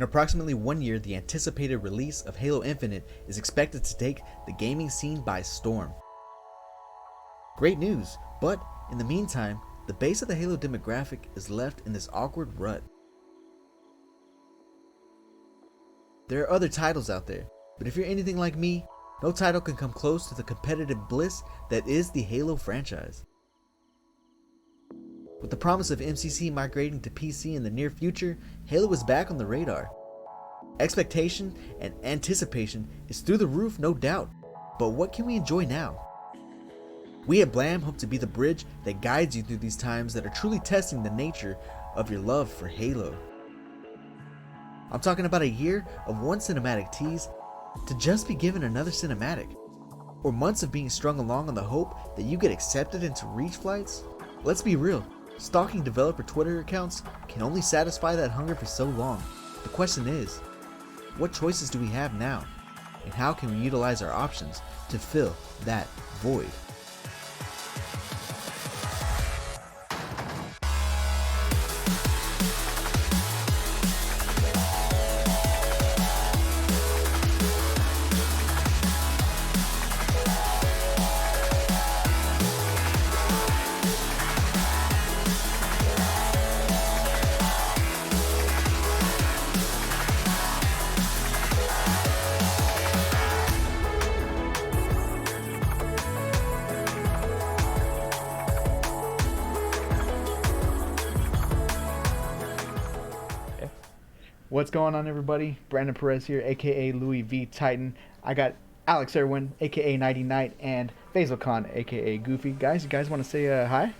In approximately 1 year, the anticipated release of Halo Infinite is expected to take the gaming scene by storm. Great news, but in the meantime, the base of the Halo demographic is left in this awkward rut. There are other titles out there, but if you're anything like me, no title can come close to the competitive bliss that is the Halo franchise. With the promise of MCC migrating to PC in the near future, Halo is back on the radar. Expectation and anticipation is through the roof, no doubt, but what can we enjoy now? We at Blam hope to be the bridge that guides you through these times that are truly testing the nature of your love for Halo. I'm talking about a year of one cinematic tease to just be given another cinematic, or months of being strung along on the hope that you get accepted into Reach flights. Let's be real, stalking developer Twitter accounts can only satisfy that hunger for so long. The question is, what choices do we have now? And how can we utilize our options to fill that void? What's going on, everybody? Brandon Perez here, aka Louis V Titan. I got Alex Irwin, aka Nighty Night, and Faisal Khan, aka Goofy. Guys, you guys want to say hi?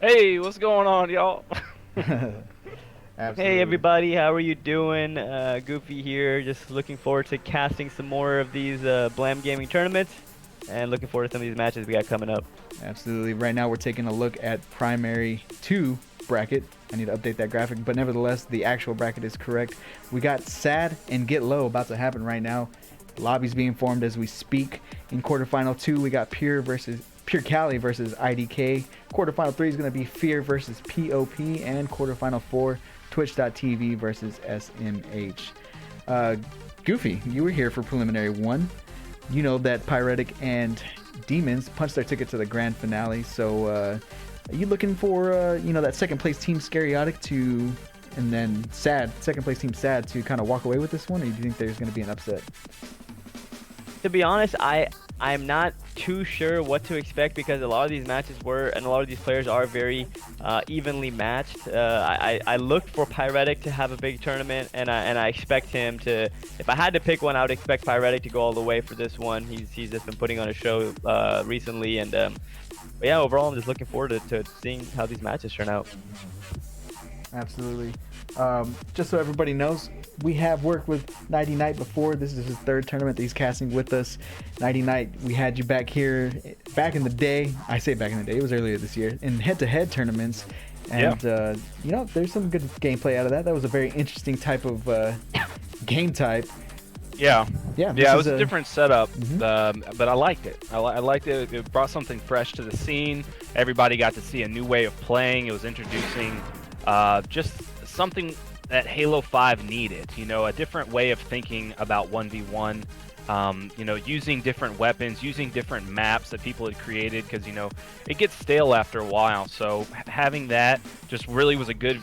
Hey, what's going on, y'all? Absolutely. Hey, everybody, how are you doing? Goofy here, just looking forward to casting some more of these Blam Gaming tournaments, and looking forward to some of these matches we got coming up. Absolutely. Right now, we're taking a look at Primary 2 bracket. I need to update that graphic, but nevertheless, the actual bracket is correct. We got Sad and Get Low about to happen right now. Lobbies being formed as we speak. In quarterfinal 2, we got Pure Cali versus IDK. Quarterfinal 3 is going to be Fear versus POP, and quarterfinal 4, Twitch.tv versus SMH. Goofy, you were here for preliminary 1. You know that Pyretic and Demons punched their ticket to the grand finale, so are you looking for that second place team Scariotic to, and then second place team Sad to kind of walk away with this one, or do you think there's going to be an upset? To be honest, I'm not too sure what to expect, because a lot of these matches and a lot of these players are very evenly matched. I looked for Pyretic to have a big tournament, and I expect him to. If I had to pick one, I would expect Pyretic to go all the way for this one. He's just been putting on a show recently, and but yeah, overall, I'm just looking forward to seeing how these matches turn out. Absolutely. Just so everybody knows, we have worked with Nighty Night before. This is his third tournament that he's casting with us. Nighty Night, we had you back here back in the day. I say back in the day, it was earlier this year, in head-to-head tournaments. And, there's some good gameplay out of that. That was a very interesting type of game type. Yeah, it was a different setup, Mm-hmm. but I liked it. I liked it. It brought something fresh to the scene. Everybody got to see a new way of playing. It was introducing just something that Halo 5 needed. A different way of thinking about 1v1. Using different weapons, using different maps that people had created, because it gets stale after a while. So having that just really was good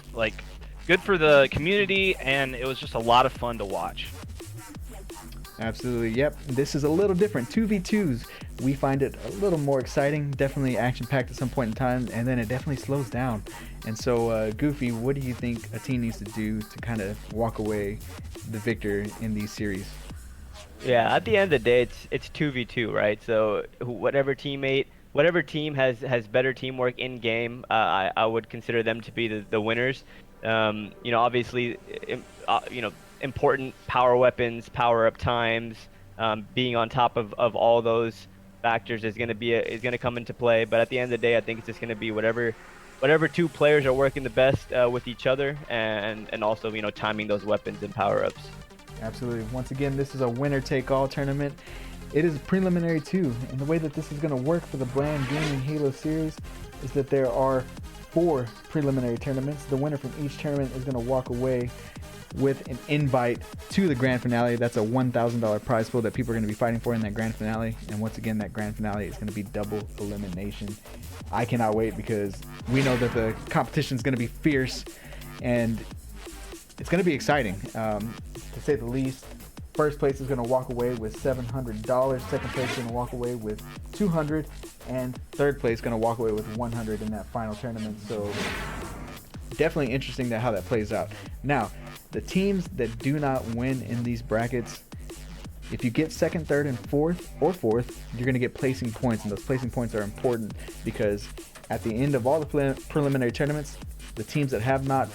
for the community, and it was just a lot of fun to watch. Absolutely, yep. This is a little different. 2v2s, we find it a little more exciting, definitely action-packed at some point in time, and then it definitely slows down. And so, Goofy, what do you think a team needs to do to kind of walk away the victor in these series? Yeah, at the end of the day, it's 2v2, right? So whatever team has better teamwork in game, I would consider them to be the winners. Obviously, important power weapons, power up times, being on top of all those factors is going to come into play. But at the end of the day, I think it's just going to be whatever two players are working the best with each other, and also timing those weapons and power ups. Absolutely. Once again, this is a winner-take-all tournament. It is preliminary 2, and the way that this is going to work for the Blam Gaming Halo series is that there are 4 preliminary tournaments. The winner from each tournament is going to walk away with an invite to the grand finale. That's a $1,000 prize pool that people are going to be fighting for in that grand finale. And once again, that grand finale is going to be double elimination. I cannot wait because we know that the competition is going to be fierce and it's going to be exciting, to say the least. First place is going to walk away with $700. Second place is going to walk away with $200, and third place is going to walk away with $100 in that final tournament. So definitely interesting how that plays out. Now, the teams that do not win in these brackets, if you get second, third, and fourth, you're going to get placing points, and those placing points are important because at the end of all the preliminary tournaments, the teams that have not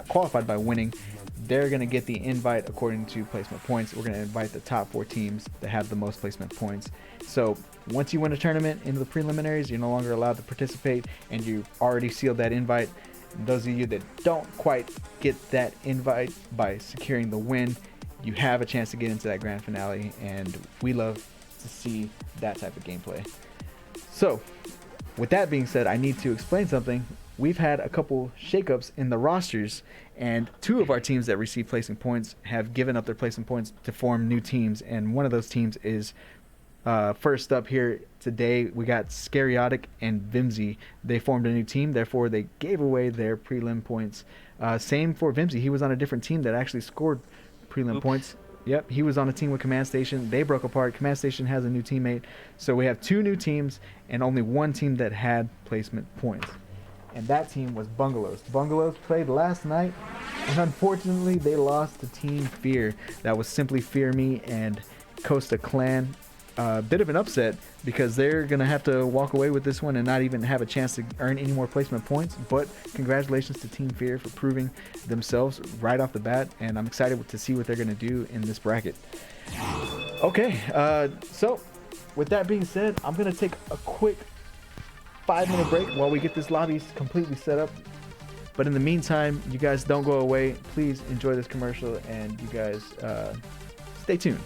qualified by winning, they're going to get the invite according to placement points. We're going to invite the top 4 teams that have the most placement points. So once you win a tournament into the preliminaries, you're no longer allowed to participate, and you already sealed that invite. And those of you that don't quite get that invite by securing the win, you have a chance to get into that grand finale, and we love to see that type of gameplay. So with that being said, I need to explain something. We've had a couple shakeups in the rosters, and 2 of our teams that receive placing points have given up their placing points to form new teams, and one of those teams is first up here today. We got Scariotic and Vimsy. They formed a new team, therefore they gave away their prelim points. Same for Vimsy. He was on a different team that actually scored prelim points. Yep, he was on a team with Command Station. They broke apart. Command Station has a new teammate. So we have 2 new teams and only 1 team that had placement points. And that team was Bungalows. Bungalows played last night, and unfortunately they lost to Team Fear. That was Simply Fear Me and Costa Clan. A bit of an upset because they're going to have to walk away with this one and not even have a chance to earn any more placement points. But congratulations to Team Fear for proving themselves right off the bat, and I'm excited to see what they're going to do in this bracket. Okay, so with that being said, I'm going to take a quick 5-minute break while we get this lobby completely set up. But in the meantime, you guys don't go away. Please enjoy this commercial, and you guys stay tuned.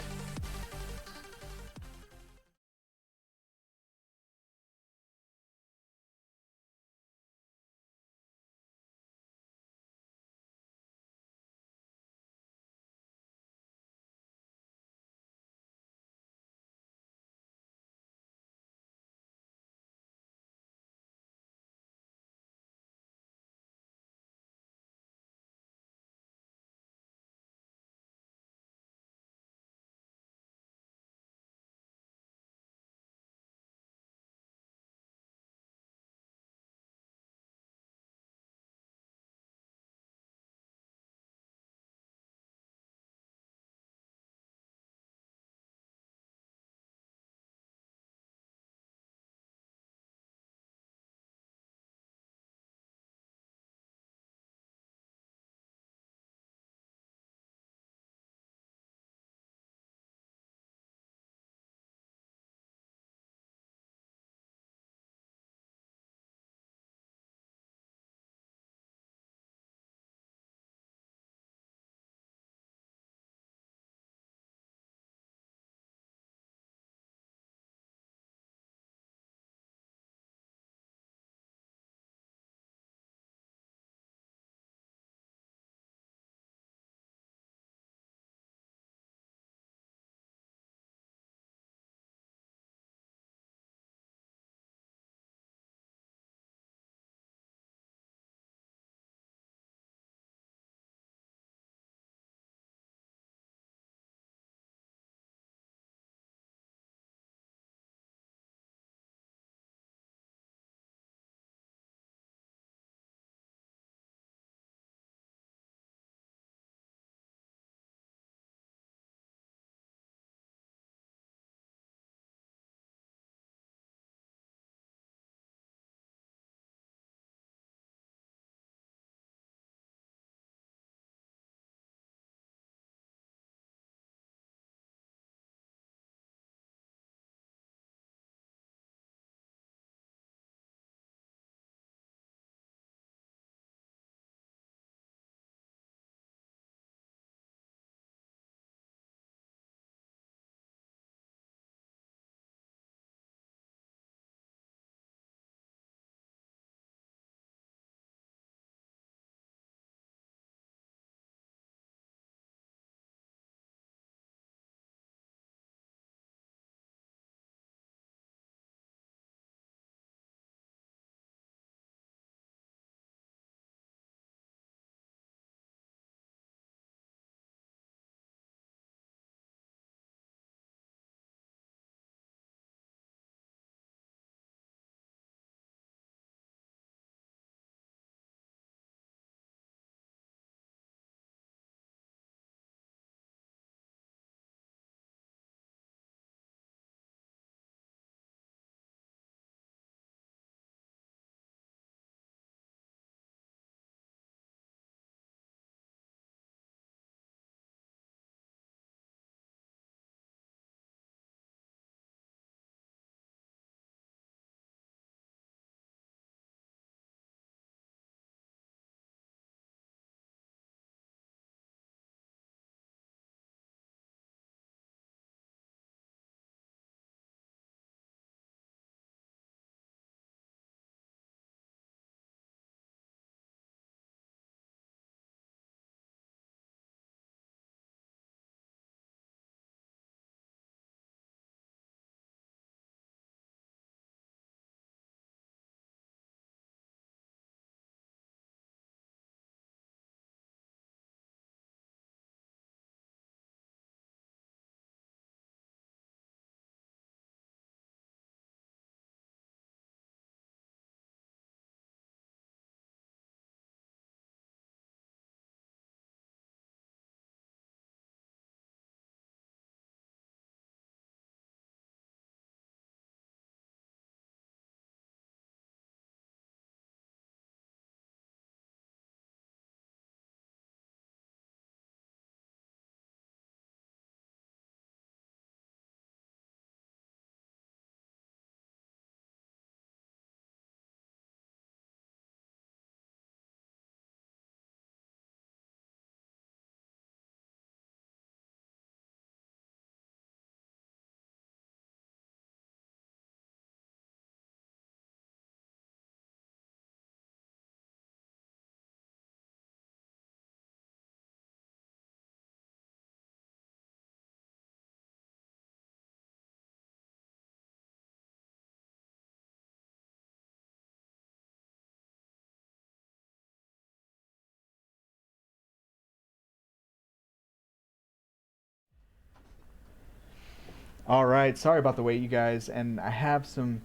All right, sorry about the wait, you guys, and I have some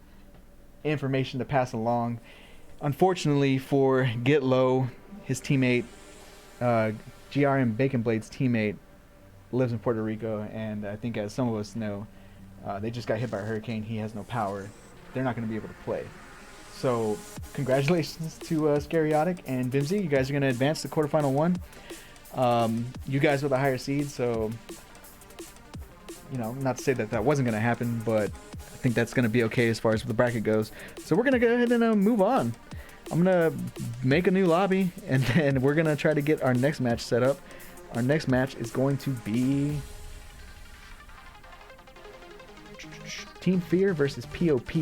information to pass along. Unfortunately for Get Low, his teammate, GRM Bacon Blade's teammate, lives in Puerto Rico, and I think as some of us know, they just got hit by a hurricane. He has no power. They're not going to be able to play. So congratulations to Scariotic and Bimsy. You guys are going to advance to quarterfinal 1. You guys were the higher seed, so not to say that that wasn't going to happen, but I think that's going to be okay as far as the bracket goes. So we're going to go ahead and move on. I'm going to make a new lobby, and then we're going to try to get our next match set up. Our next match is going to be Team Fear versus POP.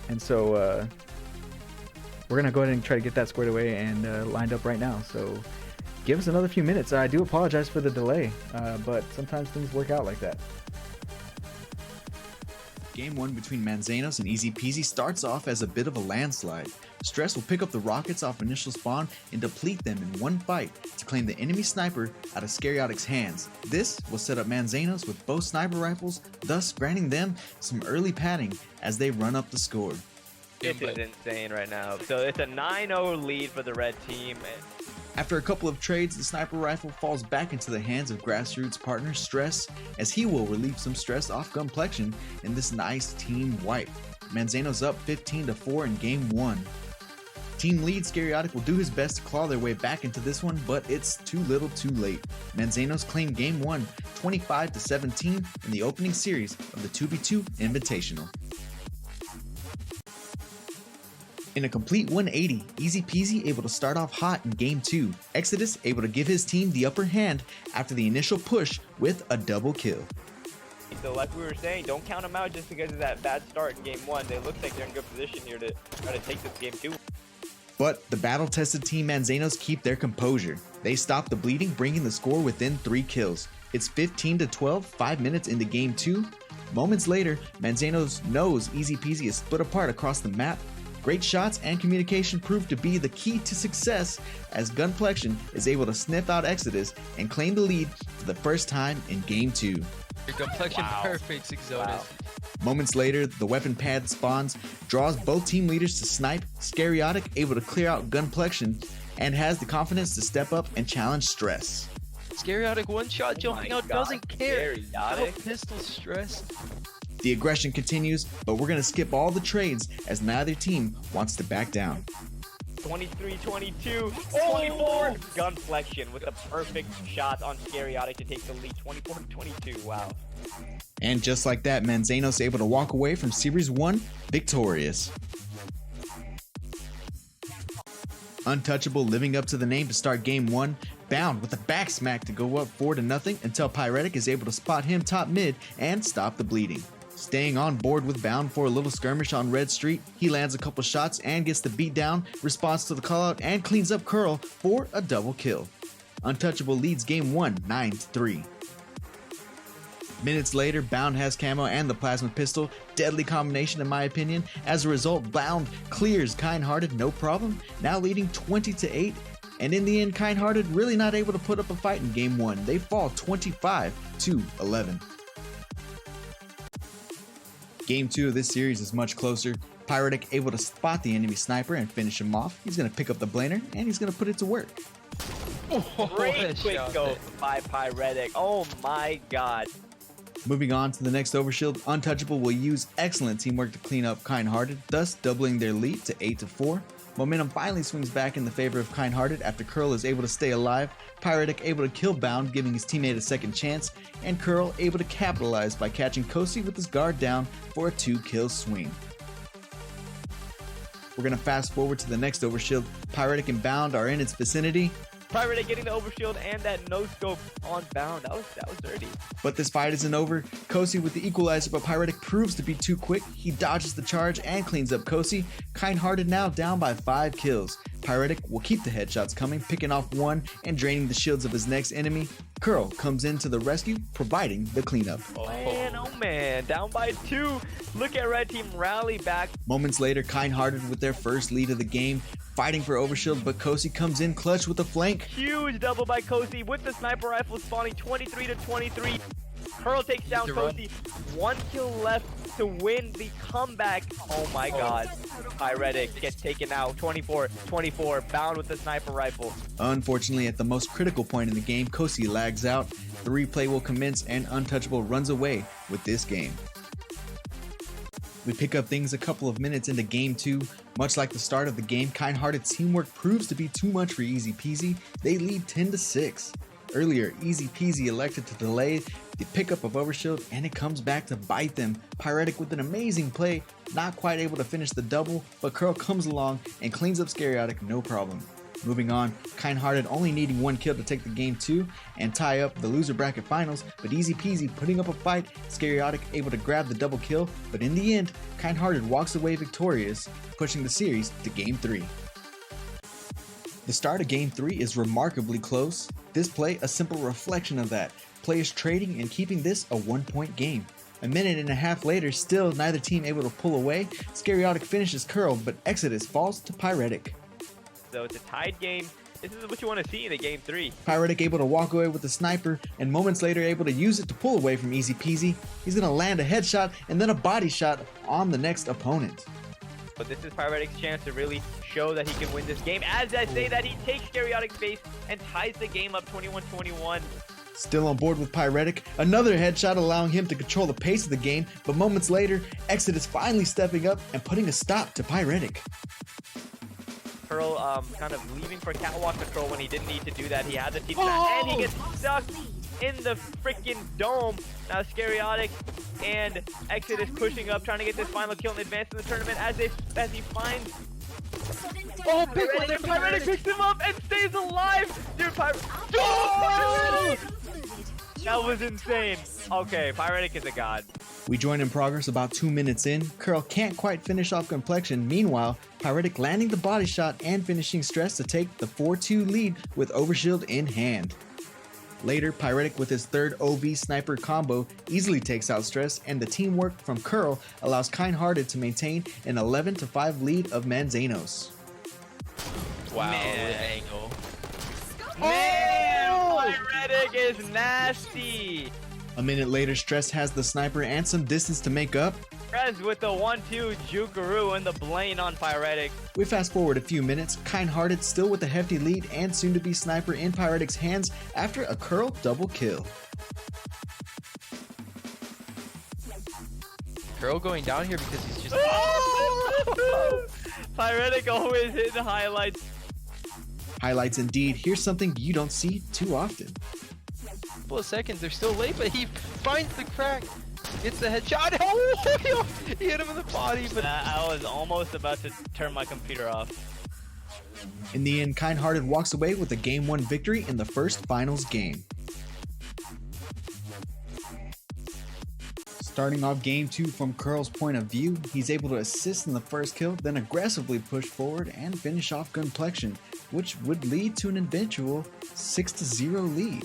And so we're going to go ahead and try to get that squared away and lined up right now. So give us another few minutes. I do apologize for the delay, but sometimes things work out like that. Game 1 between Manzanos and Easy Peasy starts off as a bit of a landslide. Stress will pick up the rockets off initial spawn and deplete them in one fight to claim the enemy sniper out of Scariotic's hands. This will set up Manzanos with both sniper rifles, thus granting them some early padding as they run up the score. This is insane right now. So it's a 9-0 lead for the red team. After a couple of trades, the sniper rifle falls back into the hands of Grassroots partner Stress, as he will relieve some stress off Gunplexion in this nice team wipe. Manzano's up 15-4 in game 1. Team lead Scariotic will do his best to claw their way back into this one, but it's too little too late. Manzanos claim game 1 25-17 in the opening series of the 2v2 Invitational. In a complete 180, Easy Peasy able to start off hot in game 2. Exodus able to give his team the upper hand after the initial push with a double kill. So like we were saying, don't count them out just because of that bad start in game 1. They look like they're in good position here to try to take this game 2. But the battle-tested Team Manzanos keep their composure. They stop the bleeding, bringing the score within 3 kills. It's 15-12, 5 minutes into game 2. Moments later, Manzanos knows Easy Peasy is split apart across the map. Great shots and communication prove to be the key to success as Gunplexion is able to sniff out Exodus and claim the lead for the first time in game 2. Your complexion perfect, Exodus. Wow. Moments later, the weapon pad spawns, draws both team leaders to snipe, Scariotic able to clear out Gunplexion, and has the confidence to step up and challenge Stress. Scariotic one shot jumping out, doesn't care. No Scariotic. pistol Stress. The aggression continues, but we're going to skip all the trades as neither team wants to back down. 23-22, 24. Gunplexion with a perfect shot on Scariotic to take the lead. 24-22. Wow. And just like that, Manzanos able to walk away from Series 1 victorious. Untouchable living up to the name to start game 1, Bound with a back smack to go up 4-0 until Pyretic is able to spot him top mid and stop the bleeding. Staying on board with Bound for a little skirmish on Red Street, he lands a couple shots and gets the beat down, responds to the callout and cleans up Curl for a double kill. Untouchable leads game 1 9-3. Minutes later, Bound has camo and the plasma pistol, deadly combination in my opinion. As a result, Bound clears Kind-Hearted no problem, now leading 20-8. And in the end, Kind-Hearted really not able to put up a fight in game 1. They fall 25-11. Game 2 of this series is much closer. Pyretic able to spot the enemy sniper and finish him off. He's going to pick up the blaner and he's going to put it to work. Great quick go by Pyretic. Oh my god. Moving on to the next overshield, Untouchable will use excellent teamwork to clean up Kind-Hearted, thus doubling their lead to 8-4. Momentum finally swings back in the favor of Kind-Hearted after Curl is able to stay alive, Pyretic able to kill Bound, giving his teammate a second chance, and Curl able to capitalize by catching Kosi with his guard down for a 2-kill swing. We're going to fast forward to the next overshield. Pyretic and Bound are in its vicinity, Pyretic getting the overshield and that no-scope on Bound. That was dirty. but this fight isn't over. Kosi with the equalizer, but Pyretic proves to be too quick. He dodges the charge and cleans up Kosi. Kind-Hearted now down by 5 kills. Pyretic will keep the headshots coming, picking off one and draining the shields of his next enemy. Curl comes in to the rescue, providing the cleanup. Oh man, down by 2. Look at Red Team rally back. Moments later, Kind-Hearted with their first lead of the game, fighting for overshield, but Kosi comes in clutch with a flank. Huge double by Kosi with the sniper rifle spawning 23-23. Curl takes down the run. Cozy. 1 kill left to win the comeback. Oh my god. Pyretic gets taken out. 24-24. Bound with the sniper rifle. Unfortunately, at the most critical point in the game, Kosi lags out. The replay will commence and Untouchable runs away with this game. We pick up things a couple of minutes into game 2. Much like the start of the game, kind-hearted teamwork proves to be too much for Easy Peasy. They lead 10-6. Earlier, Easy Peasy elected to delay the pickup of Overshield, and it comes back to bite them. Pyretic with an amazing play, not quite able to finish the double, but Curl comes along and cleans up Scariotic no problem. Moving on, Kind-Hearted only needing 1 kill to take the game 2 and tie up the loser bracket finals, but Easy Peasy putting up a fight, Scariotic able to grab the double kill, but in the end, Kind-Hearted walks away victorious, pushing the series to game 3. The start of game 3 is remarkably close. This play a simple reflection of that, players trading and keeping this a 1-point game. A minute and a half later, still neither team able to pull away, Scariotic finishes Curl, but Exodus falls to Pyretic. So it's a tied game. This is what you want to see in a game 3. Pyretic able to walk away with the sniper, and moments later able to use it to pull away from Easy Peasy. He's gonna land a headshot and then a body shot on the next opponent. But this is Pyretic's chance to really show that he can win this game. As I say that, he takes Scariotic's base and ties the game up 21-21. Still on board with Pyretic, another headshot allowing him to control the pace of the game, but moments later, Exodus finally stepping up and putting a stop to Pyretic. Curl kind of leaving for catwalk control when he didn't need to do that. He had the team and he gets stuck in the freaking dome. Now Scariotic and Exodus pushing up, trying to get this final kill and advance in the tournament as he finds. Oh, Pyretic picks him up and stays alive. Dude, Oh! That was insane. Okay, Pyretic is a god. We join in progress about 2 minutes in. Curl can't quite finish off Complexion. Meanwhile, Pyretic landing the body shot and finishing Stress to take the 4-2 lead with Overshield in hand. Later, Pyretic with his third OV sniper combo easily takes out Stress, and the teamwork from Curl allows Kind-Hearted to maintain an 11-5 lead of Manzanos. Wow, Man. the angle. Man, Pyretic is nasty. A minute later, Stress has the sniper and some distance to make up. Prez with the 1-2 Jukaroo and the Blaine on Pyretic. We fast forward a few minutes, Kind-Hearted still with a hefty lead and soon to be sniper in Pyretic's hands after a Curl double kill. Curl going down here because he's just. Pyretic always hitting the highlights. Highlights indeed. Here's something you don't see too often. Couple of seconds, they're still late, but he finds the crack, gets the headshot. Oh, he hit him in the body, but I was almost about to turn my computer off. In the end, Kind-Hearted walks away with a Game 1 victory in the first finals game. Starting off Game 2 from Curl's point of view, he's able to assist in the first kill, then aggressively push forward and finish off Complexion, which would lead to an eventual 6-0 lead.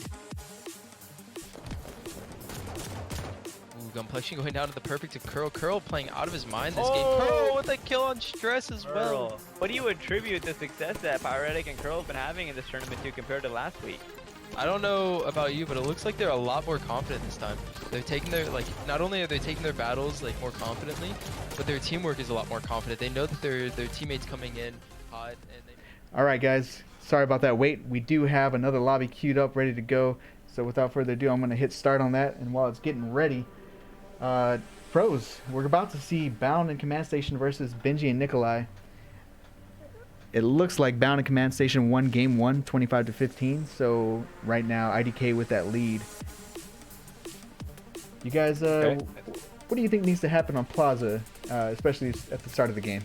Complexion going down to the perfect to Curl. Curl playing out of his mind this game. Curl with a kill on Stress as well. What do you attribute the success that Pyretic and Curl have been having in this tournament to compared to last week? I don't know about you, but it looks like they're a lot more confident this time. They're taking their, not only are they taking their battles more confidently, but their teamwork is a lot more confident. They know that their teammates coming in hot and they... All right, guys. Sorry about that wait. We do have another lobby queued up, ready to go. So without further ado, I'm going to hit start on that. And while it's getting ready, pros, we're about to see Bound and Command Station versus Benji and Nikolai. It looks like Bound and Command Station won game 1, 25-15. So right now, IDK with that lead. You guys, what do you think needs to happen on Plaza, especially at the start of the game?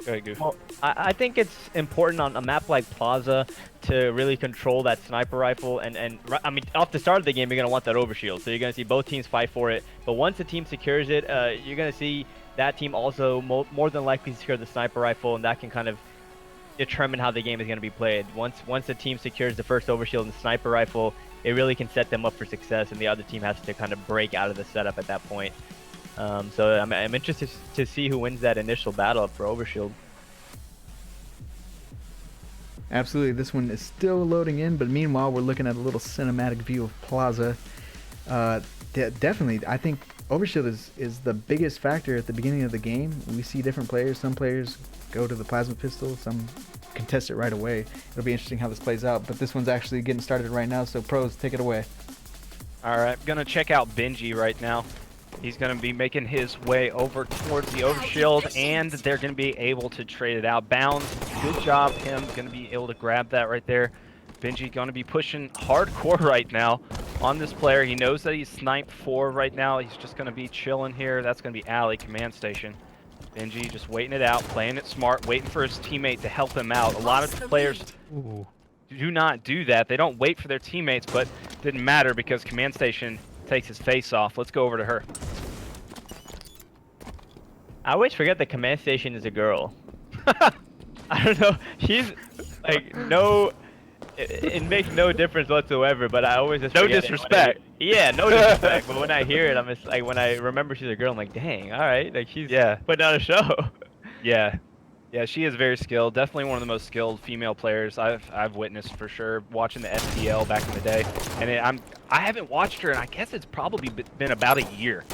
Go ahead, Goof. Well, I think it's important on a map like Plaza to really control that sniper rifle. And I mean, off the start of the game, you're going to want that overshield. So you're going to see both teams fight for it. But once the team secures it, you're going to see that team also more than likely secure the sniper rifle. And that can kind of determine how the game is going to be played. Once the team secures the first overshield and the sniper rifle, it really can set them up for success. And the other team has to kind of break out of the setup at that point. So I'm interested to see who wins that initial battle for Overshield. Absolutely, this one is still loading in, but meanwhile we're looking at a little cinematic view of Plaza. Definitely. I think Overshield is the biggest factor at the beginning of the game. We see different players. Some players go to the plasma pistol. Some contest it right away. It'll be interesting how this plays out. But this one's actually getting started right now. So pros, take it away. All right, gonna check out Benji right now. He's gonna be making his way over towards the Overshield, and they're gonna be able to trade it out. Bounds, good job, him. Gonna be able to grab that right there. Benji gonna be pushing hardcore right now on this player. He knows that he's sniped 4 right now. He's just gonna be chilling here. That's gonna be Alley, command station. Benji just waiting it out, playing it smart, waiting for his teammate to help him out. A lot of players do not do that. They don't wait for their teammates, but didn't matter because command station takes his face off. Let's go over to her. I always forget that command station is a girl. I don't know. She's like no. It makes no difference whatsoever. But I always just No forget it disrespect. yeah, no disrespect. But when I hear it, I'm just like when I remember she's a girl, I'm like, dang, all right, like she's putting on a show. Yeah. Yeah, she is very skilled. Definitely one of the most skilled female players I've witnessed for sure. Watching the FPL back in the day, and I haven't watched her, and I guess it's probably been about a year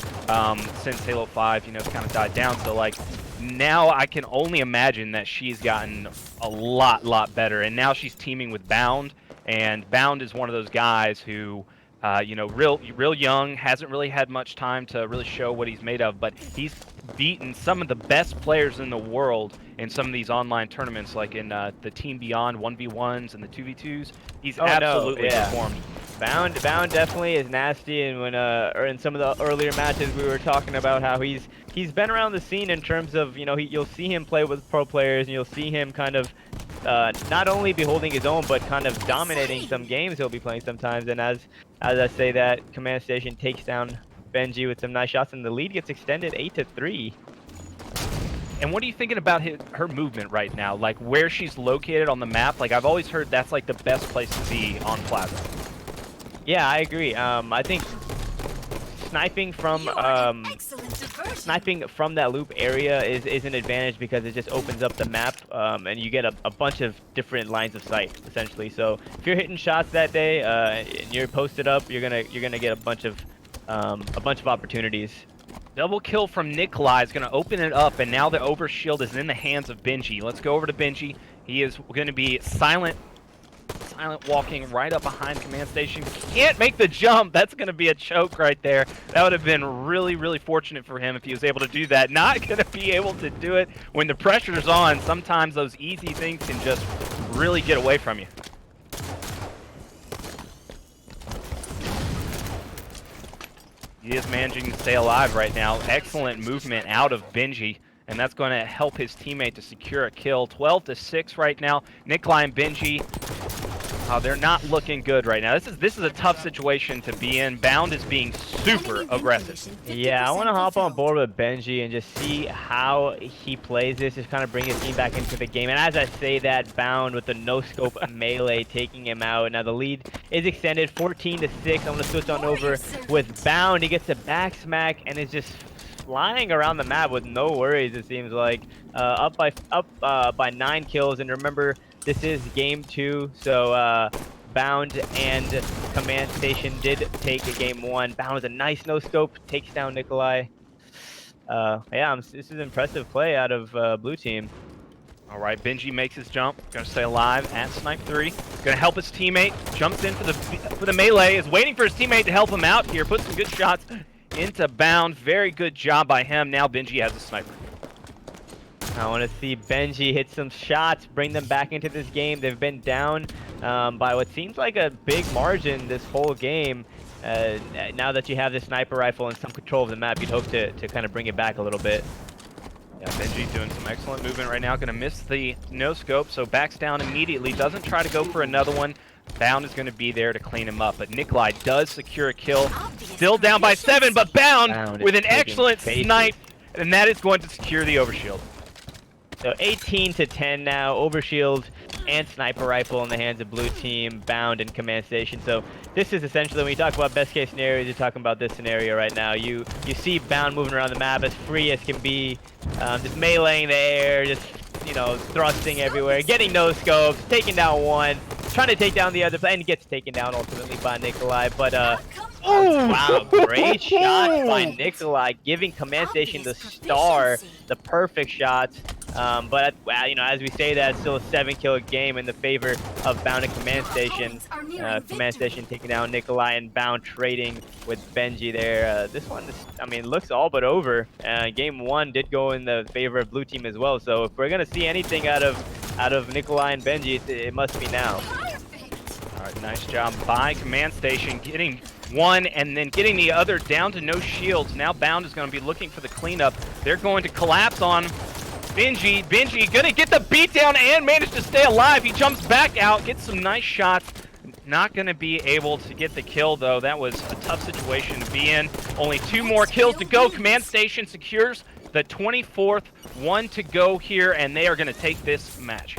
since Halo 5, kind of died down. So like now I can only imagine that she's gotten a lot better, and now she's teaming with Bound, and Bound is one of those guys who. Real young, hasn't really had much time to really show what he's made of, but he's beaten some of the best players in the world in some of these online tournaments, like in the Team Beyond 1v1s and the 2v2s. He's absolutely performed. Bound definitely is nasty, and when or in some of the earlier matches we were talking about how he's been around the scene in terms of you'll see him play with pro players, and you'll see him kind of not only be holding his own, but kind of dominating some games he'll be playing sometimes. And as I say that, command station takes down Benji with some nice shots, and the lead gets extended 8-3. And what are you thinking about her movement right now? Like where she's located on the map? Like I've always heard that's like the best place to be on Plasma. Yeah, I agree. I think sniping from that loop area is an advantage because it just opens up the map, and you get a bunch of different lines of sight essentially. So if you're hitting shots that day and you're posted up, you're gonna get a bunch of opportunities. Double kill from Nikolai is going to open it up, and now the overshield is in the hands of Benji. Let's go over to Benji. He is going to be silent walking right up behind command station. Can't make the jump. That's going to be a choke right there. That would have been really fortunate for him if he was able to do that. Not going to be able to do it when the pressure's on. Sometimes those easy things can just really get away from you. He is managing to stay alive right now. Excellent movement out of Benji, and that's going to help his teammate to secure a kill. 12-6 right now. Nikolai and Benji, they're not looking good right now. This is a tough situation to be in. Bound is being super aggressive. Yeah, I want to hop on board with Benji and just see how he plays this, just kind of bring his team back into the game. And as I say that, Bound with the no-scope melee taking him out. Now the lead is extended 14-6. I'm going to switch on over with Bound. He gets a back smack and is just flying around the map with no worries, it seems like. Up by 9 kills. And remember, this is game 2, so Bound and command station did take a game 1. Bound with a nice no-scope, takes down Nikolai. This is impressive play out of blue team. All right, Benji makes his jump. Gonna stay alive at Snipe 3. Gonna help his teammate. Jumps in for the melee. Is waiting for his teammate to help him out here. Puts some good shots into Bound. Very good job by him. Now Benji has a sniper. I want to see Benji hit some shots, bring them back into this game. They've been down by what seems like a big margin this whole game. Now that you have the sniper rifle and some control of the map, you'd hope to kind of bring it back a little bit. Yeah, Benji doing some excellent movement right now. Gonna miss the no-scope, so backs down immediately. Doesn't try to go for another one. Bound is going to be there to clean him up, but Nikolai does secure a kill. Still down by 7, but Bound with an excellent snipe, and that is going to secure the overshield. So 18-10 now, overshield and sniper rifle in the hands of blue team, Bound and command station. So this is essentially, when you talk about best case scenarios, you're talking about this scenario right now. You see Bound moving around the map as free as can be, just meleeing the air, just thrusting everywhere, getting no scopes, taking down one, trying to take down the other, and gets taken down ultimately by Nikolai. But Wow, great shots by Nikolai, giving Command Station the star, the perfect shots. But you know, as we say that, it's still a 7-kill game in the favor of Bound and Command Station. Command Station taking down Nikolai and Bound trading with Benji there. This one, I mean, looks all but over. Game 1 did go in the favor of blue team as well. So if we're gonna see anything out of Nikolai and Benji, it must be now. All right, nice job by Command Station getting one and then getting the other down to no shields. Now Bound is going to be looking for the cleanup. They're going to collapse on Benji. Benji gonna get the beatdown and manage to stay alive. He jumps back out, gets some nice shots. Not gonna be able to get the kill though. That was a tough situation to be in. Only 2 more kills to go. Command Station secures the 24th, 1 to go here, and they are gonna take this match.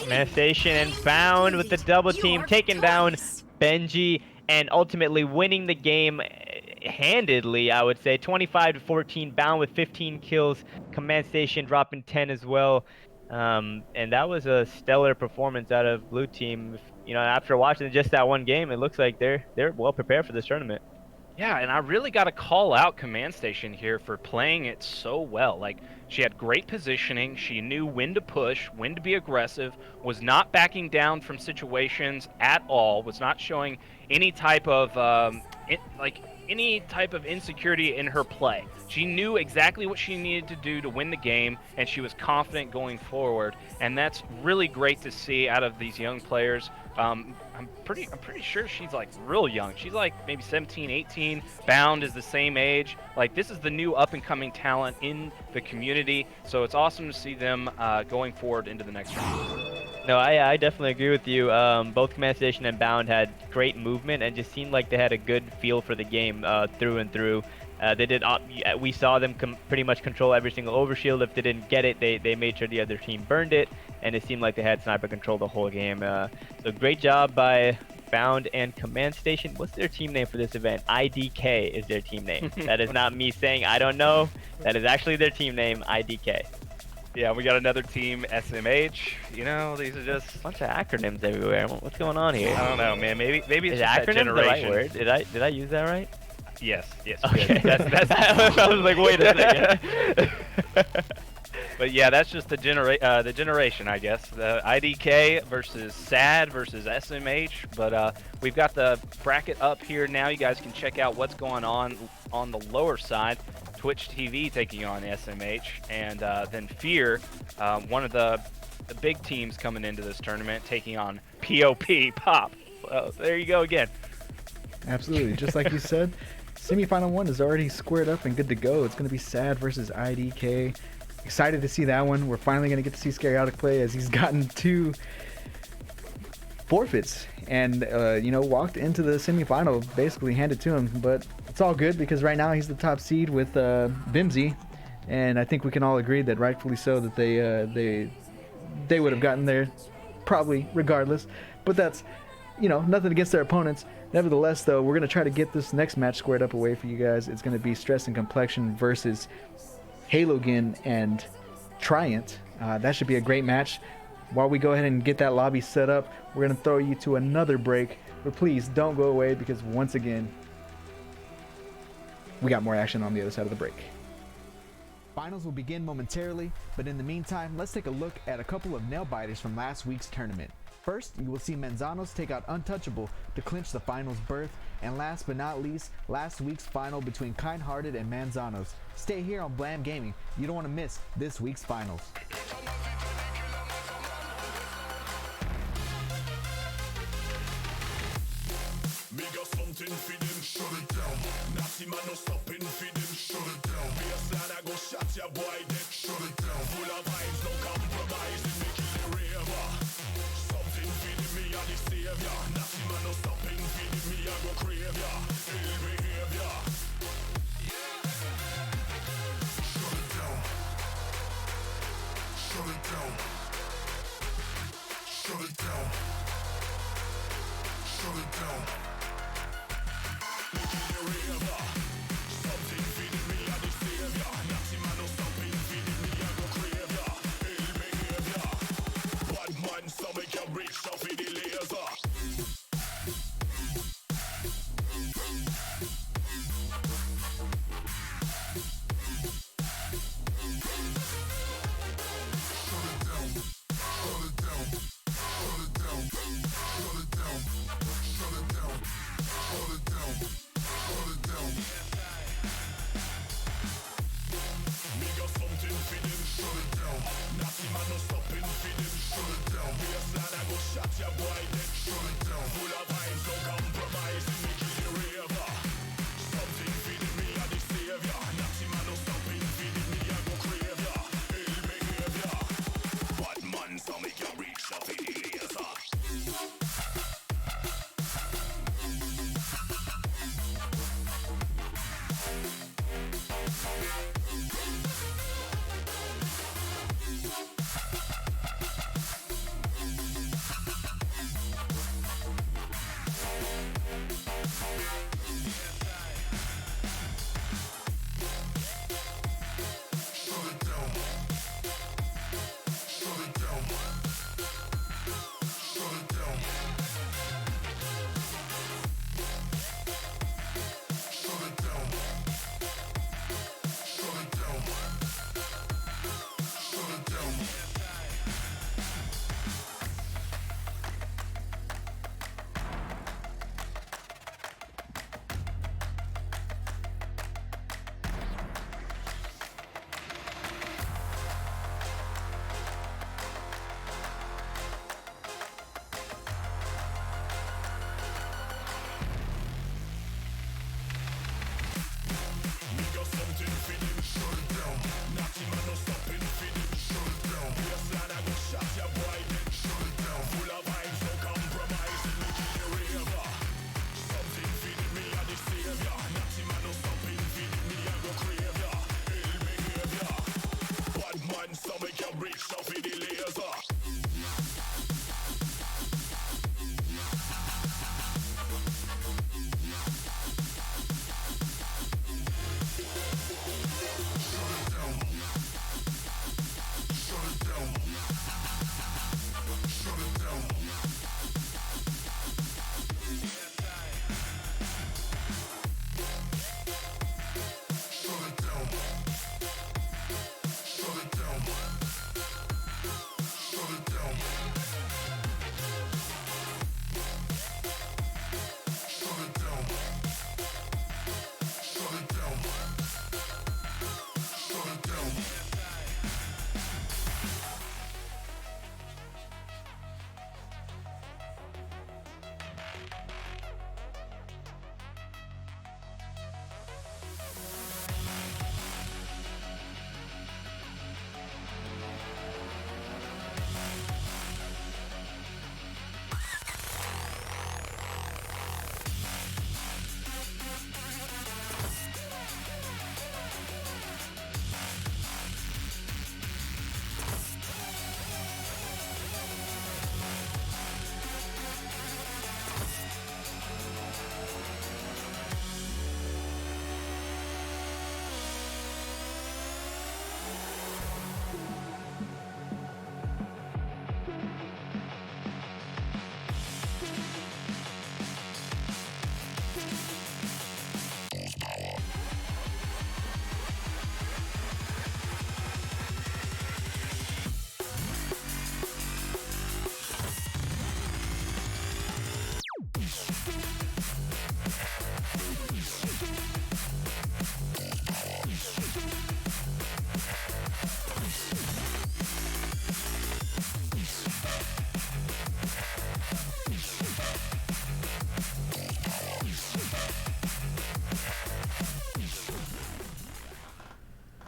Command Station and Bound with the double team, taking down Benji and ultimately winning the game handedly, I would say. 25-14, Bound with 15 kills, Command Station dropping 10 as well. And that was a stellar performance out of blue team. You know, after watching just that one game, it looks like they're well prepared for this tournament. Yeah, and I really got to call out Command Station here for playing it so well. Like, she had great positioning, she knew when to push, when to be aggressive, was not backing down from situations at all, was not showing any type of any type of insecurity in her play. She knew exactly what she needed to do to win the game, and she was confident going forward. And that's really great to see out of these young players. I'm pretty sure she's like real young. She's like maybe 17, 18. Bound is the same age. Like, this is the new up and coming talent in the community. So it's awesome to see them going forward into the next round. No, I definitely agree with you. Both Command Station and Bound had great movement and just seemed like they had a good feel for the game through and through. They did. We saw them pretty much control every single overshield. If they didn't get it, they made sure the other team burned it, and it seemed like they had sniper control the whole game. So great job by Bound and Command Station. What's their team name for this event? IDK is their team name. That is not me saying I don't know. That is actually their team name, IDK. Yeah, we got another team, SMH. You know, these are just A bunch of acronyms everywhere. What's going on here? I don't know, man. Maybe it's Is just that acronym the right generation. word? Did I use that right? Yes. Okay. That's I was like, wait a second. But yeah, that's just the generation, I guess. The IDK versus SAD versus SMH. But we've got the bracket up here now. You guys can check out what's going on the lower side. Twitch TV taking on SMH, and then Fear, one of the big teams coming into this tournament, taking on Pop. Well, there you go again. Absolutely, just like you said, semifinal 1 is already squared up and good to go. It's going to be SAD versus IDK. Excited to see that one. We're finally going to get to see Scariotic play, as he's gotten 2 forfeits and walked into the semifinal basically handed to him. But it's all good because right now he's the top seed with Bimsy, and I think we can all agree that rightfully so that they would have gotten there probably regardless. But that's nothing against their opponents. Nevertheless, though, we're going to try to get this next match squared up away for you guys. It's going to be Stress and Complexion versus Halogen and Triant. That should be a great match. While we go ahead and get that lobby set up, we're going to throw you to another break. But please don't go away, because once again, we got more action on the other side of the break. Finals will begin momentarily, but in the meantime, let's take a look at a couple of nail biters from last week's tournament. First, you will see Manzanos take out Untouchable to clinch the finals berth, and last but not least, last week's final between Kind-Hearted and Manzanos. Stay here on Blam Gaming. You don't want to miss this week's finals. Me got something for them, shut it down. Nasty man no stopping for them, shut it down. Baseline I go shot ya boy dead, shut it down. Full of vibes, no compromise, and make it a raver. Something for them, me a the savior. Nasty man no stopping for them, me a go crave ya. Ill behavior. Shut it down. Shut it down. Shut it down. Shut it down. Natty man no stopping for them. Shut it down. Baseline I go shot ya boy dead. Shut it down. Full of vibes, no compromise. Me kill the raver. Something for the me and the savior. Natty man no stopping for the me I go crave ya. Ill behavior. Bad man so me can reach up in the laser.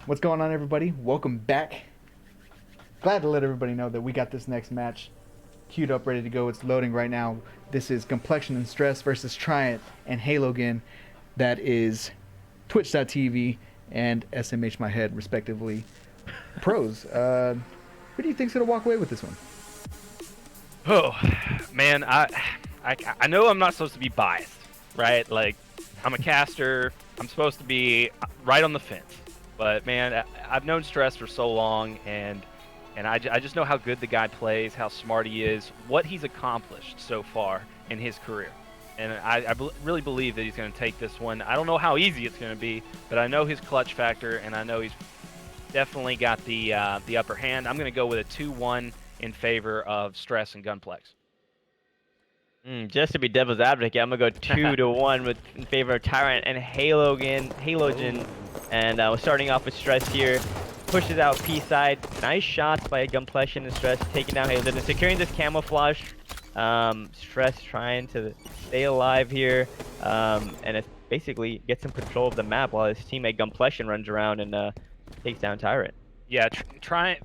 What's going on, everybody? Welcome back. Glad to let everybody know that we got this next match queued up, ready to go. It's loading right now. This is Complexion and Stress versus Triant and Halogen. That is Twitch.tv and SMH My Head, respectively. Pros. Who do you think's gonna walk away with this one? Oh, man, I know I'm not supposed to be biased, right? Like, I'm a caster. I'm supposed to be right on the fence. But, man, I've known Stress for so long, and I just know how good the guy plays, how smart he is, what he's accomplished so far in his career. And I really believe that he's going to take this one. I don't know how easy it's going to be, but I know his clutch factor, and I know he's definitely got the upper hand. I'm going to go with a 2-1 in favor of Stress and Gunplex. Just to be devil's advocate, I'm gonna go 2-1 in favor of Tyrant and Halogen. And we're starting off with Stress here. pushes out P side. Nice shots by Gunplexion and Stress, taking down Halogen and securing this camouflage. Stress trying to stay alive here, and it basically gets some control of the map while his teammate Gunplexion runs around and takes down Tyrant. Yeah, Tryant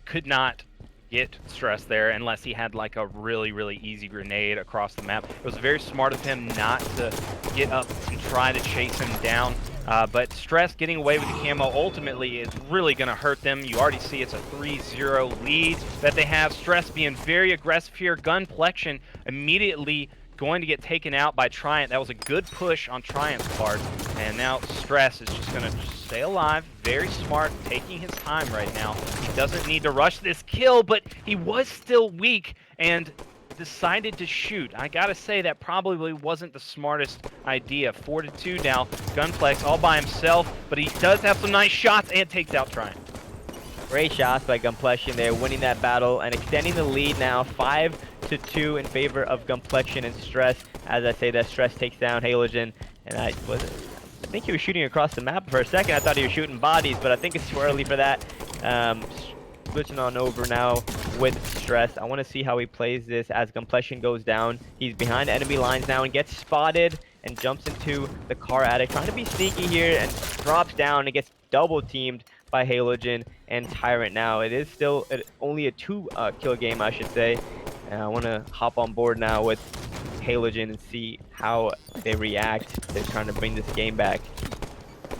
could not get Stress there unless he had like a really, really easy grenade across the map. It was very smart of him not to get up and try to chase him down. But Stress getting away with the camo ultimately is really going to hurt them. You already see it's a 3-0 lead that they have. Stress being very aggressive here. Gunplexion immediately going to get taken out by Tryant. That was a good push on Tryant's part. And now Stress is just going to stay alive. Very smart, taking his time right now. He doesn't need to rush this kill, but he was still weak and decided to shoot. I gotta say that probably wasn't the smartest idea. 4-2 now. Gunplex all by himself, but he does have some nice shots and takes out Tryant. Great shots by Gunplexion there, winning that battle and extending the lead now 5-2 in favor of Gunplexion and Stress. As I say, that Stress takes down Halogen, and I think he was shooting across the map for a second. I thought he was shooting bodies, but I think it's too early for that. Switching on over now with Stress. I want to see how he plays this as Gunplexion goes down. He's behind enemy lines now and gets spotted and jumps into the car attic, trying to be sneaky here, and drops down and gets double teamed by Halogen and Tyrant now. It is still only a 2-kill game, I should say. And I want to hop on board now with Halogen and see how they react to trying to bring this game back.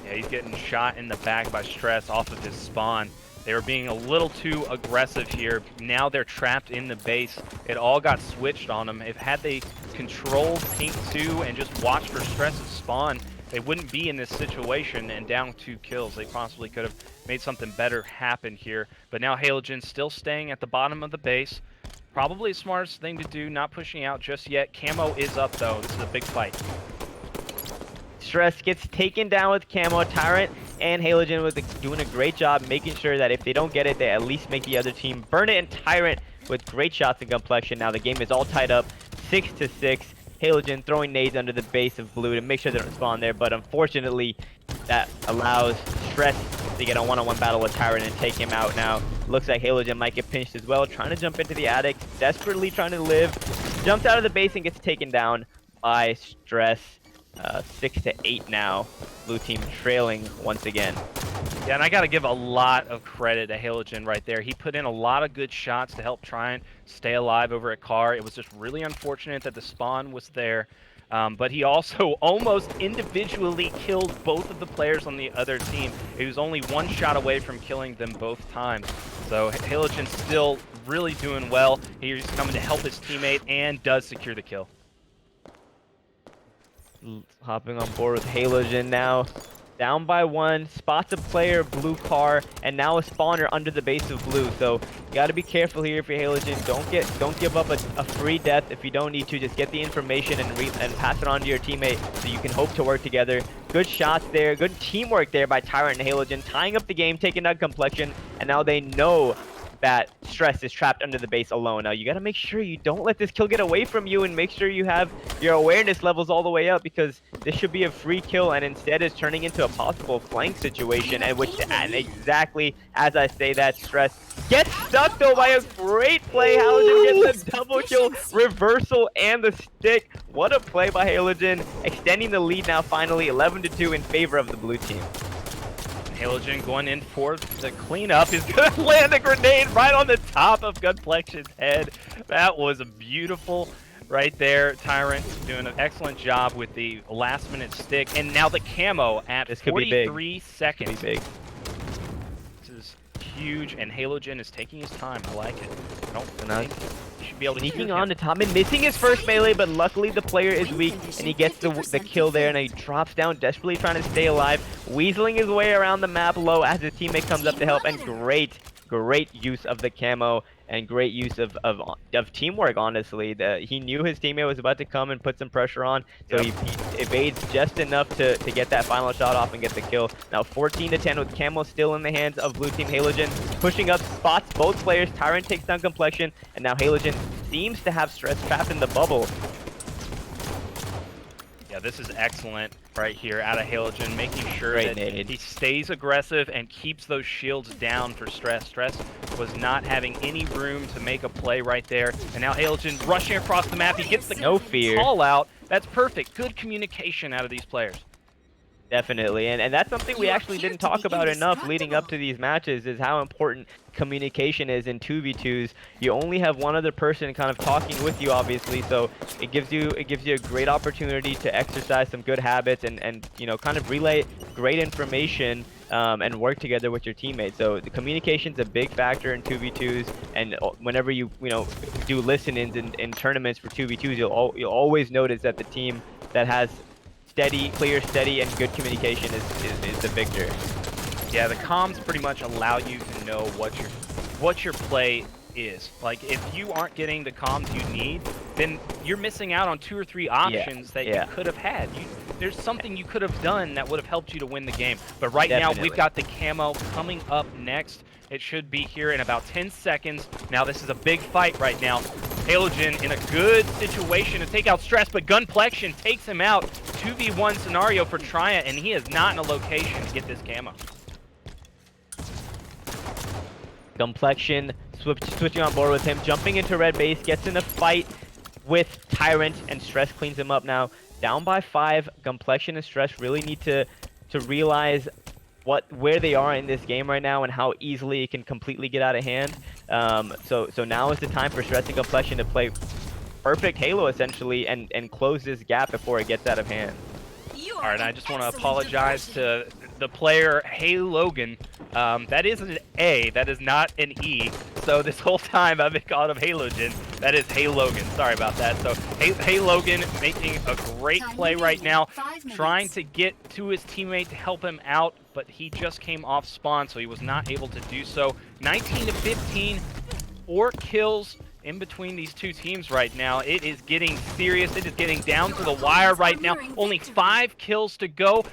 Yeah, he's getting shot in the back by Stress off of his spawn. They were being a little too aggressive here. Now they're trapped in the base. It all got switched on them. Had they controlled Pink 2 and just watched for Stress's spawn, they wouldn't be in this situation and down 2 kills. They possibly could have made something better happen here. But now Halogen's still staying at the bottom of the base. Probably the smartest thing to do, not pushing out just yet. Camo is up though. This is a big fight. Stress gets taken down with camo. Tyrant and Halogen doing a great job making sure that if they don't get it, they at least make the other team burn it. And Tyrant with great shots and Gunplexion. Now the game is all tied up, 6-6. Halogen throwing nades under the base of blue to make sure they don't spawn there, but unfortunately that allows Stress to get a one-on-one battle with Tyrant and take him out. Now looks like Halogen might get pinched as well, trying to jump into the attic, desperately trying to live. Jumps out of the base and gets taken down by Stress. 6-8 now. Blue team trailing once again. Yeah, and I got to give a lot of credit to Halogen right there. He put in a lot of good shots to help try and stay alive over at Car. It was just really unfortunate that the spawn was there. But he also almost individually killed both of the players on the other team. He was only one shot away from killing them both times. So Halogen's still really doing well. He's coming to help his teammate and does secure the kill. Hopping on board with Halogen now. Down by 1, spots a player, blue car, and now a spawner under the base of blue. So you got to be careful here if you're Halogen. Don't give up a free death if you don't need to. Just get the information and pass it on to your teammate so you can hope to work together. Good shots there, good teamwork there by Tyrant and Halogen, tying up the game, taking out Gunplexion, and now they know that Stress is trapped under the base alone. Now you got to make sure you don't let this kill get away from you, and make sure you have your awareness levels all the way up, because this should be a free kill and instead is turning into a possible flank situation, and exactly as I say that, Stress gets stuck though by a great play. Halogen gets a double kill, reversal, and the stick. What a play by Halogen, extending the lead now finally 11-2 in favor of the blue team. Halogen going in for the cleanup is going to land a grenade right on the top of Gunplexion's head. That was a beautiful right there. Tyrant doing an excellent job with the last minute stick. And now the camo at 43 seconds. This could be big. This is huge, and Halogen is taking his time. I like it. I don't think he should be able to sneaking on to top and missing his first melee, but luckily the player is weak and he gets the kill there, and he drops down, desperately trying to stay alive, weaseling his way around the map low as his teammate comes up to help. And great use of the camo and great use of teamwork, honestly. He knew his teammate was about to come and put some pressure on, so he evades just enough to get that final shot off and get the kill. Now 14-10 with camo still in the hands of blue team. Halogen pushing up, spots both players. Tyrant takes down Gunplexion, and now Halogen seems to have Stress trapped in the bubble. Yeah, this is excellent. right here out of Halogen, making sure Great that nade. he stays aggressive and keeps those shields down for Stress. Stress was not having any room to make a play right there, and now Halogen rushing across the map. He gets the No fear. call out. That's perfect. Good communication out of these players. Definitely, and that's something we actually didn't talk about enough leading up to these matches, is how important communication is in 2v2s. You only have one other person kind of talking with you, obviously, so it gives you a great opportunity to exercise some good habits and you know, kind of relay great information and work together with your teammates. So the communication's a big factor in 2v2s, and whenever you know, do listen-ins in tournaments for 2v2s, you'll always notice that the team that has clear, steady, and good communication is the victor. Yeah, the comms pretty much allow you to know what your play is. Like, if you aren't getting the comms you need, then you're missing out on 2 or 3 options that you could have had. There's something you could have done that would have helped you to win the game. But right now, we've got the camo coming up next. It should be here in about 10 seconds. Now, this is a big fight right now. Halogen in a good situation to take out Stress, but Gunplexion takes him out. 2v1 scenario for Triant, and he is not in a location to get this camo. Gunplexion switching on board with him, jumping into red base, gets in a fight with Tyrant, and Stress cleans him up now. Down by 5, Gunplexion and Stress really need to realize where they are in this game right now and how easily it can completely get out of hand. So now is the time for Stress and Gunplexion to play perfect Halo essentially and close this gap before it gets out of hand. All right, I just want to apologize to the player Halogen. That is an A, that is not an E. So this whole time I've been calling him Halogen. That is Halogen. Sorry about that. So Halogen making a great play right now, trying to get to his teammate to help him out, but he just came off spawn, so he was not able to do so. 19 to 15, 4 kills in between these two teams right now. It is getting serious. It is getting down to the wire right now. Only 5 kills to go.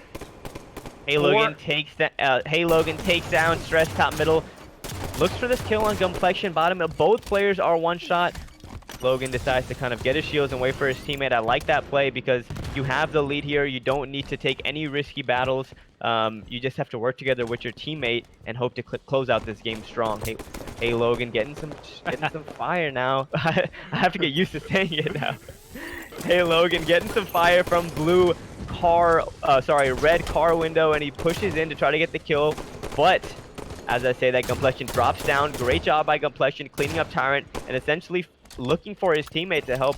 Halogen takes down Stress top middle. Looks for this kill on Gunplexion bottom. Both players are one shot. Logan decides to kind of get his shields and wait for his teammate. I like that play because you have the lead here. You don't need to take any risky battles. You just have to work together with your teammate and hope to close out this game strong. Hey Logan, getting some fire now. I have to get used to saying it now. Hey Logan, getting some fire from red car window, and he pushes in to try to get the kill. But as I say, that Gunplexion drops down. Great job by Gunplexion cleaning up Tyrant and essentially looking for his teammate to help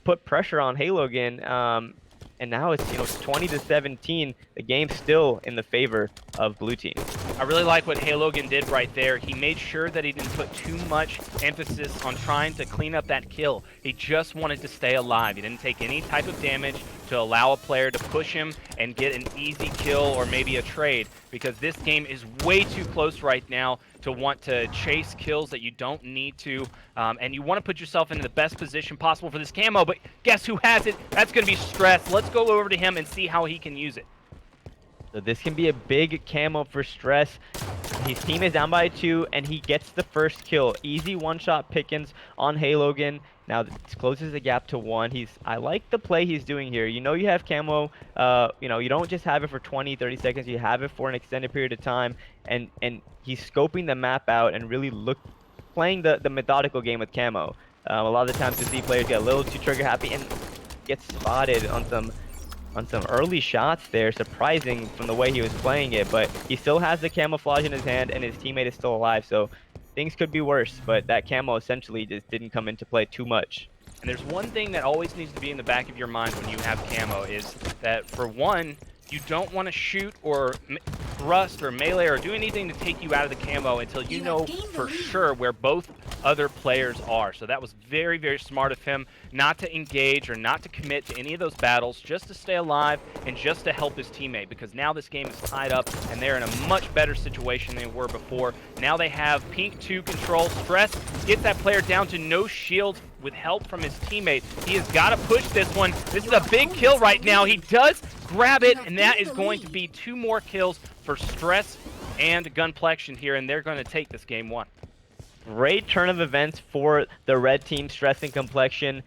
put pressure on Halogen. And now it's 20 to 17. The game's still in the favor of blue team. I really like what Halogen did right there. He made sure that he didn't put too much emphasis on trying to clean up that kill. He just wanted to stay alive. He didn't take any type of damage to allow a player to push him and get an easy kill or maybe a trade, because this game is way too close right now to want to chase kills that you don't need to, and you want to put yourself into the best position possible for this camo. But guess who has it? That's going to be Stress. Let's go over to him and see how he can use it. So this can be a big camo for Stress. His team is down by 2, and he gets the first kill. Easy one-shot pickings on Halogen. Now this closes the gap to 1. I like the play he's doing here. You have camo. You don't just have it for 20, 30 seconds. You have it for an extended period of time, and he's scoping the map out and really playing the methodical game with camo. A lot of the times you see players get a little too trigger happy and get spotted on some early shots there. Surprising from the way he was playing it, but he still has the camouflage in his hand and his teammate is still alive, so things could be worse, but that camo essentially just didn't come into play too much. And there's one thing that always needs to be in the back of your mind when you have camo, is that, for one, you don't want to shoot or thrust or melee or do anything to take you out of the camo until you know for sure where both other players are. So that was very, very smart of him not to engage or not to commit to any of those battles, just to stay alive and just to help his teammate, because now this game is tied up and they're in a much better situation than they were before. Now they have Pink 2 control. Stress gets that player down to no shield with help from his teammate. He has got to push this one. This is a big kill right now. He does grab it, and that is going to be 2 more kills for Stress and Gunplexion here, and they're going to take this game 1. Great turn of events for the red team, Stress and Gunplexion.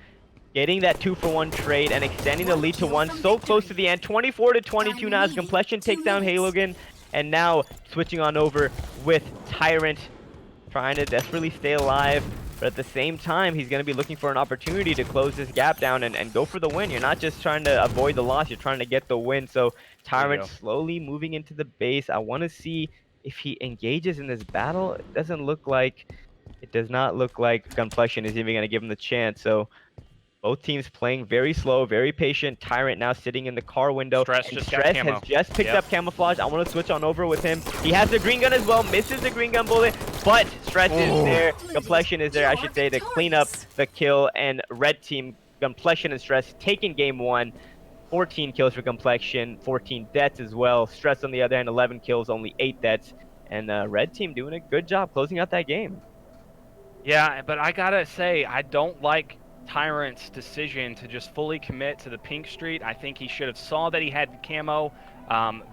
getting that 2-for-1 trade and extending the lead to 1 so close to the end. 24-22 now as Complexion takes down Halogen, and now switching on over with Tyrant, trying to desperately stay alive, but at the same time, he's going to be looking for an opportunity to close this gap down and go for the win. You're not just trying to avoid the loss, you're trying to get the win. So Tyrant slowly moving into the base. I want to see if he engages in this battle. It does not look like Gunplexion is even going to give him the chance. So both teams playing very slow, very patient. Tyrant now sitting in the car window. Stress and just got Stress camo. has just picked up camouflage. I want to switch on over with him. He has the green gun as well. Misses the green gun bullet, but Stress is there. Complexion is there, I should say, to clean up the kill. And red team, Complexion and Stress, taking game 1. 14 kills for Complexion, 14 deaths as well. Stress on the other hand, 11 kills, only 8 deaths. And red team doing a good job closing out that game. Yeah, but I gotta say, I don't like Tyrant's decision to just fully commit to the pink street. I think he should have saw that he had camo,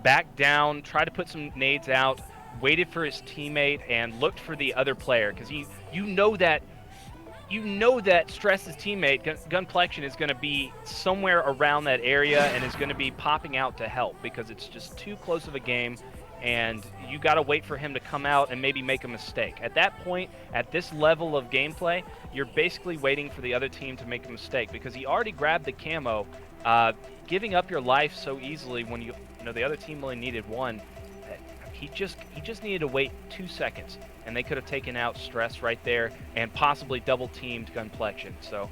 backed down, tried to put some nades out, waited for his teammate, and looked for the other player. Because you know that Stress's teammate, Gunplexion, is going to be somewhere around that area and is going to be popping out to help because it's just too close of a game. And you got to wait for him to come out and maybe make a mistake. At that point, at this level of gameplay, you're basically waiting for the other team to make a mistake because he already grabbed the camo. Giving up your life so easily when you know the other team only needed 1. He just needed to wait 2 seconds, and they could have taken out Stress right there and possibly double teamed Gunplexion. So,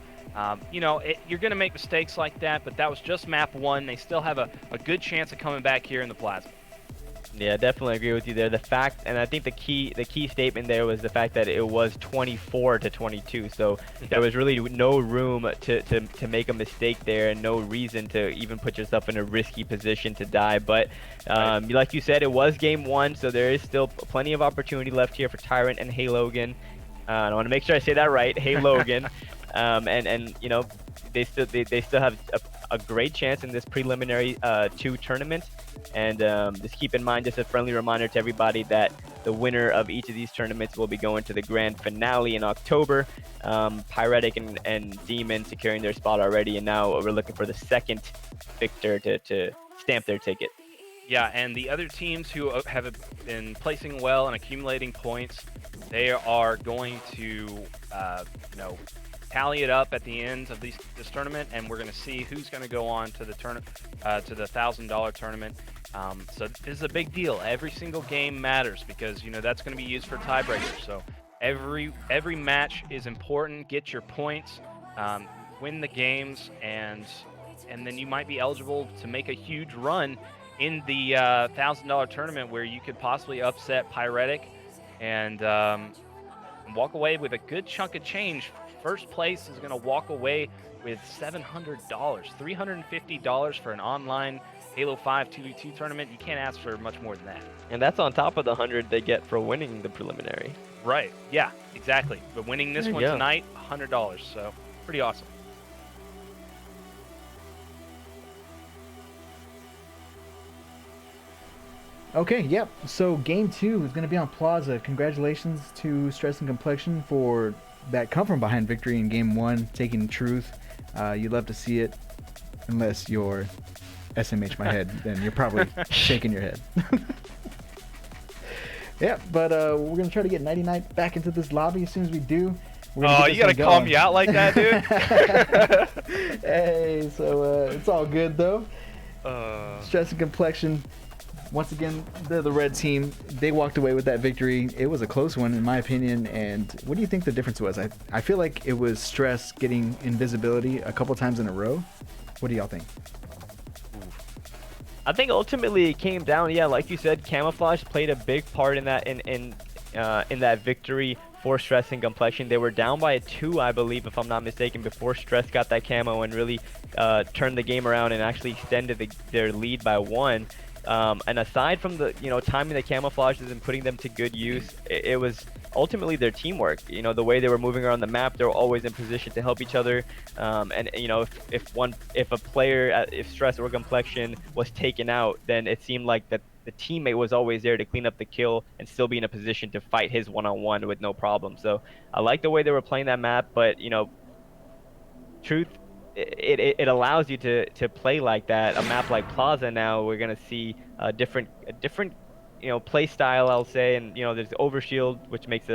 you're going to make mistakes like that, but that was just map 1. They still have a good chance of coming back here in the plaza. Yeah, definitely agree with you there. The fact, and I think the key statement there was the fact that it was 24-22. So there was really no room to make a mistake there, and no reason to even put yourself in a risky position to die. But like you said, it was game 1, so there is still plenty of opportunity left here for Tyrant and Halogen. I want to make sure I say that right, Halogen. And they still have a great chance in this preliminary 2 tournament. And just keep in mind, just a friendly reminder to everybody, that the winner of each of these tournaments will be going to the grand finale in October. Pyretic and Demon securing their spot already, and now we're looking for the second victor to stamp their ticket. Yeah, and the other teams who have been placing well and accumulating points, they are going to, tally it up at the end of this tournament, and we're going to see who's going to go on to the to the $1,000 tournament. So this is a big deal. Every single game matters because that's going to be used for tiebreakers. So every match is important. Get your points, win the games, and then you might be eligible to make a huge run in the $1,000 tournament where you could possibly upset Pyretic and walk away with a good chunk of change. First place is going to walk away with $700, $350 for an online Halo 5 2v2 tournament. You can't ask for much more than that. And that's on top of the 100 they get for winning the preliminary. Right. Yeah, exactly. But winning this one go. tonight, $100. So pretty awesome. Okay, yep. So game 2 is going to be on Plaza. Congratulations to Stress and Complexion for that come from behind victory in game 1, taking Truth. You'd love to see it, unless you're SMH my head, then you're probably shaking your head. Yeah, but we're going to try to get 99 back into this lobby as soon as we do. Oh, you got to call me out like that, dude? Hey, so it's all good, though. Stress and Complexion, once again, they're the red team. They walked away with that victory. It was a close one, in my opinion. And what do you think the difference was? I feel like it was Stress getting invisibility a couple times in a row. What do y'all think? I think ultimately it came down, yeah, like you said, camouflage played a big part in that in that victory for Stress and Complexion. They were down by a 2, I believe, if I'm not mistaken, before Stress got that camo and really turned the game around and actually extended their lead by 1. And aside from the timing the camouflages and putting them to good use, it was ultimately their teamwork. The way they were moving around the map, they were always in position to help each other. And if a player, if Stress or Complexion was taken out, then it seemed like that the teammate was always there to clean up the kill and still be in a position to fight his one-on-one with no problem. So I like the way they were playing that map, but Truth it allows you to play like that. A map like Plaza now, we're gonna see a different play style, I'll say, and there's overshield, which makes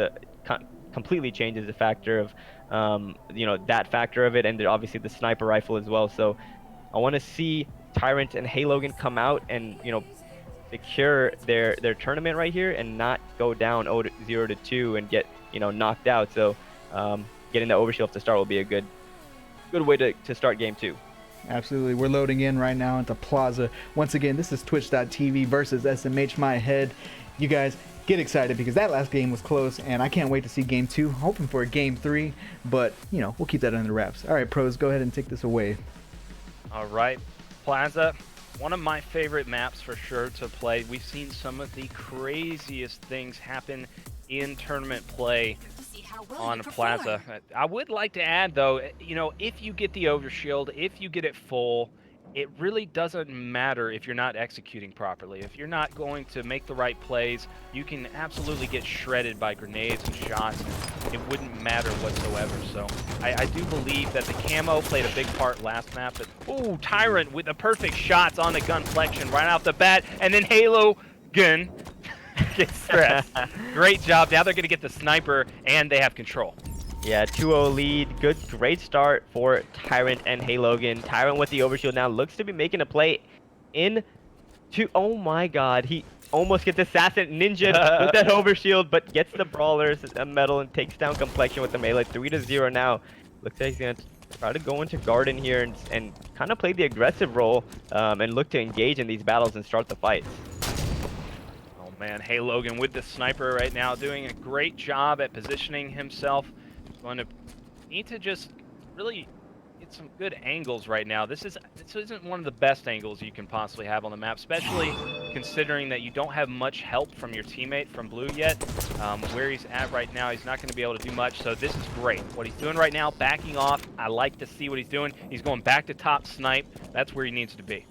completely changes the factor of that factor of it, and then obviously the sniper rifle as well. So I want to see Tyrant and Halogan come out and secure their tournament right here and not go down 0-2 and get knocked out. So getting the overshield to start will be a good way to start game 2. Absolutely. We're loading in right now into Plaza. Once again, this is twitch.tv versus SMH My Head. You guys get excited because that last game was close, and I can't wait to see game 2. Hoping for a game 3, but we'll keep that under wraps. All right, pros, go ahead and take this away. All right, Plaza, one of my favorite maps for sure to play. We've seen some of the craziest things happen in tournament play on Plaza. I would like to add, though, if you get the overshield, if you get it full, it really doesn't matter if you're not executing properly. If you're not going to make the right plays, you can absolutely get shredded by grenades and shots. It wouldn't matter whatsoever. So I do believe that the camo played a big part last map. But ooh, Tyrant with the perfect shots on the gunflexion right off the bat, and then Halogan gets stressed. Great job. Now they're going to get the sniper, and they have control. Yeah, 2-0 lead. Great start for Tyrant and Halogan. Tyrant with the overshield now looks to be making a play oh my god, he almost gets Assassin Ninja with that overshield, but gets the Brawlers a medal and takes down Complexion with the melee. 3-0 now. Looks like he's going to try to go into Garden here and kind of play the aggressive role and look to engage in these battles and start the fights. Oh man, Halogan with the sniper right now doing a great job at positioning himself. Going to need to just really get some good angles right now. This isn't one of the best angles you can possibly have on the map, especially considering that you don't have much help from your teammate from blue yet. Where he's at right now, he's not going to be able to do much, so this is great. What he's doing right now, backing off, I like to see what he's doing. He's going back to top snipe. That's where he needs to be.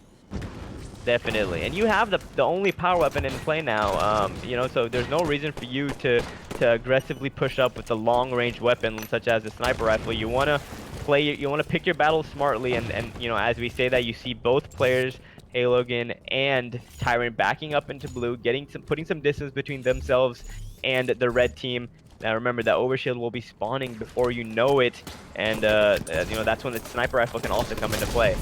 Definitely, and you have the only power weapon in play now, so there's no reason for you to aggressively push up with the long-range weapon such as the sniper rifle. You want to pick your battles smartly, and as we say that, you see both players, Halogan and Tyrant, backing up into blue, putting some distance between themselves and the red team. Now remember that overshield will be spawning before you know it, and that's when the sniper rifle can also come into play.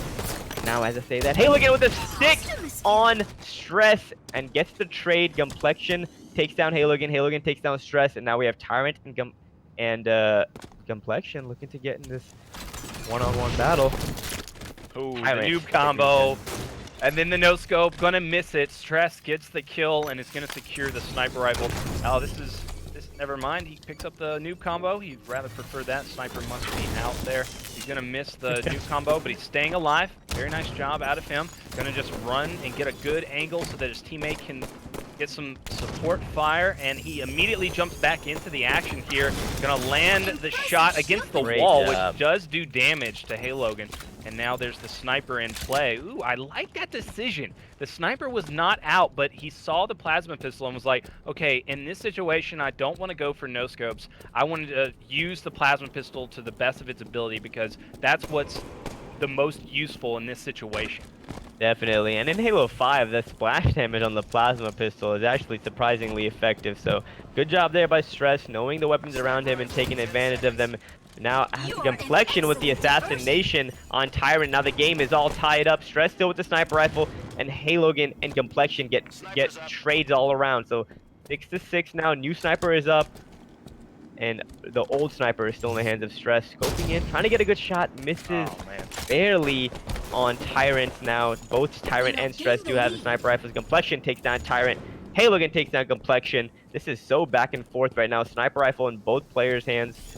Now, as I say that, Halogan with a stick on Stress and gets the trade. Complexion takes down Halogan. Halogan takes down Stress, and now we have Tyrant and Complexion looking to get in this one-on-one battle. Ooh, the noob combo. And then the no-scope, gonna miss it. Stress gets the kill and is gonna secure the sniper rifle. Oh, never mind. He picks up the noob combo. He'd rather prefer that. Sniper must be out there. He's gonna miss the noob combo, but he's staying alive. Very nice job out of him. Gonna just run and get a good angle so that his teammate can get some support fire, and he immediately jumps back into the action here. Gonna land the shot against the wall, which does do damage to Halogan. And now there's the sniper in play. Ooh, I like that decision. The sniper was not out, but he saw the plasma pistol and was like, okay, in this situation, I don't want to go for no scopes. I wanted to use the plasma pistol to the best of its ability because that's what's the most useful in this situation. Definitely, and in Halo 5, the splash damage on the plasma pistol is actually surprisingly effective, so good job there by Stress, knowing the weapons around him and taking advantage of them. Now, Complexion with the assassination on Tyrant. Now the game is all tied up. Stress still with the sniper rifle, and Halogan and Complexion get trades all around. So 6-6 now. New sniper is up, and the old sniper is still in the hands of Stress. Scoping in, trying to get a good shot, misses barely on Tyrant. Now both Tyrant and Stress do have the sniper rifles. Complexion takes down Tyrant. Halogan takes down Complexion. This is so back and forth right now. Sniper rifle in both players' hands.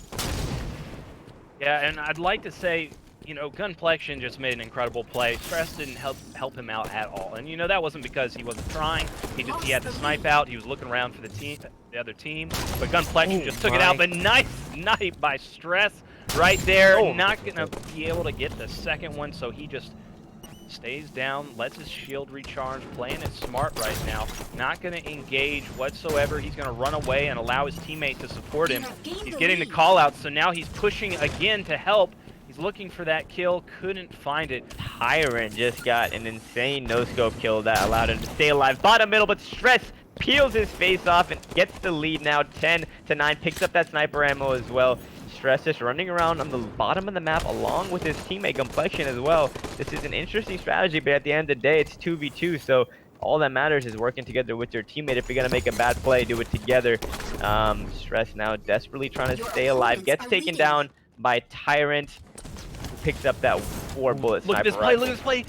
Yeah, and I'd like to say, Gunplexion just made an incredible play. Stress didn't help him out at all. And that wasn't because he wasn't trying. He had to snipe out. He was looking around for the other team. But Gunplexion just took it out. But nice snipe by Stress right there. Not gonna be able to get the second one, so he just stays down, lets his shield recharge, playing it smart right now. Not going to engage whatsoever. He's going to run away and allow his teammate to support him. He's getting the call out, so now he's pushing again to help. He's was looking for that kill, couldn't find it. Tyrant just got an insane no-scope kill that allowed him to stay alive. Bottom middle, but Stress peels his face off and gets the lead now, 10-9. Picks up that sniper ammo as well. Stress just running around on the bottom of the map along with his teammate Complexion as well. This is an interesting strategy, but at the end of the day, it's 2v2, so all that matters is working together with your teammate. If you're gonna make a bad play, do it together. Stress now desperately trying to stay alive. Gets taken down by Tyrant. Picks up that 4-bullet sniper Look at this play, rifle. look at this play.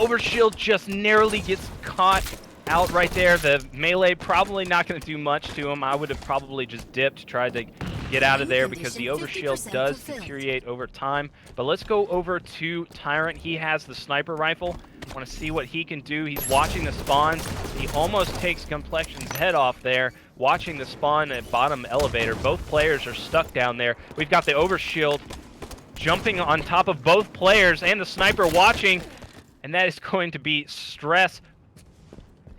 Overshield just narrowly gets caught out right there. The melee probably not going to do much to him. I would have probably just dipped, tried to get out of there because the overshield does deteriorate over time. But let's go over to Tyrant. He has the sniper rifle. I want to see what he can do. He's watching the spawn. He almost takes Complexion's head off there, watching the spawn at bottom elevator. Both players are stuck down there. We've got the overshield jumping on top of both players and the sniper watching, and that is going to be Stress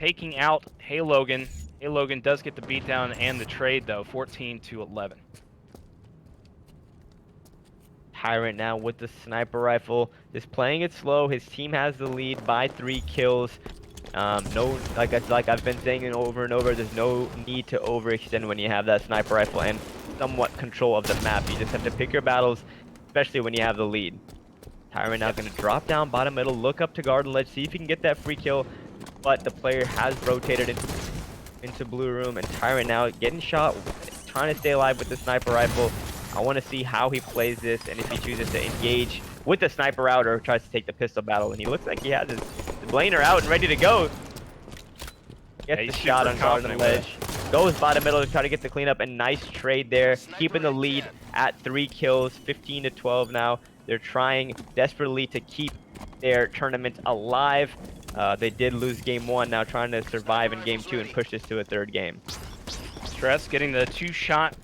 taking out Halogan. Halogan does get the beatdown and the trade though, 14-11. Tyrant now with the sniper rifle, just playing it slow. His team has the lead by 3 kills. Like I've been saying over and over, there's no need to overextend when you have that sniper rifle and somewhat control of the map. You just have to pick your battles, especially when you have the lead. Tyrant now going to drop down bottom middle, look up to garden ledge, see if he can get that free kill, but the player has rotated into blue room, and Tyrant now getting shot, trying to stay alive with the sniper rifle. I want to see how he plays this, and if he chooses to engage with the sniper out or tries to take the pistol battle. And he looks like he has his blaner out and ready to go. Gets the shot on garden ledge. Goes bottom middle to try to get the cleanup, and nice trade there. Keeping the lead at 3 kills, 15-12 now. They're trying desperately to keep their tournament alive. They did lose game 1, now trying to survive in game 2 and push this to a 3rd game. Stress getting the 2-shot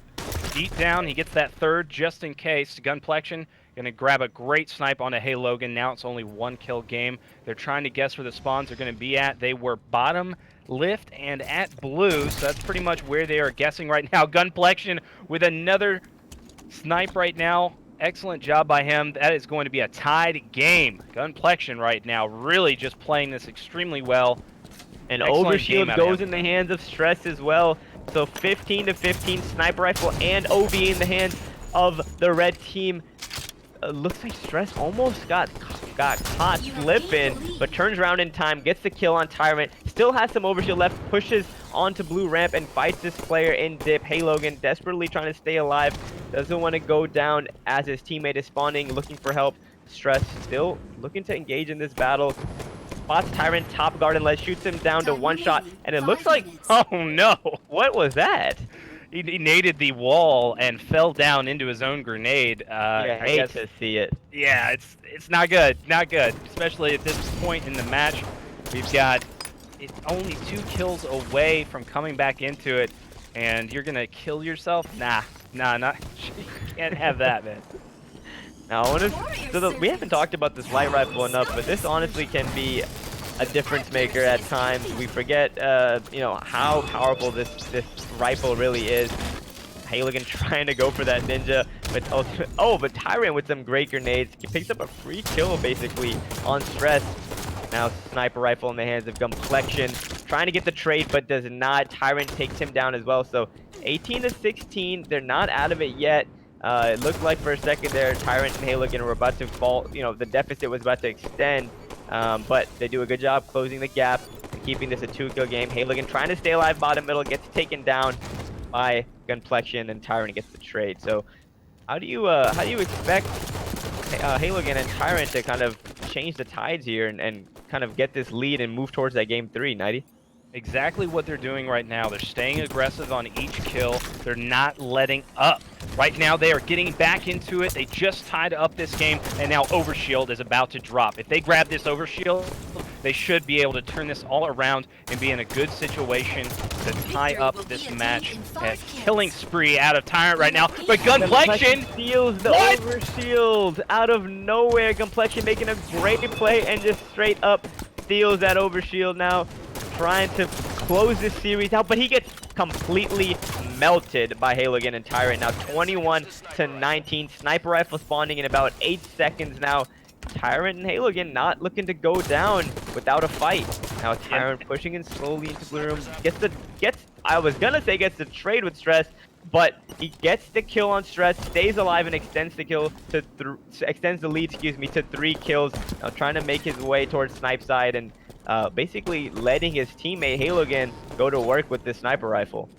beat down. He gets that 3rd just in case. Gunplexion gonna grab a great snipe onto Halogan. Now it's only 1 kill game. They're trying to guess where the spawns are gonna be at. They were bottom lift and at blue, so that's pretty much where they are guessing right now. Gunplexion with another snipe right now. Excellent job by him. That is going to be a tied game. Gunplexion right now really just playing this extremely well. And Excellent game overshield out of goes him. in the hands of Stress as well. So 15-15, sniper rifle and OV in the hands of the red team. Looks like Stress almost got caught slipping, but turns around in time, gets the kill on Tyrant. Still has some overshield left, pushes onto blue ramp and fights this player in dip. Halogan desperately trying to stay alive. Doesn't want to go down as his teammate is spawning, looking for help. Stress still looking to engage in this battle. Spots Tyrant top garden ledge, shoots him down to 1 shot, and it looks like, Oh no! what was that? He naded the wall and fell down into his own grenade. I I hate guess, to see it. yeah, it's not good, not good. Especially at this point in the match, we've got it only 2 kills away from coming back into it, and you're gonna kill yourself? Nah, not. You can't have that, man. Now, I want to. We haven't talked about this light rifle enough, but this honestly can be a difference maker at times. We forget, you know, how powerful this rifle really is. Halogan trying to go for that ninja, but Tyrant with some great grenades. He picks up a free kill basically on Stress. Now sniper rifle in the hands of Complexion, trying to get the trade but does not. Tyrant takes him down as well. So 18-16, they're not out of it yet. It looked like for a second there, Tyrant and Halogan were about to fall. You know, the deficit was about to extend. But they do a good job closing the gap and keeping this a 2-kill game. Halogan trying to stay alive bottom middle, gets taken down by Gunplexion, and Tyrant gets the trade. So how do you expect Halogan and Tyrant to kind of change the tides here and kind of get this lead and move towards that game 3, Nighty? Exactly what they're doing right now. They're staying aggressive on each kill. They're not letting up. Right now, they are getting back into it. They just tied up this game, and now Overshield is about to drop. If they grab this Overshield, they should be able to turn this all around and be in a good situation to tie up this match. A killing spree out of Tyrant right now, but Gunplexion steals the Overshield out of nowhere. Complexion making a great play and just straight up steals that Overshield now. Trying to close this series out, but he gets completely melted by Halo again and Tyrant. Now 21 to 19. Sniper rifle spawning in about 8 seconds now. Tyrant and Halo again not looking to go down without a fight. Now Tyrant pushing in slowly into blue room. I was gonna say gets the trade with Stress, but he gets the kill on Stress, stays alive, and extends the kill to extends the lead, excuse me, to 3 kills. Now trying to make his way towards snipe side and basically letting his teammate Halo again go to work with this sniper rifle.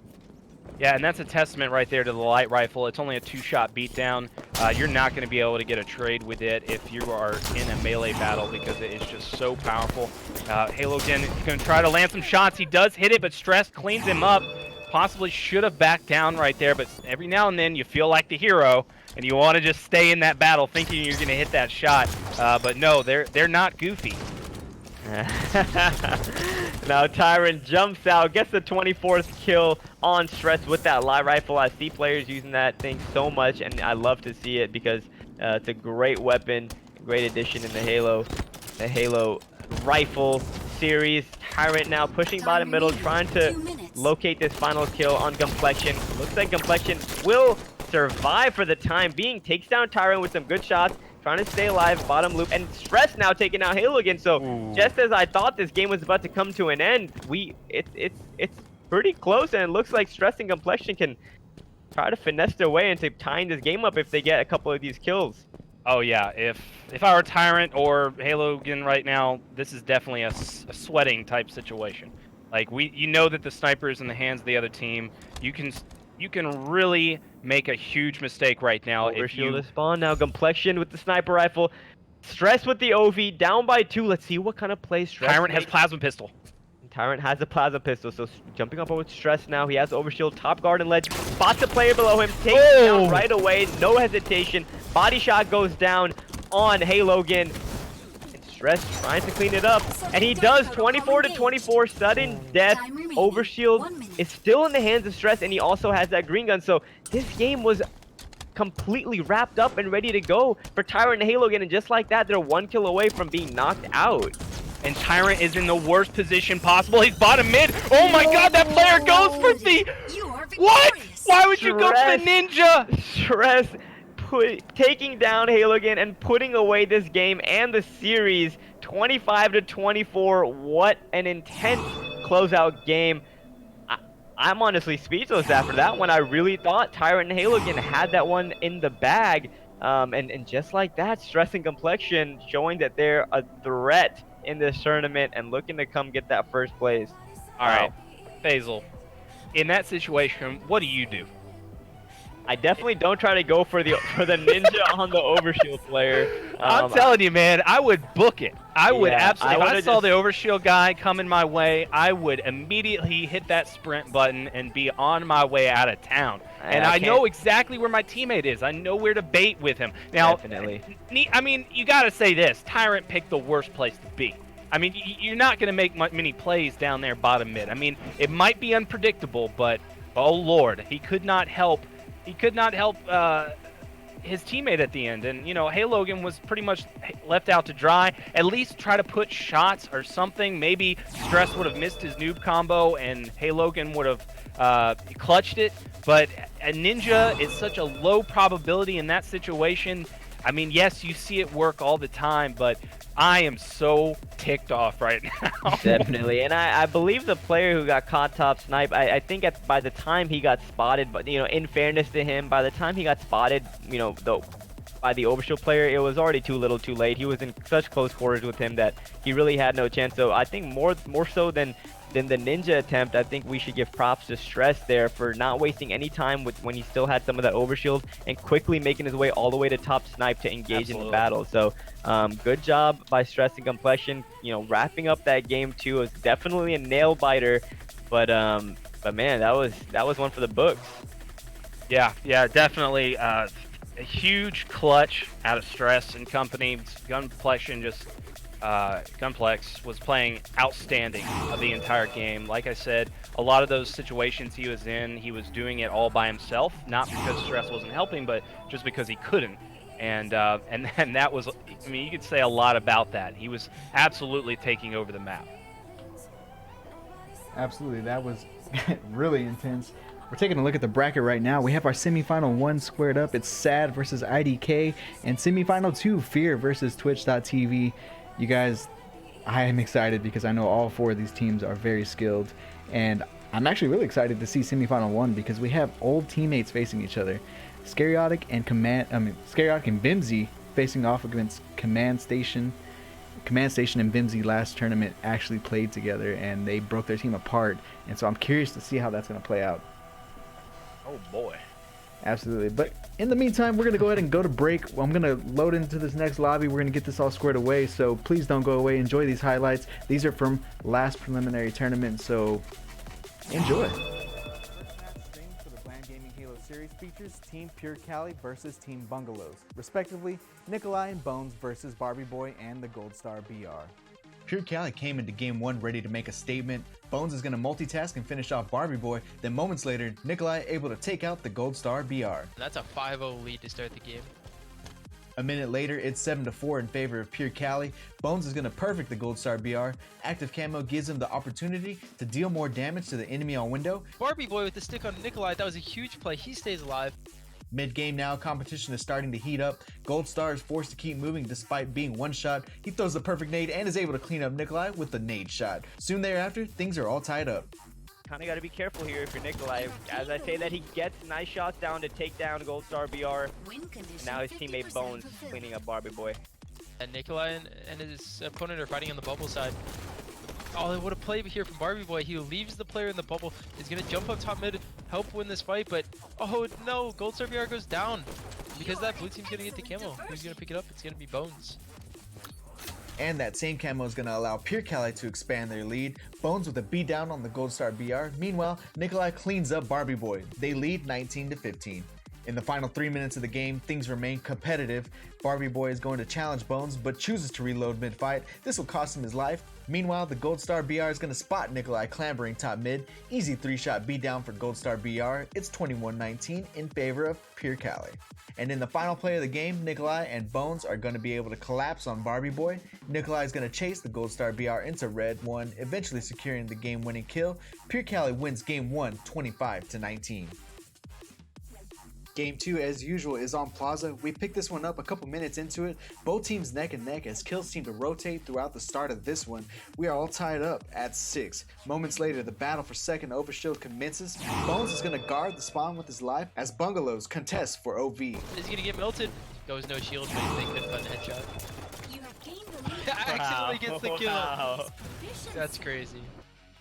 Yeah, and that's a testament right there to the light rifle. It's only a 2-shot beatdown. You're not going to be able to get a trade with it if you are in a melee battle because it is just so powerful. Halo again is going to try to land some shots. He does hit it, but Stress cleans him up. Possibly should have backed down right there, but every now and then you feel like the hero and you want to just stay in that battle thinking you're going to hit that shot. But no, they're not goofy. Now Tyrant jumps out, gets the 24th kill on Stress with that light rifle. I see players using that thing so much, and I love to see it because it's a great weapon, great addition in the Halo rifle series. Tyrant now pushing bottom middle, trying to locate this final kill on Complexion. Looks like Complexion will survive for the time being. Takes down Tyrant with some good shots. Trying to stay alive, bottom loop, and Stress now taking out Halo again. So just as I thought this game was about to come to an end, it's pretty close, and it looks like Stress and Complexion can try to finesse their way into tying this game up if they get a couple of these kills. Oh yeah, if I were Tyrant or Halo again right now, this is definitely a sweating type situation. Like you know that the sniper is in the hands of the other team. You can really make a huge mistake right now. Overshield is spawn now. Complexion with the sniper rifle. Stress with the OV. Down by 2. Let's see what kind of play Stress Tyrant makes. has plasma pistol. Tyrant has a plasma pistol, so jumping up with Stress now. He has overshield, top guard and ledge. Spots a player below him. Takes him down right away. No hesitation. Body shot goes down on Halo again. Stress trying to clean it up, and he does. 24 to 24, sudden death. Overshield is still in the hands of Stress, and he also has that green gun. So this game was completely wrapped up and ready to go for Tyrant and Halo again, and just like that, they're 1 kill away from being knocked out. And Tyrant is in the worst position possible. He's bottom mid. Oh my god, that player goes for the... What? Why would you go for the ninja? Stress taking down Halo again and putting away this game and the series 25 to 24. What an intense closeout game. I'm honestly speechless after that one. I really thought Tyrant and Halo again had that one in the bag. And just like that, Stress and Complexion showing that they're a threat in this tournament and looking to come get that first place. All right, Faisal, in that situation, what do you do? I definitely don't try to go for the ninja on the overshield player. I'm telling you, man, I would book it. I would absolutely. If I saw the overshield guy coming my way, I would immediately hit that sprint button and be on my way out of town. And I know exactly where my teammate is. I know where to bait with him. Now, definitely. I mean, you got to say this. Tyrant picked the worst place to be. I mean, you're not going to make many plays down there bottom mid. I mean, it might be unpredictable, but, oh, Lord, he could not help. He could not help his teammate at the end. And, you know, Halo Logan was pretty much left out to dry. At least try to put shots or something. Maybe Stress would have missed his noob combo and Halo Logan would have clutched it. But a ninja is such a low probability in that situation. I mean, yes, you see it work all the time, but I am so ticked off right now. Definitely, and I believe the player who got caught top snipe, I think by the time he got spotted, but you know, in fairness to him, by the time he got spotted, you know, by the overshield player, it was already too little too late. He was in such close quarters with him that he really had no chance. So I think more so than the ninja attempt, I think we should give props to Stress there for not wasting any time when he still had some of that overshield and quickly making his way all the way to top snipe to engage in the battle. So good job by Stress and Complexion, you know, wrapping up that game too. It was definitely a nail biter, but man, that was one for the books. Yeah, definitely a huge clutch out of Stress and company. Complexion just Gunplex was playing outstanding the entire game. Like I said, a lot of those situations he was in, he was doing it all by himself, not because Stress wasn't helping, but just because he couldn't. And that was, I mean, you could say a lot about that. He was absolutely taking over the map. Absolutely, that was really intense. We're taking a look at the bracket right now. We have our semifinal 1 squared up. It's Sad versus IDK, and semifinal 2, Fear versus Twitch.tv. You guys, I am excited because I know all 4 of these teams are very skilled, and I'm actually really excited to see semifinal 1 because we have old teammates facing each other. Scariotic and Bimsy facing off against Command Station. Command Station and Bimsy last tournament actually played together, and they broke their team apart, and so I'm curious to see how that's going to play out. Oh boy. Absolutely. But in the meantime, we're going to go ahead and go to break. I'm going to load into this next lobby. We're going to get this all squared away, so please don't go away. Enjoy these highlights. These are from last preliminary tournament, so enjoy. First match streamed for the Blam Gaming Halo series features Team Pure Cali versus Team Bungalows, respectively Nikolai and Bones versus Barbie Boy and the Gold Star BR. Pure Cali came into game 1 ready to make a statement. Bones is going to multitask and finish off Barbie Boy. Then moments later, Nikolai able to take out the Gold Star BR. That's a 5-0 lead to start the game. A minute later, it's 7-4 in favor of Pure Cali. Bones is going to perfect the Gold Star BR. Active Camo gives him the opportunity to deal more damage to the enemy on window. Barbie Boy with the stick on Nikolai, that was a huge play. He stays alive. Mid-game now, competition is starting to heat up. Gold Star is forced to keep moving despite being one shot. He throws the perfect nade and is able to clean up Nikolai with the nade shot. Soon thereafter, things are all tied up. Kind of got to be careful here if you're Nikolai. As I say that, he gets nice shots down to take down Gold Star BR. Now his teammate Bones cleaning up Barbie Boy. And Nikolai and his opponent are fighting on the bubble side. Oh, what a play here from Barbie Boy. He leaves the player in the bubble. He's going to jump up top mid, help win this fight, but oh no, Gold Star BR goes down. Because that blue team's going to get the camo. Who's going to pick it up? It's going to be Bones. And that same camo is going to allow Pure Cali to expand their lead. Bones with a beat down on the Gold Star BR. Meanwhile, Nikolai cleans up Barbie Boy. They lead 19-15. In the final 3 minutes of the game, things remain competitive. Barbie Boy is going to challenge Bones, but chooses to reload mid-fight. This will cost him his life. Meanwhile, the Gold Star BR is going to spot Nikolai clambering top mid. Easy 3-shot beatdown for Gold Star BR. It's 21-19 in favor of Pure Cali. And in the final play of the game, Nikolai and Bones are going to be able to collapse on Barbie Boy. Nikolai is going to chase the Gold Star BR into red 1, eventually securing the game-winning kill. Pure Cali wins game 1, 25-19. Game 2, as usual, is on Plaza. We picked this one up a couple minutes into it. Both teams neck and neck as kills seem to rotate throughout the start of this one. We are all tied up at 6. Moments later, the battle for second overshield commences. Bones is going to guard the spawn with his life as Bungalows contest for OV. He's going to get melted. Goes no shield, but they couldn't find the headshot. Accidentally gets the kill. Wow. That's crazy.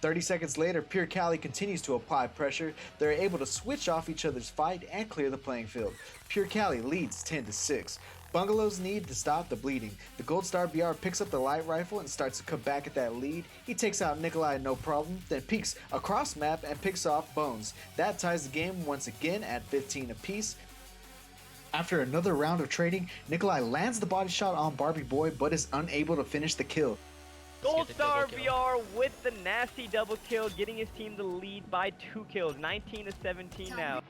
30 seconds later, Pure Cali continues to apply pressure. They're able to switch off each other's fight and clear the playing field. Pure Cali leads 10-6. Bungalows need to stop the bleeding. The Gold Star BR picks up the light rifle and starts to come back at that lead. He takes out Nikolai no problem, then peeks across map and picks off Bones. That ties the game once again at 15 apiece. After another round of trading, Nikolai lands the body shot on Barbie Boy but is unable to finish the kill. Gold Star BR with the nasty double kill, getting his team the lead by 2 kills, 19-17 now.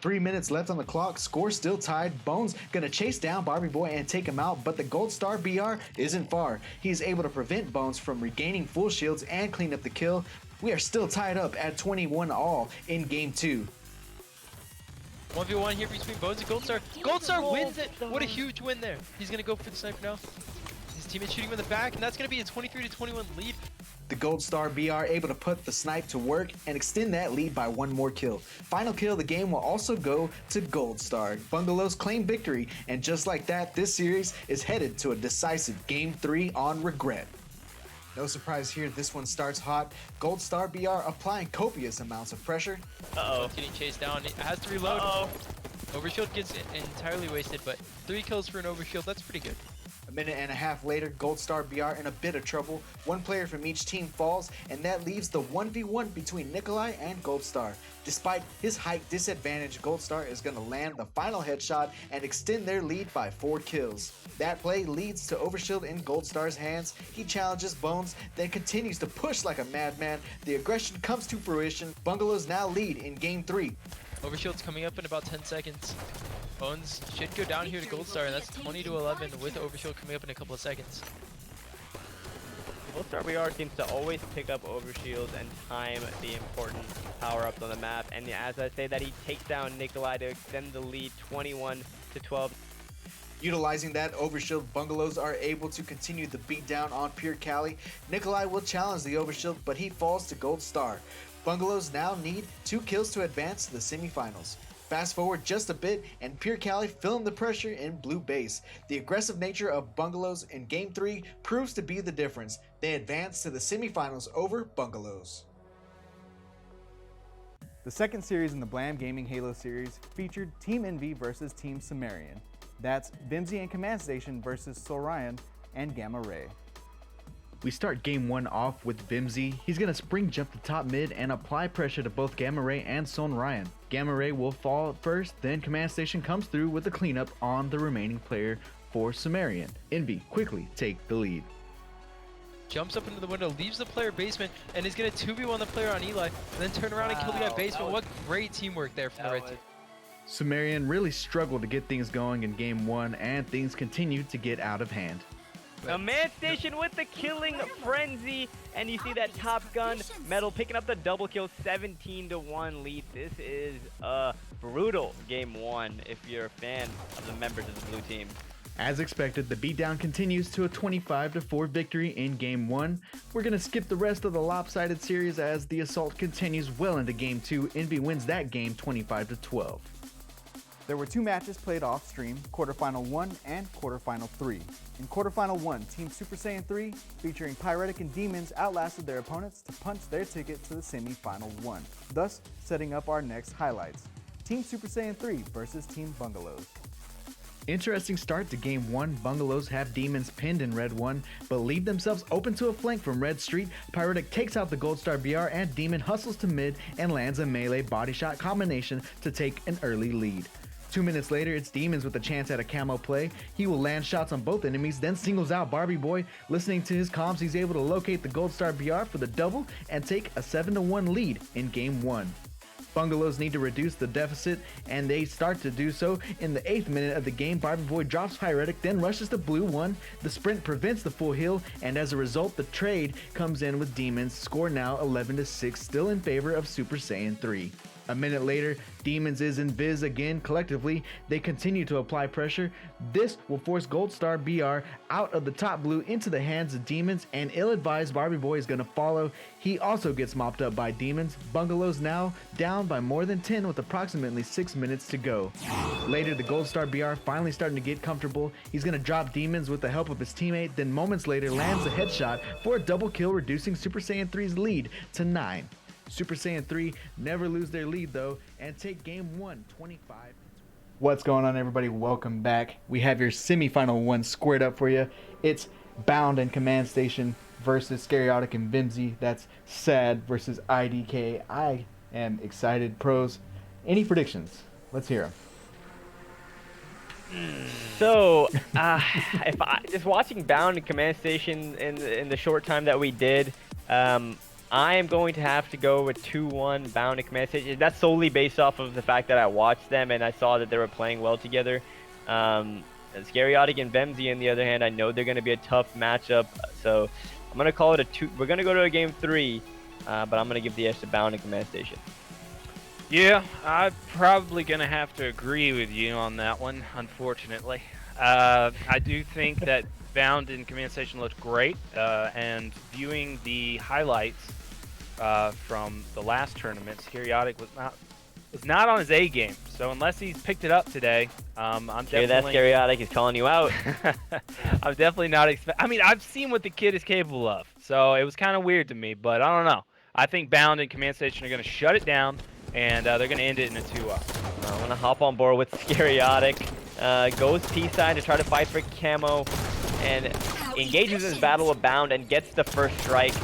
3 minutes left on the clock, score still tied. Bones gonna chase down Barbie Boy and take him out, but the Gold Star BR isn't far. He is able to prevent Bones from regaining full shields and clean up the kill. We are still tied up at 21 all in game 2. 1v1 here between Bones and Gold Star. Gold Star wins it! What a huge win there. He's going to go for the sniper now. His teammate's shooting him in the back, and that's going to be a 23-21 lead. The Gold Star BR able to put the snipe to work and extend that lead by one more kill. Final kill of the game will also go to Gold Star. Bungalows claim victory, and just like that, this series is headed to a decisive Game 3 on regret. No surprise here, this one starts hot. Gold Star BR applying copious amounts of pressure. Uh-oh. Getting chased down. It has to reload. Uh-oh. Overshield gets entirely wasted, but 3 kills for an overshield, that's pretty good. A minute and a half later, Gold Star BR in a bit of trouble. One player from each team falls, and that leaves the 1v1 between Nikolai and Gold Star. Despite his height disadvantage, Gold Star is going to land the final headshot and extend their lead by 4 kills. That play leads to Overshield in Gold Star's hands. He challenges Bones, then continues to push like a madman. The aggression comes to fruition. Bungalows now lead in Game 3. Overshield's coming up in about 10 seconds. Bones should go down here to Gold Star, and that's 20-11 with Overshield coming up in a couple of seconds. Goldstar VR seems to always pick up overshields and time the important power-ups on the map. And as I say that, he takes down Nikolai to extend the lead 21-12. Utilizing that, Overshield Bungalows are able to continue the beatdown on Pure Cali. Nikolai will challenge the Overshield, but he falls to Gold Star. Bungalows now need 2 kills to advance to the semifinals. Fast forward just a bit, and Pure Cali feeling the pressure in blue base. The aggressive nature of Bungalows in Game 3 proves to be the difference. They advance to the semifinals over Bungalows. The second series in the Blam Gaming Halo series featured Team Envy versus Team Sumerian. That's Vimsy and Command Station versus Sorion and Gamma Ray. We start game 1 off with Vimsy. He's gonna spring jump the top mid and apply pressure to both Gamma Ray and Son Ryan. Gamma Ray will fall first, then Command Station comes through with a cleanup on the remaining player for Sumerian. Envy quickly take the lead. Jumps up into the window, leaves the player basement, and is gonna 2v1 the player on Eli, and then turn around and kill the guy basement. What great teamwork there from the red team. Sumerian really struggled to get things going in game 1, and things continued to get out of hand. Command Station with the killing frenzy, and you see that Top Gun Metal picking up the double kill, 17-1 lead. This is a brutal game 1 if you're a fan of the members of the blue team. As expected, the beatdown continues to a 25-4 victory in game 1. We're going to skip the rest of the lopsided series as the assault continues well into game 2. Envy wins that game 25-12. There were 2 matches played off stream, quarterfinal 1 and quarterfinal 3. In quarterfinal 1, Team Super Saiyan 3, featuring Pyretic and Demons, outlasted their opponents to punch their ticket to the semi-final 1, thus setting up our next highlights. Team Super Saiyan 3 versus Team Bungalows. Interesting start to game 1. Bungalows have Demons pinned in red 1, but leave themselves open to a flank from red street. Pyretic takes out the Gold Star BR, and Demon hustles to mid and lands a melee body shot combination to take an early lead. 2 minutes later, it's Demons with a chance at a camo play. He will land shots on both enemies, then singles out Barbie Boy. Listening to his comms, he's able to locate the Gold Star BR for the double and take a 7-1 lead in game 1. Bungalows need to reduce the deficit, and they start to do so. In the 8th minute of the game, Barbie Boy drops Pyretic, then rushes the blue 1. The sprint prevents the full heal, and as a result, the trade comes in with Demons. Score now 11-6, still in favor of Super Saiyan 3. A minute later, Demons is in Viz again. Collectively, they continue to apply pressure. This will force Gold Star BR out of the top blue into the hands of Demons, and ill-advised Barbie Boy is going to follow. He also gets mopped up by Demons. Bungalows now down by more than 10 with approximately 6 minutes to go. Later, the Gold Star BR finally starting to get comfortable. He's going to drop Demons with the help of his teammate, then moments later lands a headshot for a double kill, reducing Super Saiyan 3's lead to 9. Super Saiyan 3 never lose their lead though and take game 1 25. What's going on, everybody? Welcome back. We have your semifinal 1 squared up for you. It's Bound and Command Station versus Scariotic and Vimsy. That's Sad versus IDK. I am excited. Pros, any predictions? Let's hear them. So, if I just watching Bound and Command Station in the short time that we did, I am going to have to go with 2-1 Bound and Command Station. That's solely based off of the fact that I watched them and I saw that they were playing well together. Scariotic and Vimsy, on the other hand, I know they're going to be a tough matchup. So I'm going to call it a 2. We're going to go to a game 3, but I'm going to give the edge to Bound and Command Station. Yeah, I'm probably going to have to agree with you on that one, unfortunately. I do think that Bound and Command Station looked great, and viewing the highlights from the last tournament, Scariotic was not on his A game. So unless he's picked it up today, I'm definitely. That Scariotic is calling you out. I'm definitely not I mean, I've seen what the kid is capable of, so it was kind of weird to me. But I don't know. I think Bound and Command Station are going to shut it down, and they're going to end it in a 2-0. I'm going to hop on board with Scariotic. Goes P-side to try to fight for camo, and engages in this battle with Bound and gets the first strike.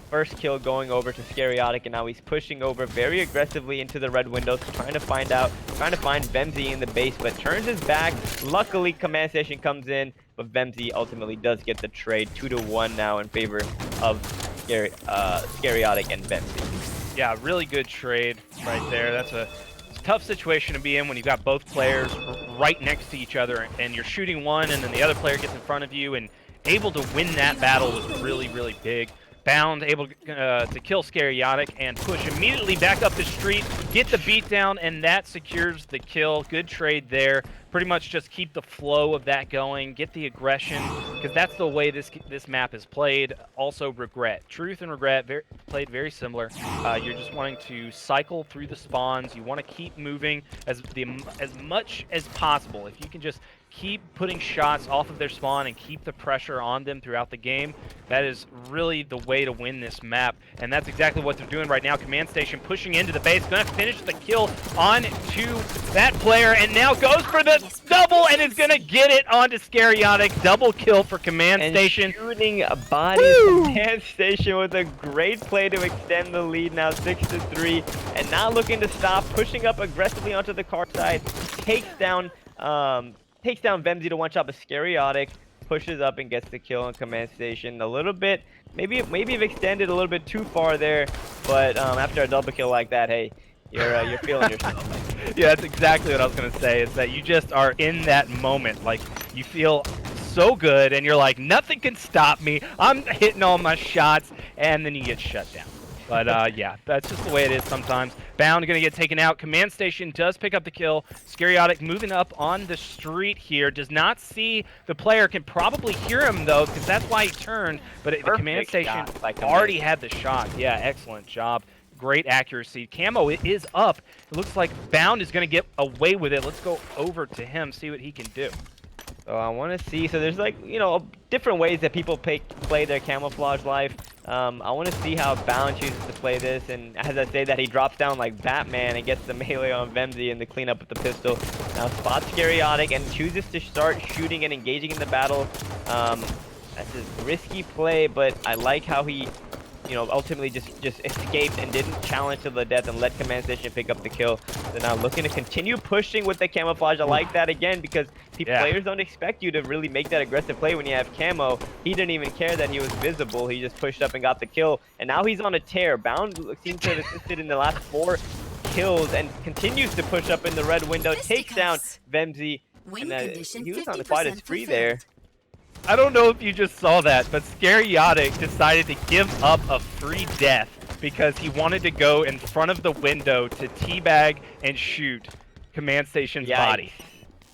First kill going over to Scariotic, and now he's pushing over very aggressively into the red windows, trying to find Vimsy in the base, but turns his back. Luckily, Command Station comes in, but Vimsy ultimately does get the trade. 2-1 now in favor of Scariotic and Vimsy. Yeah, really good trade right there. That's a tough situation to be in when you've got both players right next to each other, and you're shooting one, and then the other player gets in front of you, and able to win that battle was really, really big. Bound able to kill Scariotic and push immediately back up the street, get the beatdown, and that secures the kill. Good trade there. Pretty much just keep the flow of that going, get the aggression, because that's the way this map is played. Also, Regret. Truth and Regret played very similar. You're just wanting to cycle through the spawns. You want to keep moving as much as possible. If you can just keep putting shots off of their spawn and keep the pressure on them throughout the game, that is really the way to win this map, and that's exactly what they're doing right now. Command Station pushing into the base, gonna finish the kill on to that player, and now goes for the double and is gonna get it onto Scariotic. Double kill for Command Station. Shooting a body. Command Station with a great play to extend the lead, now 6-3, and now looking to stop, pushing up aggressively onto the car side, takes down Vemzy to one-shot, but Scariotic pushes up and gets the kill on Command Station. A little bit, maybe have extended a little bit too far there, but after a double kill like that, hey, you're feeling yourself. Yeah, that's exactly what I was gonna say. Is that you just are in that moment, like you feel so good, and you're like, nothing can stop me. I'm hitting all my shots, and then you get shut down. But yeah, that's just the way it is sometimes. Bound gonna get taken out. Command Station does pick up the kill. Scariotic moving up on the street here. Does not see the player. Can probably hear him though, because that's why he turned. But the Command Station already had the shot. Yeah, excellent job. Great accuracy. Camo is up. It looks like Bound is gonna get away with it. Let's go over to him, see what he can do. So I want to see. So there's like, you know, different ways that people play their camouflage life. I want to see how Bound chooses to play this, and as I say that, he drops down like Batman and gets the melee on Vemzy and the cleanup with the pistol. Now spots Scariotic and chooses to start shooting and engaging in the battle. That's a risky play, but I like how he, you know, ultimately just escaped and didn't challenge to the death and let Command Station pick up the kill. So now looking to continue pushing with the camouflage. I like that again, because players don't expect you to really make that aggressive play when you have camo. He didn't even care that he was visible. He just pushed up and got the kill. And now he's on a tear. Bound seems to have assisted in the last 4 kills and continues to push up in the red window. Takes down Vemzy. And he was on quite a spree there. I don't know if you just saw that, but Scariotic decided to give up a free death because he wanted to go in front of the window to teabag and shoot Command Station's body.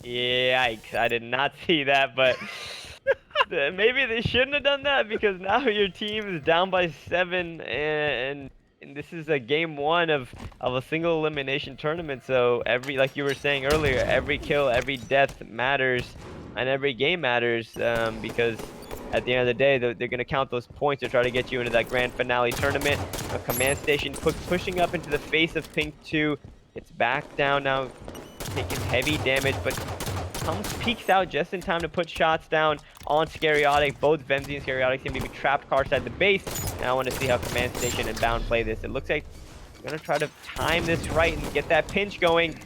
Yikes, I did not see that, but maybe they shouldn't have done that, because now your team is down by 7, and this is a game 1 of a single elimination tournament. So like you were saying earlier, every kill, every death matters. And every game matters, because at the end of the day, they're going to count those points to try to get you into that grand finale tournament. A Command Station pushing up into the face of Pink 2. It's back down now, taking heavy damage, but peeks out just in time to put shots down on Scariotic. Both Vemzy and Scariotic seem to be trapped carside the base. Now I want to see how Command Station and Bound play this. It looks like they're going to try to time this right and get that pinch going.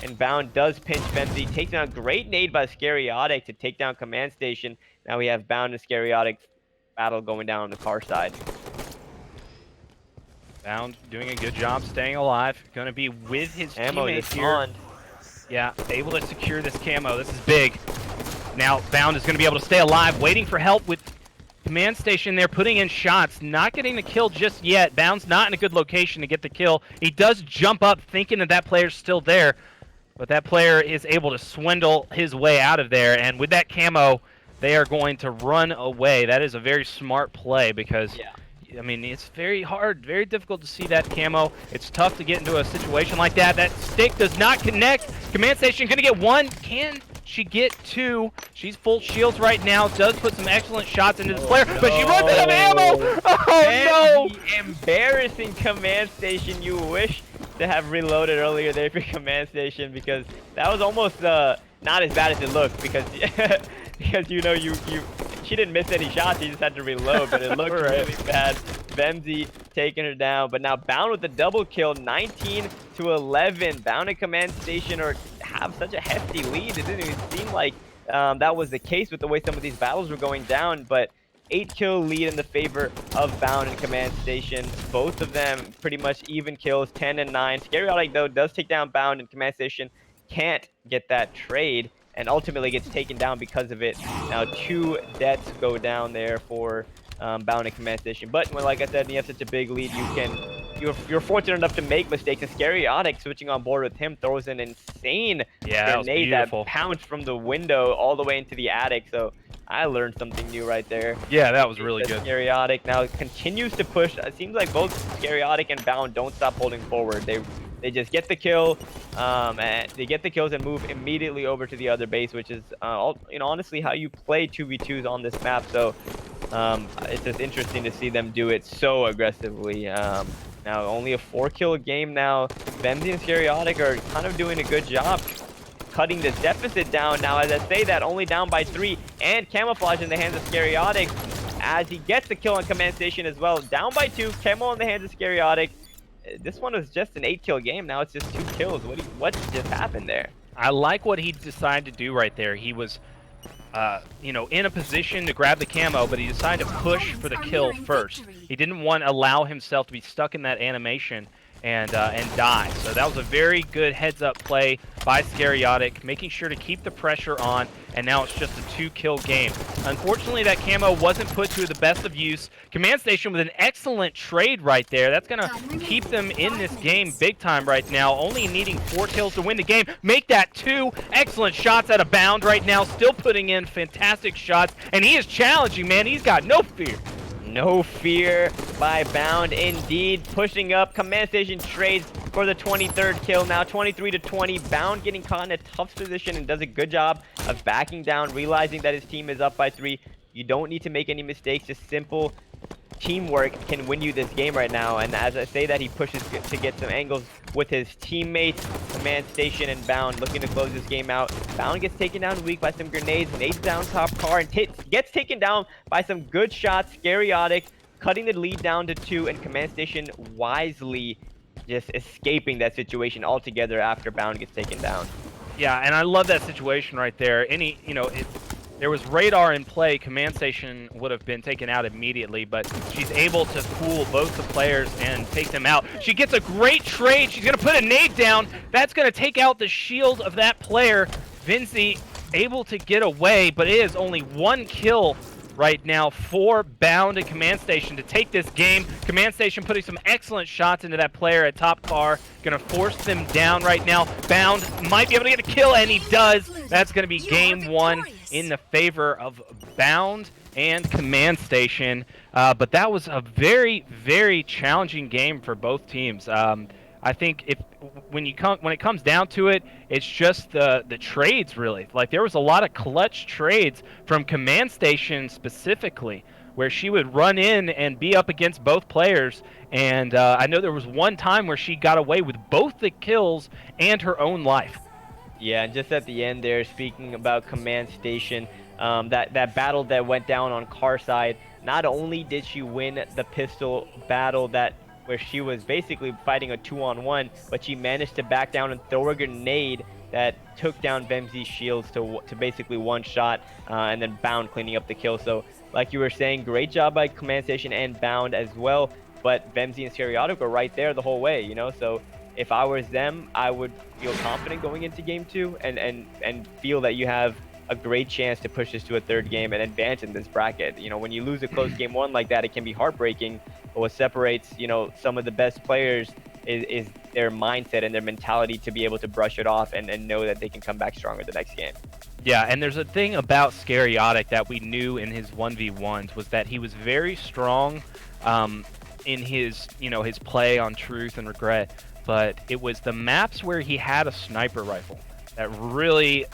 And Bound does pinch Vemzy, takes down a great nade by Scariotic to take down Command Station. Now we have Bound and Scariotic battle going down on the car side. Bound doing a good job staying alive. Going to be with his teammates here. Yeah, able to secure this camo. This is big. Now Bound is going to be able to stay alive, waiting for help with Command Station there, putting in shots, not getting the kill just yet. Bound's not in a good location to get the kill. He does jump up thinking that player's still there. But that player is able to swindle his way out of there, and with that camo, they are going to run away. That is a very smart play, because, I mean, it's very hard, very difficult to see that camo. It's tough to get into a situation like that. That stick does not connect. Command Station going to get 1. Can she get 2? She's full shields right now. Does put some excellent shots into this player, but she runs out of ammo. Oh, no. Embarrassing Command Station. You wish to have reloaded earlier there for Command Station, because that was almost not as bad as it looked, because because you know she didn't miss any shots, she just had to reload, but it looked really bad. Vemzy taking her down, but now Bound with the double kill, 19-11. Bound and Command Station have such a hefty lead. It didn't even seem like that was the case with the way some of these battles were going down, but 8-kill lead in the favor of Bound and Command Station. Both of them pretty much even kills, 10 and 9. Scariotic, though, does take down Bound, and Command Station can't get that trade. and ultimately gets taken down because of it. Now 2 deaths go down there for Bound and Command Station. But like I said, when you have such a big lead, you're fortunate enough to make mistakes. And Scaryotic switching on board with him throws an insane Yeah, that was grenade that beautiful. pounced from the window all the way into the attic. So I learned something new right there. Yeah, that was really good. Scaryotic now continues to push. It seems like both Scaryotic and Bound don't stop holding forward. They just get the kill, and they get the kills and move immediately over to the other base, which is, honestly how you play 2v2s on this map. So it's just interesting to see them do it so aggressively. Now only a 4-kill game now. Vemzy and Scaryotic are kind of doing a good job cutting the deficit down. Now, as I say that, only down by 3, and Camouflage in the hands of Scaryotic as he gets the kill on Command Station as well. Down by 2, Camo in the hands of Scaryotic. This one was just an 8-kill game. Now it's just 2 kills. What just happened there? I like what he decided to do right there. He was, in a position to grab the camo, but he decided to push for the kill first. He didn't want to allow himself to be stuck in that animation and die. So that was a very good heads-up play by Scaryotic, making sure to keep the pressure on, and now it's just a 2-kill game. Unfortunately, that camo wasn't put to the best of use. Command Station with an excellent trade right there. That's going to keep them in this game big time right now, only needing 4 kills to win the game. Make that 2 excellent shots out of Bound right now, still putting in fantastic shots, and he is challenging, man. He's got no fear. No fear by Bound indeed, pushing up. Command Station trades for the 23rd kill now, 23-20. Bound getting caught in a tough position and does a good job of backing down, realizing that his team is up by 3. You don't need to make any mistakes, just simple teamwork can win you this game right now. And as I say that, he pushes to get some angles with his teammates. Command Station and Bound looking to close this game out. Bound gets taken down weak by some grenades, nades down top car, and gets taken down by some good shots. Scaryotic cutting the lead down to 2, and Command Station wisely just escaping that situation altogether after Bound gets taken down. Yeah, and I love that situation right there. There was radar in play, Command Station would have been taken out immediately, but she's able to cool both the players and take them out. She gets a great trade. She's going to put a nade down. That's going to take out the shield of that player. Vemzy able to get away, but it is only 1 kill right now for Bound and Command Station to take this game. Command Station putting some excellent shots into that player at top car. Gonna force them down right now. Bound might be able to get a kill, and he does. That's gonna be game 1 in the favor of Bound and Command Station. But that was a very, very challenging game for both teams. I think when it comes down to it, it's just the trades really. Like there was a lot of clutch trades from Command Station specifically, where she would run in and be up against both players. And I know there was one time where she got away with both the kills and her own life. Yeah, and just at the end there, speaking about Command Station, that battle that went down on car side, not only did she win the pistol battle where she was basically fighting a 2-on-1, but she managed to back down and throw a grenade that took down Vemzy's shields to basically one shot, and then Bound cleaning up the kill. So, like you were saying, great job by Command Station and Bound as well, but Vemzy and Scaryotic were right there the whole way, So if I was them, I would feel confident going into game 2 and feel that you have a great chance to push this to a 3rd game and advance in this bracket. When you lose a close game 1 like that, it can be heartbreaking. But what separates, some of the best players is their mindset and their mentality to be able to brush it off and know that they can come back stronger the next game. Yeah, and there's a thing about Scaryotic that we knew in his 1v1s was that he was very strong in his play on Truth and Regret, but it was the maps where he had a sniper rifle that really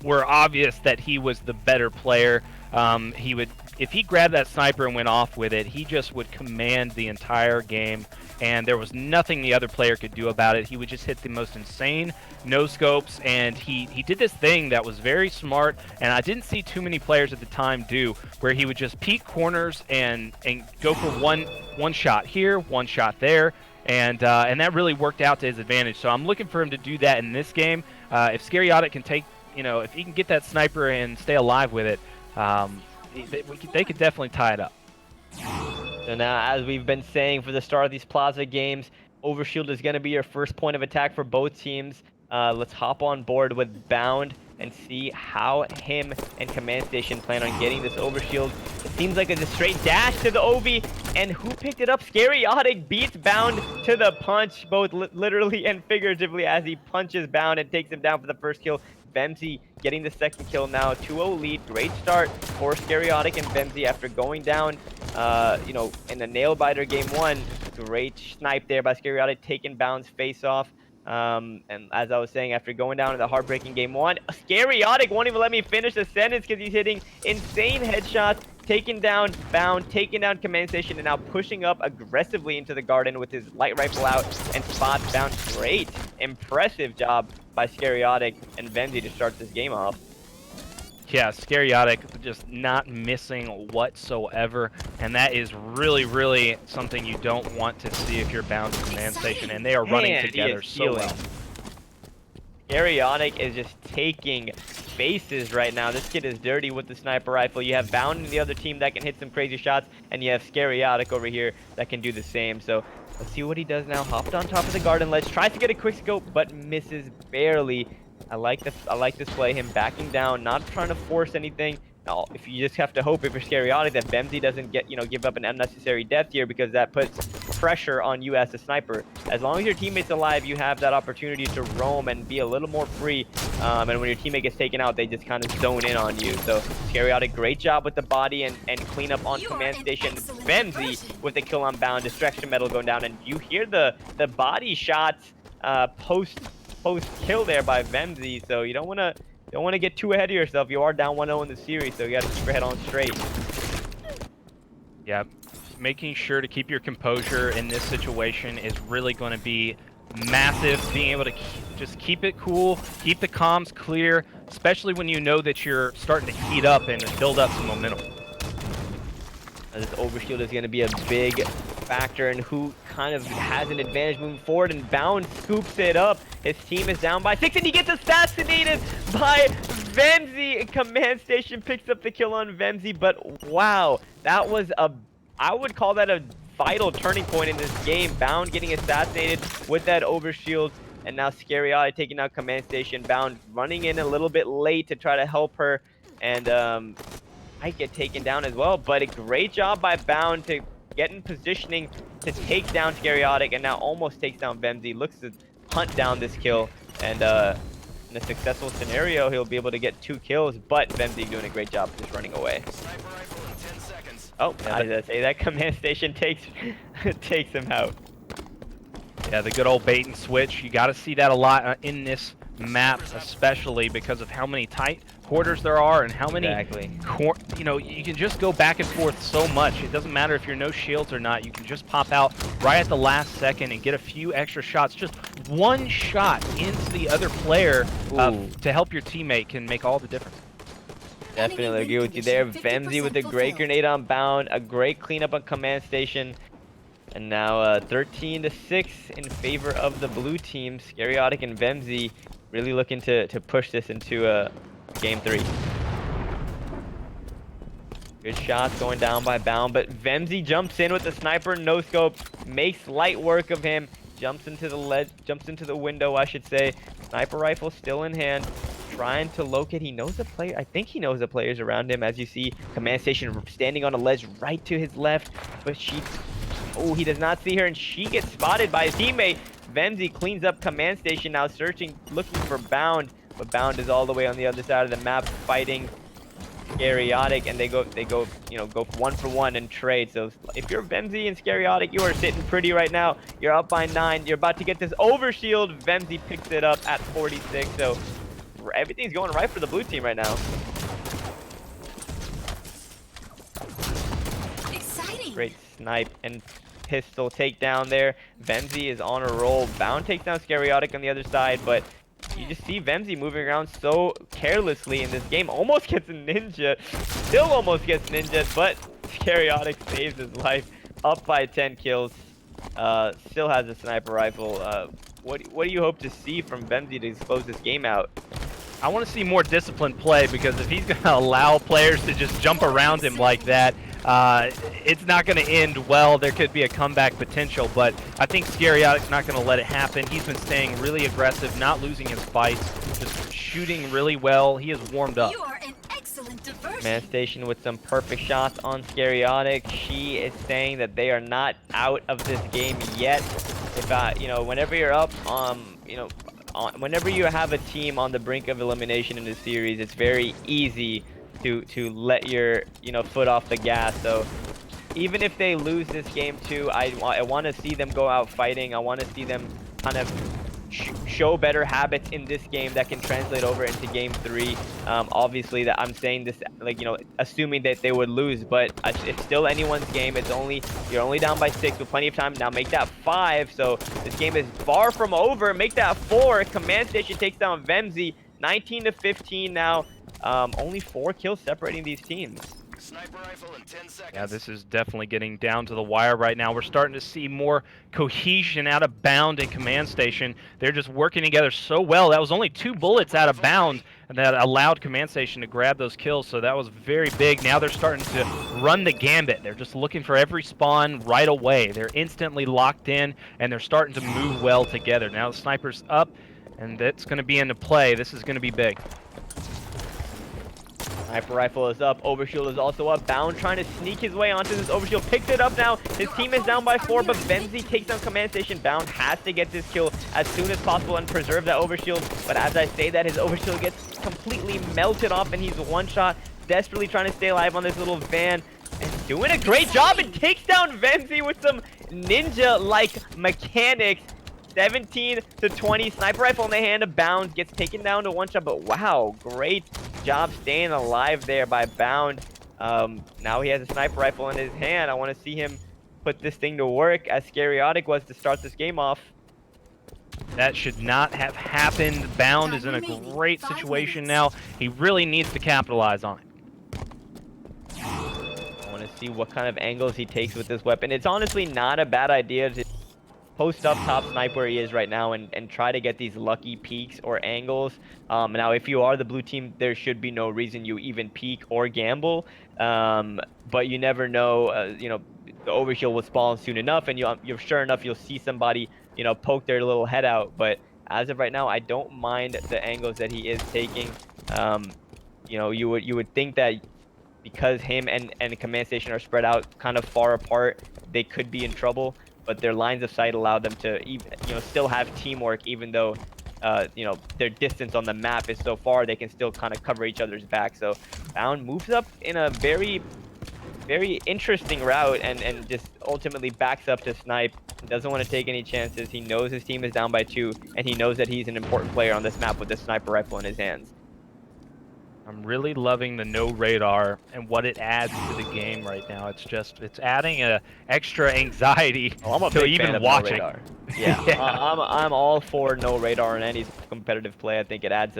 were obvious that he was the better player. If he grabbed that sniper and went off with it, he just would command the entire game, and there was nothing the other player could do about it. He would just hit the most insane no-scopes, and he did this thing that was very smart, and I didn't see too many players at the time do, where he would just peek corners and go for one shot here, one shot there, and that really worked out to his advantage. So I'm looking for him to do that in this game. If Scaryotic can take, if he can get that sniper and stay alive with it, they could definitely tie it up. So now, as we've been saying for the start of these Plaza games, Overshield is going to be your first point of attack for both teams. Let's hop on board with Bound and see how him and Command Station plan on getting this overshield. It seems like it's a straight dash to the Ovi, and who picked it up? Scariotic beats Bound to the punch, both literally and figuratively, as he punches Bound and takes him down for the first kill. Vemzy getting the second kill now. 2-0 lead. Great start for Scariotic and Vemzy after going down, you know, in the nail biter game 1. Great snipe there by Scariotic, taking Bound's face off. And as I was saying, after going down in the heartbreaking game 1, Scariotic won't even let me finish the sentence because he's hitting insane headshots, taking down Bound, taking down Command Station, and now pushing up aggressively into the garden with his light rifle out and spots Bound. Great, impressive job by Scariotic and Vemzy to start this game off. Yeah, Scariotic just not missing whatsoever, and that is really, really something you don't want to see if you're Bound to Command Station, and they are running together so well. Scariotic is just taking bases right now. This kid is dirty with the sniper rifle. You have Bound in the other team that can hit some crazy shots, and you have Scariotic over here that can do the same. So let's see what he does now. Hopped on top of the garden ledge, tries to get a quick scope, but misses barely. I like this play, him backing down, not trying to force anything. Now, if you just have to hope if you're Scariotic that Vemzy doesn't give up an unnecessary death here, because that puts pressure on you as a sniper. As long as your teammate's alive, you have that opportunity to roam and be a little more free. And when your teammate gets taken out, they just kind of zone in on you. So Scariotic, great job with the body and clean up on Command Station. Vemzy with the kill on Bound, distraction metal going down, and you hear the body shots post kill there by Vemzy. So you don't want to get too ahead of yourself. You are down 1-0 in the series, so you got to keep your head on straight. Yeah, making sure to keep your composure in this situation is really going to be massive. Being able to just keep it cool, keep the comms clear, especially when you know that you're starting to heat up and build up some momentum. This overshield is going to be a big factor in who kind of has an advantage moving forward, and Bound scoops it up. His team is down by 6, and he gets assassinated by Vemzy. Command Station picks up the kill on Vemzy, but wow, that was I would call that a vital turning point in this game. Bound getting assassinated with that overshield, and now Scariotic taking out Command Station. Bound running in a little bit late to try to help her, and might get taken down as well, but a great job by Bound to get in positioning to take down Scariotic, and now almost takes down Vemzy. Looks to hunt down this kill, and in a successful scenario, he'll be able to get 2 kills, but Vemzy doing a great job just running away. Oh, I did say that Command Station takes him out. Yeah, the good old bait and switch. You got to see that a lot in this map, especially because of how many tight quarters there are and how many, you know, you can just go back and forth so much. It doesn't matter if you're no shields or not. You can just pop out right at the last second and get a few extra shots. Just one shot into the other player to help your teammate can make all the difference. Definitely agree with you there. Vemzy with a great grenade on Bound, a great cleanup on Command Station. And now 13-6 in favor of the blue team. Scariotic and Vemzy really looking to push this into game 3. Good shots going down by Bound, but Vemzy jumps in with the sniper no scope, makes light work of him, jumps into the ledge, jumps into the window, I should say. Sniper rifle still in hand, trying to locate. He knows the player. I think he knows the players around him, as you see Command Station standing on a ledge right to his left, but he does not see her, and she gets spotted by his teammate. Vemzy cleans up Command Station, now searching, looking for Bound, but Bound is all the way on the other side of the map fighting Scariotic, and they go, you know, go 1 for 1 and trade. So if you're Vemzy and Scariotic, you are sitting pretty right now. You're up by 9. You're about to get this overshield. Vemzy picks it up at 46. So everything's going right for the blue team right now. Exciting. Great snipe and pistol takedown there. Vemzy is on a roll. Bound takes down Scariotic on the other side, but you just see Vemzy moving around so carelessly in this game. Almost gets a ninja. Still almost gets ninja, but Scariotic saves his life. Up by 10 kills. Still has a sniper rifle. What do you hope to see from Vemzy to close this game out? I want to see more disciplined play, because if he's going to allow players to just jump around him like that, it's not going to end well. There could be a comeback potential, but I think Scariotic's not going to let it happen. He's been staying really aggressive, not losing his fights, just shooting really well. He is warmed up. You are an excellent diversion. Man Station with some perfect shots on Scariotic. She is saying that they are not out of this game yet. If you know, whenever you're up, you know, whenever you have a team on the brink of elimination in the series, it's very easy to let your, you know, foot off the gas. So even if they lose this game too, I want to see them go out fighting. I want to see them kind of show better habits in this game that can translate over into game 3. Obviously that I'm saying this, like, you know, assuming that they would lose, but it's still anyone's game. You're only down by 6 with plenty of time. Now make that 5. So this game is far from over. Make that 4. Command Station takes down Vemzy 19-15 now. Only 4 kills separating these teams. Sniper rifle in 10 seconds. Yeah, this is definitely getting down to the wire right now. We're starting to see more cohesion out of bound in Command Station. They're just working together so well. That was only 2 bullets out of bound that allowed Command Station to grab those kills, so that was very big. Now they're starting to run the gambit. They're just looking for every spawn right away. They're instantly locked in, and they're starting to move well together. Now the sniper's up, and that's going to be into play. This is going to be big. Sniper rifle is up. Overshield is also up. Bound trying to sneak his way onto this overshield. Picks it up now. His team is down by 4, but Vemzy takes down Command Station. Bound has to get this kill as soon as possible and preserve that overshield. But as I say that, his overshield gets completely melted off, and he's one shot, desperately trying to stay alive on this little van. And doing a great job and takes down Vemzy with some ninja-like mechanics. 17-20. Sniper rifle in the hand of Bound. Gets taken down to 1 shot, but wow, great job staying alive there by Bound. Now he has a sniper rifle in his hand. I want to see him put this thing to work as Scariotic was to start this game off. That should not have happened. Bound is in a great situation now. He really needs to capitalize on it. I want to see what kind of angles he takes with this weapon. It's honestly not a bad idea to post up top snipe where he is right now and try to get these lucky peeks or angles. Now if you are the blue team, there should be no reason you even peek or gamble, but you never know. You know, the overshield will spawn soon enough, and you're sure enough you'll see somebody, you know, poke their little head out. But as of right now, I don't mind the angles that he is taking. You know, you would think that because him and Command Station are spread out kind of far apart, they could be in trouble. But their lines of sight allow them to even, you know, still have teamwork, even though, you know, their distance on the map is so far, they can still kind of cover each other's back. So Bound moves up in a very, very interesting route and just ultimately backs up to snipe. Doesn't want to take any chances. He knows his team is down by 2, and he knows that he's an important player on this map with this sniper rifle in his hands. I'm really loving the no radar and what it adds to the game right now. It's adding a extra anxiety to even watching. No radar. Yeah, Yeah. I'm all for no radar in any competitive play. I think it adds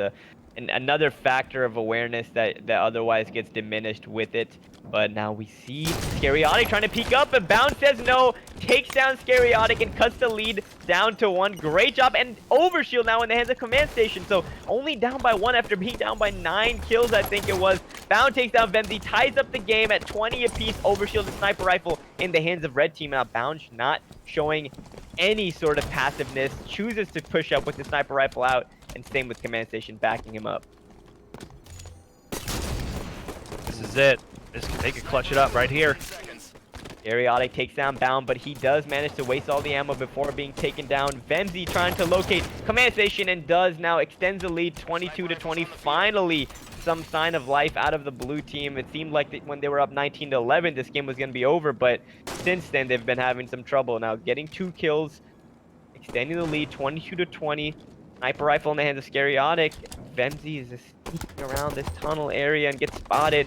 another factor of awareness that otherwise gets diminished with it. But now we see Scariotic trying to peek up, but Bound says no, takes down Scariotic and cuts the lead down to 1. Great job, and Overshield now in the hands of Command Station, so only down by 1 after being down by 9 kills, I think it was. Bound takes down Vemzy, ties up the game at 20 apiece. Overshield and sniper rifle in the hands of Red Team. Now Bound not showing any sort of passiveness, chooses to push up with the sniper rifle out, and same with Command Station backing him up. This is it. They could clutch it up right here. Scariotic takes down Bound, but he does manage to waste all the ammo before being taken down. Vemzy trying to locate Command Station and does now, extends the lead 22-20. Finally, some sign of life out of the blue team. It seemed like when they were up 19-11, this game was going to be over, but since then they've been having some trouble. Now getting 2 kills, extending the lead 22-20. Sniper rifle in the hands of Scariotic. Vemzy is just sneaking around this tunnel area and gets spotted.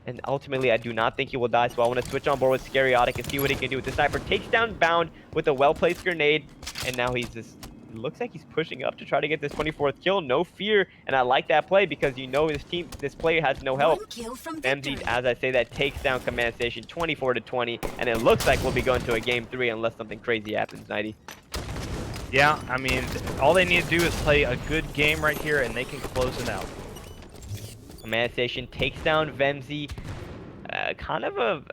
And ultimately, I do not think he will die, so I want to switch on board with Scariotic and see what he can do with the sniper. Takes down Bound with a well-placed grenade, and now he's just... It looks like he's pushing up to try to get this 24th kill. No fear, and I like that play because you know this player has no help. Vemzy, as I say that, takes down Command Station 24-20, and it looks like we'll be going to a game 3 unless something crazy happens, Nighty. Yeah, I mean, all they need to do is play a good game right here, and they can close it out. Command Station takes down Vemzy. Kind of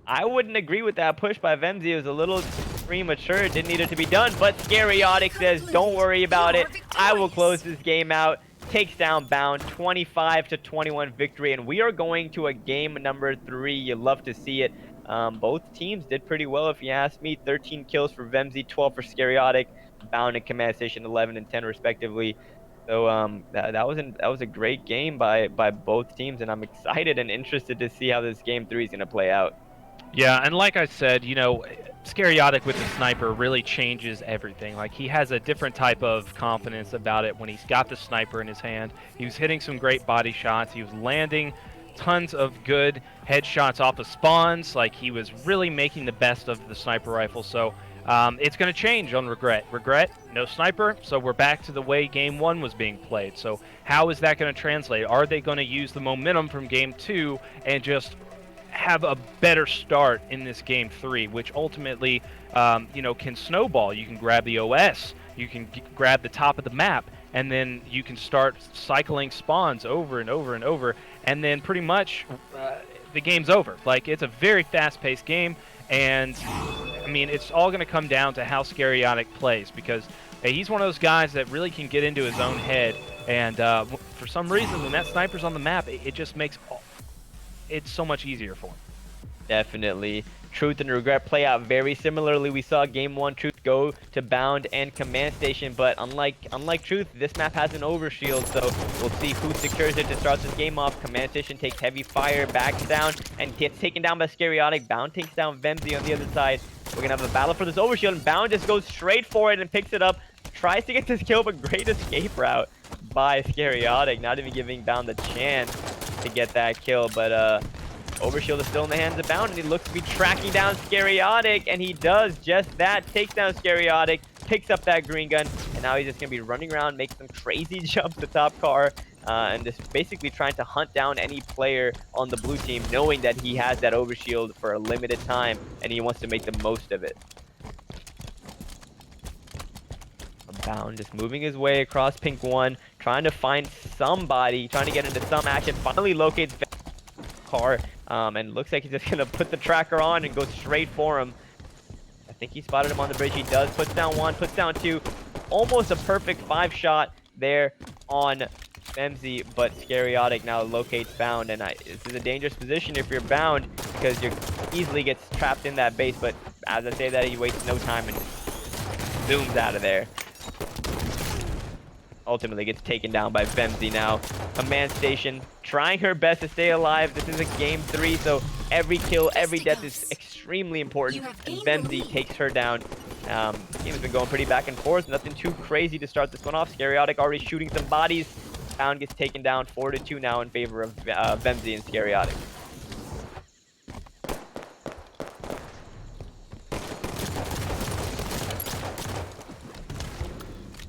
I wouldn't agree with that push by Vemzy. It was a little premature. It didn't need it to be done. But Scariotic says, don't worry about it. I will close this game out. Takes down Bound, 25-21 victory. And we are going to a game number 3. You love to see it. Both teams did pretty well, if you ask me. 13 kills for Vemzy, 12 for Scariotic. Bound and Command Station 11 and 10 respectively. So that was a great game by both teams, and I'm excited and interested to see how this game 3 is going to play out. Yeah, and like I said, you know, Scariotic with the sniper really changes everything. Like, he has a different type of confidence about it when he's got the sniper in his hand. He was hitting some great body shots. He was landing tons of good headshots off of spawns. Like, he was really making the best of the sniper rifle. So it's going to change on Regret. Regret, no sniper, so we're back to the way Game 1 was being played. So how is that going to translate? Are they going to use the momentum from Game 2 and just have a better start in this Game 3, which ultimately, you know, can snowball? You can grab the OS, you can grab the top of the map, and then you can start cycling spawns over and over and over, and then pretty much the game's over. Like, it's a very fast-paced game, and I mean, it's all going to come down to how Scariotic plays, because hey, he's one of those guys that really can get into his own head, and for some reason, when that sniper's on the map, it just makes it's so much easier for him. Definitely. Truth and Regret play out very similarly. We saw Game 1 Truth go to Bound and Command Station, but unlike Truth, this map has an overshield, so we'll see who secures it to start this game off. Command Station takes heavy fire, backs down, and gets taken down by Scariotic. Bound takes down Vemzy on the other side. We're gonna have a battle for this overshield, and Bound just goes straight for it and picks it up. Tries to get this kill, but great escape route by Scariotic, not even giving Bound the chance to get that kill. But overshield is still in the hands of Bound, and he looks to be tracking down Scariotic, and he does just that. Takes down Scariotic, picks up that green gun, and now he's just gonna be running around, making some crazy jumps to top car, and just basically trying to hunt down any player on the blue team, knowing that he has that overshield for a limited time, and he wants to make the most of it. Bound just moving his way across Pink 1, trying to find somebody, trying to get into some action. Finally locates car, and looks like he's just gonna put the tracker on and go straight for him. I think he spotted him on the bridge. He does. Puts down 1, puts down 2. Almost a perfect 5-shot there on Vemzy, but Scariotic now locates Bound, and this is a dangerous position if you're Bound, because you easily gets trapped in that base. But as I say that, he wastes no time and zooms out of there. Ultimately gets taken down by Vemzy now. Command Station trying her best to stay alive. This is a Game 3, so every kill, every death is extremely important. And Vemzy takes her down. The game has been going pretty back and forth. Nothing too crazy to start this one off. Scariotic already shooting some bodies. Bound gets taken down 4-2 now in favor of Vemzy and Scariotic.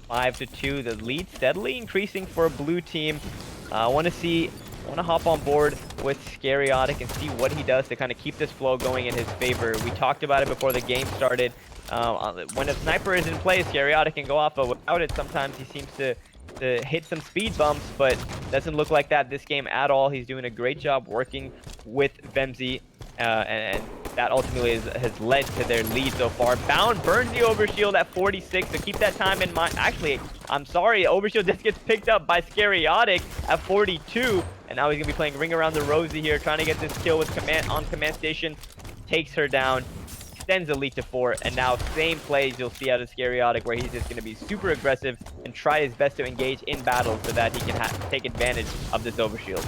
5-2, the lead steadily increasing for blue team. I want to hop on board with Scariotic and see what he does to kind of keep this flow going in his favor. We talked about it before the game started. When a sniper is in play, Scariotic can go off, but without it, sometimes he seems to hit some speed bumps, but doesn't look like that this game at all. He's doing a great job working with Vemzy, and that ultimately has led to their lead so far. Bound burns the overshield at 46, so keep that time in mind. Actually, I'm sorry, overshield just gets picked up by Scariotic at 42, and now he's gonna be playing Ring Around the Rosie here, trying to get this kill with Command Station. Takes her down, extends the lead to 4, and now same plays you'll see out of Scariotic, where he's just gonna be super aggressive and try his best to engage in battle so that he can take advantage of this overshield.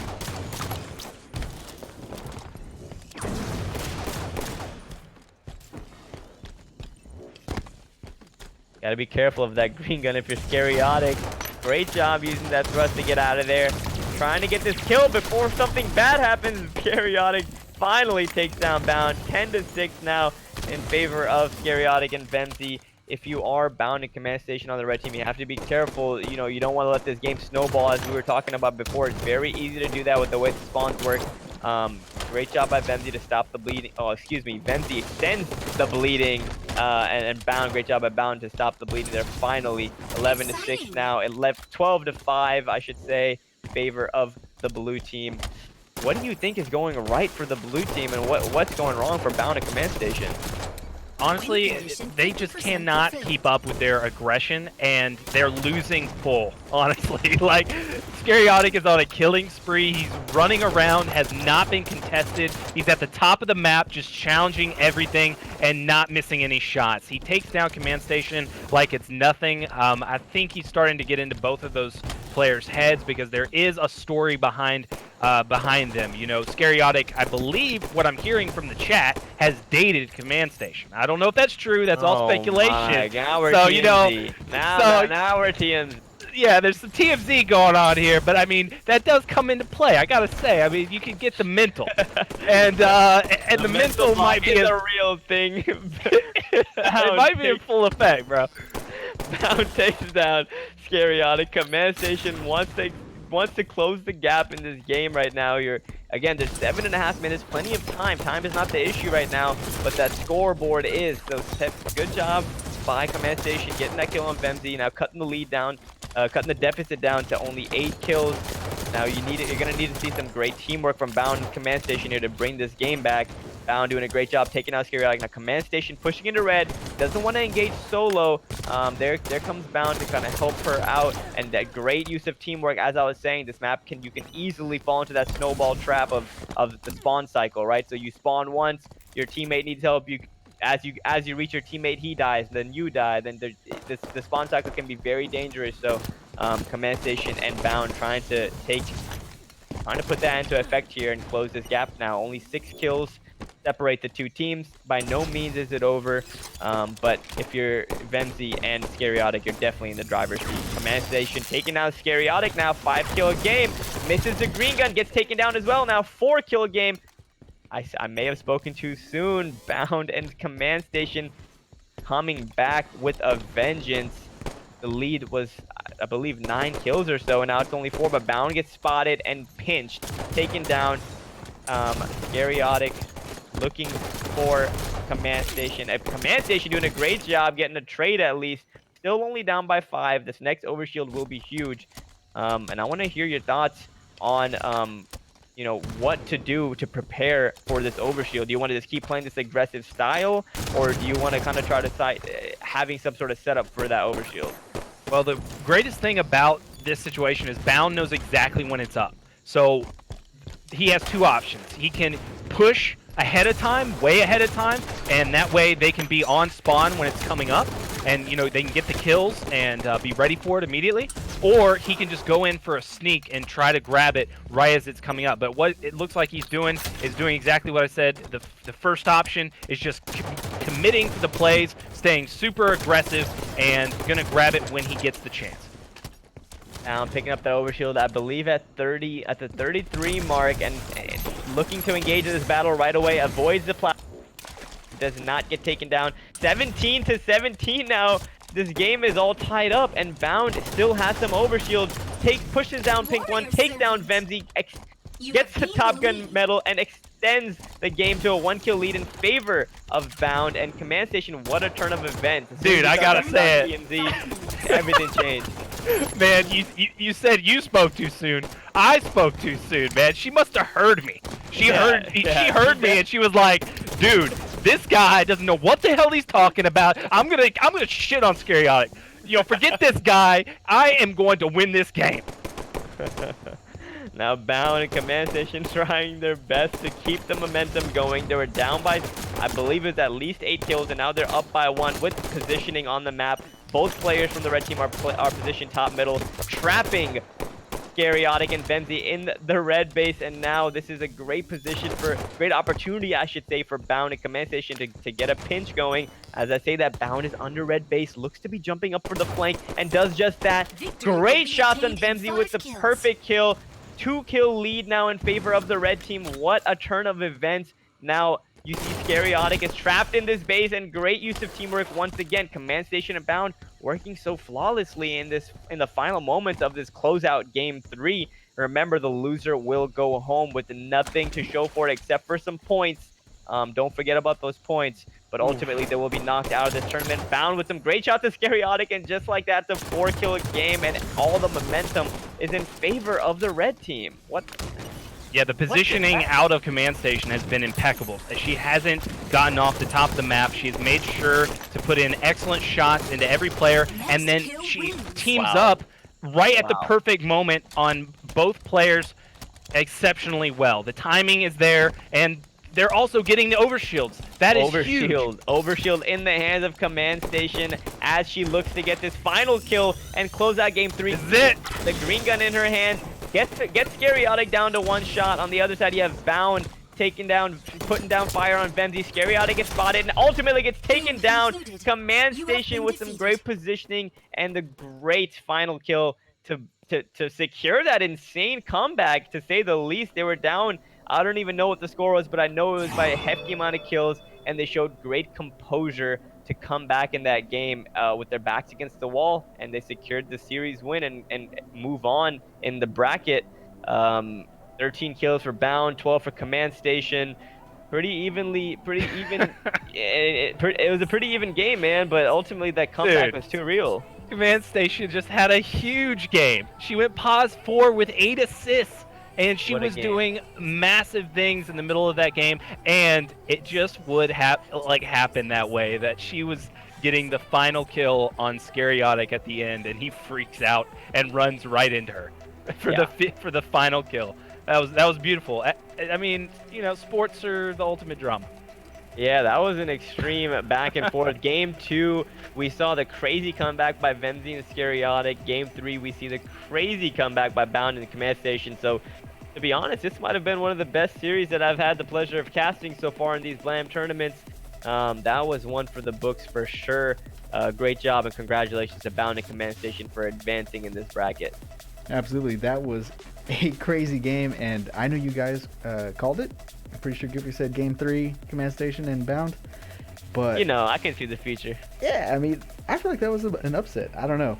Gotta be careful of that green gun if you're Scariotic. Great job using that thrust to get out of there. Trying to get this kill before something bad happens. Scariotic finally takes down Bound. 10-6 now in favor of Scariotic and Vemzy. If you are Bound in Command Station on the red team, you have to be careful. You know, you don't want to let this game snowball, as we were talking about before. It's very easy to do that with the way the spawns work. Great job by Vemzy to stop the bleeding. Oh, excuse me. Vemzy extends the bleeding, and Bound. Great job by Bound to stop the bleeding there. Finally, 11-6 now. 12-5, I should say, in favor of the blue team. what do you think is going right for the blue team, and what's going wrong for Bound and Command Station? Honestly, they just cannot keep up with their aggression, and they're losing full, honestly. Like, Scariotic is on a killing spree. He's running around, has not been contested. He's at the top of the map, just challenging everything and not missing any shots. He takes down Command Station like it's nothing. I think he's starting to get into both of those players' heads because there is a story behind them. You know, Scariotic, I believe what I'm hearing from the chat, has dated Command Station. I don't know if that's true. That's all speculation. Now we're so TMZ. you know, now we're TMZ. Yeah, there's some TMZ going on here, but I mean that does come into play. I gotta say, I mean you can get the mental, and the mental might be a real thing. it might be in full effect, bro. Bound takes down Scariotic. Command Station wants to close the gap in this game right now. There's 7.5 minutes, plenty of time. Time is not the issue right now, but that scoreboard is. So good job by Command Station getting that kill on Vemzy. Now cutting the lead down, cutting the deficit down to only 8 kills. Now you're gonna need to see some great teamwork from Bound and Command Station here to bring this game back. Bound doing a great job taking out Scariotic. Now Command Station pushing into red, doesn't want to engage solo. There comes Bound to kind of help her out, and that great use of teamwork. As I was saying, this map you can easily fall into that snowball trap of the spawn cycle, right? So you spawn once, your teammate needs help, as you reach your teammate, he dies, then you die. Then the spawn cycle can be very dangerous. So Command Station and Bound trying to put that into effect here and close this gap. Now only 6 kills separate the two teams. By no means is it over, but if you're Vemzy and Scariotic, you're definitely in the driver's seat. Command Station taking out Scariotic now, 5 kill a game. Misses the green gun, gets taken down as well. Now 4 kill a game. I may have spoken too soon. Bound and Command Station coming back with a vengeance. The lead was, I believe, 9 kills or so, and now it's only 4, but Bound gets spotted and pinched, taken down. Scariotic looking for Command Station. Command Station doing a great job getting a trade at least. Still only down by 5. This next overshield will be huge. And I want to hear your thoughts on you know, what to do to prepare for this overshield. Do you want to just keep playing this aggressive style, or do you want to kind of try to having some sort of setup for that overshield? Well, the greatest thing about this situation is Bound knows exactly when it's up. So he has 2 options. He can push ahead of time, way ahead of time, and that way they can be on spawn when it's coming up, and you know they can get the kills and be ready for it immediately. Or he can just go in for a sneak and try to grab it right as it's coming up. But what it looks like he's doing is doing exactly what I said. The first option is just committing to the plays, staying super aggressive, and gonna grab it when he gets the chance. Now picking up the overshield, I believe at the 33 mark, and looking to engage in this battle right away. Avoids the platform. Does not get taken down. 17-17 now. This game is all tied up, and Bound still has some overshield. Pushes down Pink One, takes down Vemzy, gets the Top Gun medal, and extends the game to a 1-kill lead in favor of Bound and Command Station. What a turn of events. Dude, I gotta say it. TMZ, everything changed. Man, you said you spoke too soon. I spoke too soon, man. She must have heard me. She heard me, and she was like, dude, this guy doesn't know what the hell he's talking about. I'm gonna shit on Scariotic. You know, forget this guy. I am going to win this game. Now Bound and Command Station trying their best to keep the momentum going. They were down by, I believe it's at least 8 kills, and now they're up by 1 with positioning on the map. Both players from the red team are positioned top middle, trapping Scariotic and Vemzy in the red base, and now this is a great opportunity, I should say, for Bound and Command Station to get a pinch going. As I say that, Bound is under red base, looks to be jumping up for the flank, and does just that. Great shots on Vemzy with the perfect kill. 2-kill lead now in favor of the red team. What a turn of events. Now you see Scariotic is trapped in this base, and great use of teamwork once again. Command Station and Bound working so flawlessly in the final moments of this closeout game 3. Remember, the loser will go home with nothing to show for it except for some points. Don't forget about those points. But ultimately, they will be knocked out of this tournament. Bound with some great shots of Scariotic, and just like that, the 4-kill game, and all the momentum is in favor of the red team. What? Yeah, the positioning out of command station has been impeccable. She hasn't gotten off the top of the map. She's made sure to put in excellent shots into every player, and then she teams up right at the perfect moment on both players exceptionally well. The timing is there, and they're also getting the overshields. That is huge. Overshield in the hands of command station as she looks to get this final kill and close out game 3. This is it. The green gun in her hand. Gets Scariatic down to 1 shot. On the other side, you have Bound putting down fire on Vemzy. Scariatic gets spotted and ultimately gets taken down. Command station with some great positioning and the great final kill to secure that insane comeback, to say the least. They were down. I don't even know what the score was, but I know it was by a hefty amount of kills, and they showed great composure to come back in that game with their backs against the wall, and they secured the series win and move on in the bracket. 13 kills for Bound, 12 for Command Station. Pretty even. It was a pretty even game, man, but ultimately that comeback was too real. Command Station just had a huge game. She went pause 4 with 8 assists. And she was doing massive things in the middle of that game, and it just would happen that way, that she was getting the final kill on Scariatic at the end, and he freaks out and runs right into her for the final kill. That was beautiful. I mean, you know, sports are the ultimate drama. Yeah, that was an extreme back and forth. Game 2, we saw the crazy comeback by Vemzy and Scariatic. Game 3, we see the crazy comeback by Bound in the Command Station. So, to be honest, this might have been one of the best series that I've had the pleasure of casting so far in these Blam tournaments. That was one for the books for sure. Great job and congratulations to Bound and Command Station for advancing in this bracket. Absolutely, that was a crazy game, and I know you guys called it. I'm pretty sure Gippy said Game 3, Command Station and Bound. But you know, I can see the future. Yeah, I mean, I feel like that was an upset. I don't know.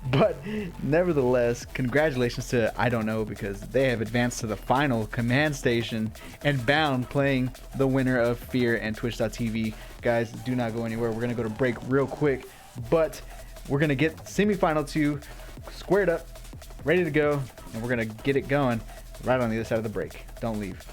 But nevertheless, congratulations to I Don't Know, because they have advanced to the final, Command Station and Bound playing the winner of Fear and Twitch.tv. Guys, do not go anywhere. We're going to go to break real quick, but we're going to get semifinal 2 squared up, ready to go, and we're going to get it going right on the other side of the break. Don't leave.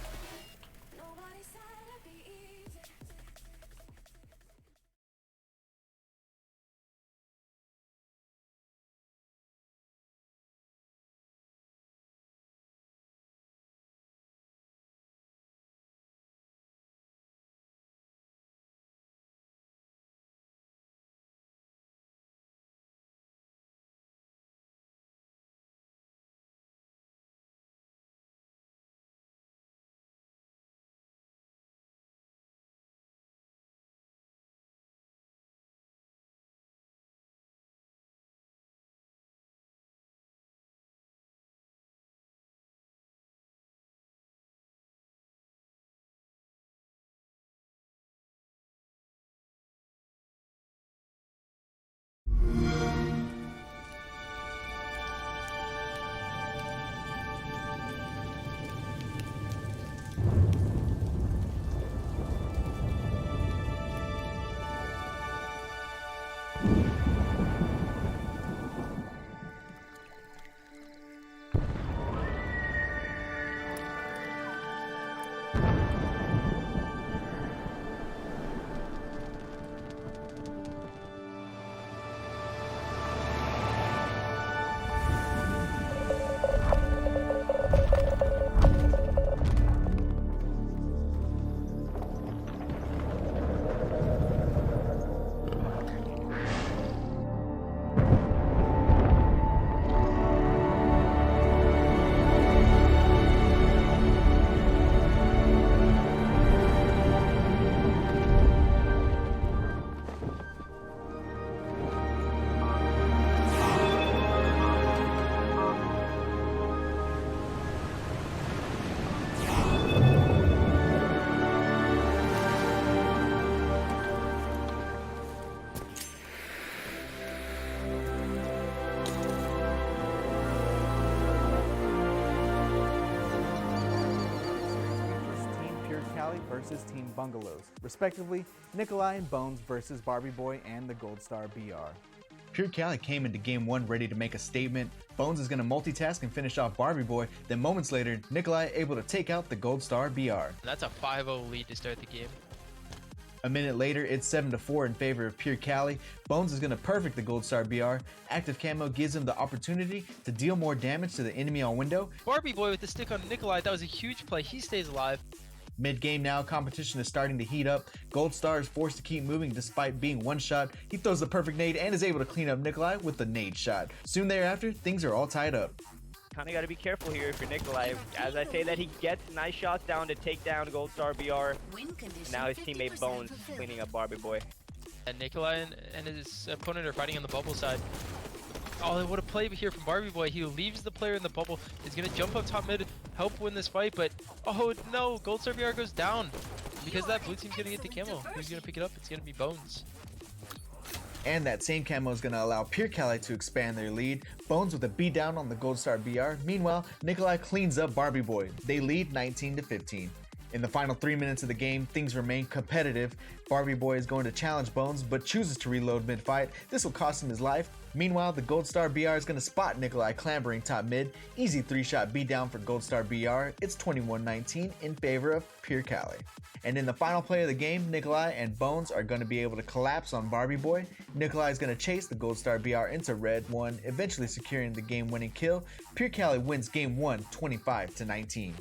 Versus Team Bungalows, respectively, Nikolai and Bones versus Barbie Boy and the Gold Star BR. Pure Cali came into game 1 ready to make a statement. Bones is going to multitask and finish off Barbie Boy. Then moments later, Nikolai able to take out the Gold Star BR. That's a 5-0 lead to start the game. A minute later, it's 7-4 in favor of Pure Cali. Bones is going to perfect the Gold Star BR. Active Camo gives him the opportunity to deal more damage to the enemy on window. Barbie Boy with the stick on Nikolai, that was a huge play. He stays alive. Mid-game now, competition is starting to heat up. Gold Star is forced to keep moving despite being one shot. He throws the perfect nade and is able to clean up Nikolai with the nade shot. Soon thereafter, things are all tied up. Kind of got to be careful here if you're Nikolai. As I say that, he gets nice shots down to take down Gold Star BR. And now his teammate Bones cleaning up Barbie Boy. And Nikolai and his opponent are fighting on the bubble side. Oh, what a play here from Barbie Boy. He leaves the player in the bubble. He's going to jump up top mid, help win this fight, but oh no, Gold Star BR goes down. Because that blue team's going to get the camo. Who's going to pick it up? It's going to be Bones. And that same camo is going to allow Pure Cali to expand their lead. Bones with a beatdown on the Gold Star BR. Meanwhile, Nikolai cleans up Barbie Boy. They lead 19-15. In the final 3 minutes of the game, things remain competitive. Barbie Boy is going to challenge Bones, but chooses to reload mid-fight. This will cost him his life. Meanwhile, the Gold Star BR is going to spot Nikolai clambering top mid. Easy 3-shot beatdown for Gold Star BR. It's 21-19 in favor of Pure Cali. And in the final play of the game, Nikolai and Bones are going to be able to collapse on Barbie Boy. Nikolai is going to chase the Gold Star BR into red 1, eventually securing the game-winning kill. Pure Cali wins game 1, 25-19.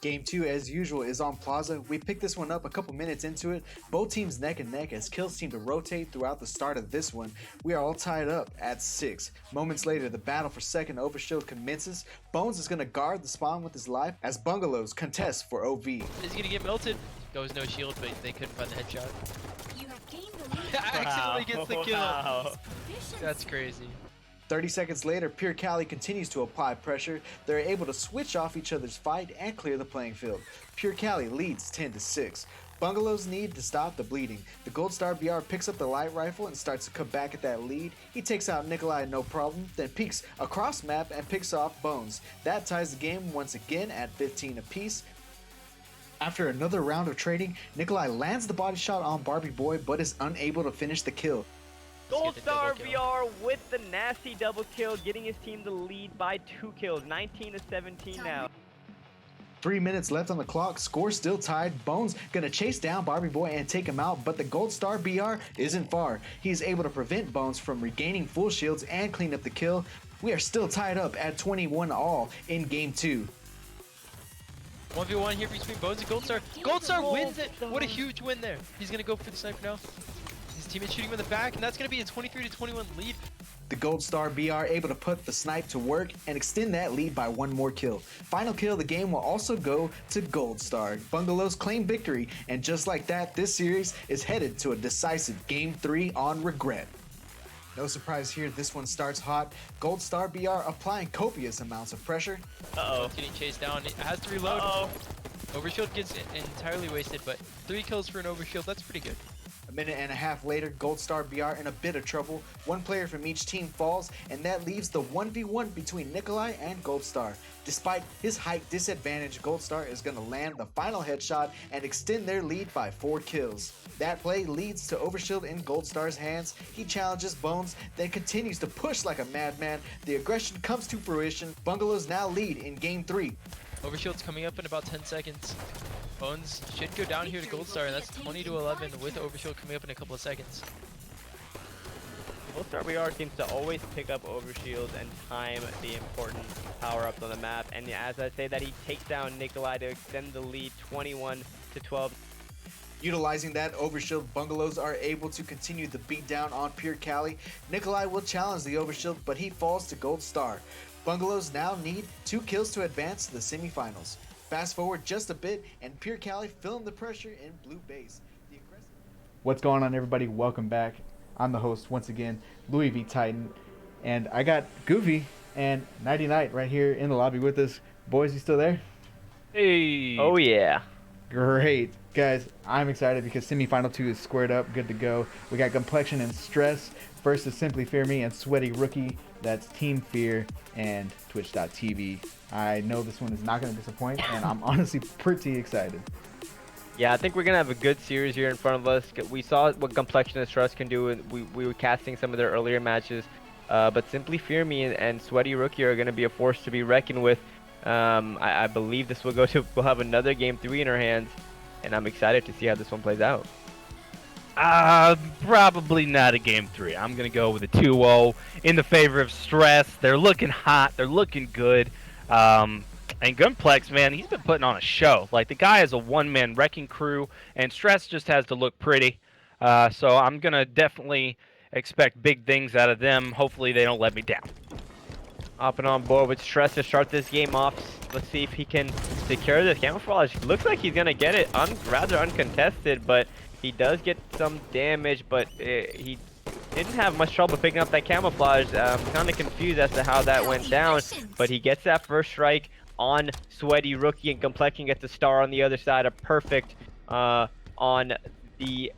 Game 2, as usual, is on Plaza. We picked this one up a couple minutes into it. Both teams neck and neck as kills seem to rotate throughout the start of this one. We are all tied up at 6. Moments later, the battle for second overshield commences. Bones is going to guard the spawn with his life as Bungalows contest for OV. He's going to get melted. Goes no shield, but they couldn't find the headshot. You have gained the lead. Accidentally gets the kill. Wow. That's crazy. 30 seconds later, Pure Cali continues to apply pressure. They're able to switch off each other's fight and clear the playing field. Pure Cali leads 10-6. Bungalows need to stop the bleeding. The Gold Star BR picks up the light rifle and starts to come back at that lead. He takes out Nikolai no problem, then peeks across map and picks off Bones. That ties the game once again at 15 apiece. After another round of trading, Nikolai lands the body shot on Barbie Boy but is unable to finish the kill. Gold Star BR with the nasty double kill, getting his team the lead by 2 kills, 19-17 now. 3 minutes left on the clock, score still tied. Bones gonna chase down Barbie Boy and take him out, but the Gold Star BR isn't far. He's able to prevent Bones from regaining full shields and clean up the kill. We are still tied up at 21 all in game 2. 1v1 here between Bones and Gold Star. Gold Star wins it! What a huge win there. He's going to go for the sniper now. His teammate's shooting him in the back, and that's going to be a 23-21 lead. The Gold Star BR able to put the snipe to work and extend that lead by one more kill. Final kill of the game will also go to Gold Star. Bungalows claim victory, and just like that, this series is headed to a decisive Game 3 on regret. No surprise here, this one starts hot. Gold Star BR applying copious amounts of pressure. It's getting chased down. It has to reload. Overshield gets entirely wasted, but 3 kills for an overshield, that's pretty good. A minute and a half later, Gold Star BR in a bit of trouble. One player from each team falls, and that leaves the 1v1 between Nikolai and Gold Star. Despite his height disadvantage, Gold Star is going to land the final headshot and extend their lead by 4 kills. That play leads to Overshield in Gold Star's hands. He challenges Bones, then continues to push like a madman. The aggression comes to fruition. Bungalows now lead in Game 3. Overshield's coming up in about 10 seconds. Bones should go down here to Gold Star, and that's 20-11 with Overshield coming up in a couple of seconds. Gold Star BR seems to always pick up Overshield and time the important power-ups on the map. And as I say that, he takes down Nikolai to extend the lead 21-12. Utilizing that, Overshield Bungalows are able to continue the beatdown on Pure Cali. Nikolai will challenge the Overshield, but he falls to Gold Star. Bungalows now need 2 kills to advance to the semifinals. Fast forward just a bit, and Pure Cali feeling the pressure in blue base. What's going on, everybody? Welcome back. I'm the host once again, Louis V Titan, and I got Goofy and Nighty Night right here in the lobby with us. Boys, you still there? Hey. Oh yeah. Great. Guys, I'm excited because semifinal 2 is squared up, good to go. We got Complexion and Stress versus Simply Fear Me and Sweaty Rookie. That's Team Fear and Twitch.tv. I know this one is not going to disappoint, and I'm honestly pretty excited. Yeah, I think we're gonna have a good series here in front of us. We saw what Complexion and Stress can do, and we were casting some of their earlier matches. But Simply Fear Me and Sweaty Rookie are gonna be a force to be reckoned with. I believe this will go to, we'll have another game 3 in our hands, and I'm excited to see how this one plays out. Probably not a game 3. I'm gonna go with a 2-0 in the favor of Stress. They're looking hot. They're looking good. And Gunplex, man, he's been putting on a show. Like, the guy is a one-man wrecking crew, and Stress just has to look pretty. So I'm going to definitely expect big things out of them. Hopefully they don't let me down. Hopping on board with Stress to start this game off. Let's see if he can secure this camouflage. Looks like he's going to get it rather uncontested, but he does get some damage, but he didn't have much trouble picking up that camouflage. Kind of confused as to how that went down, but he gets that first strike on Sweaty Rookie, and Complexion gets a star on the other side, a perfect on the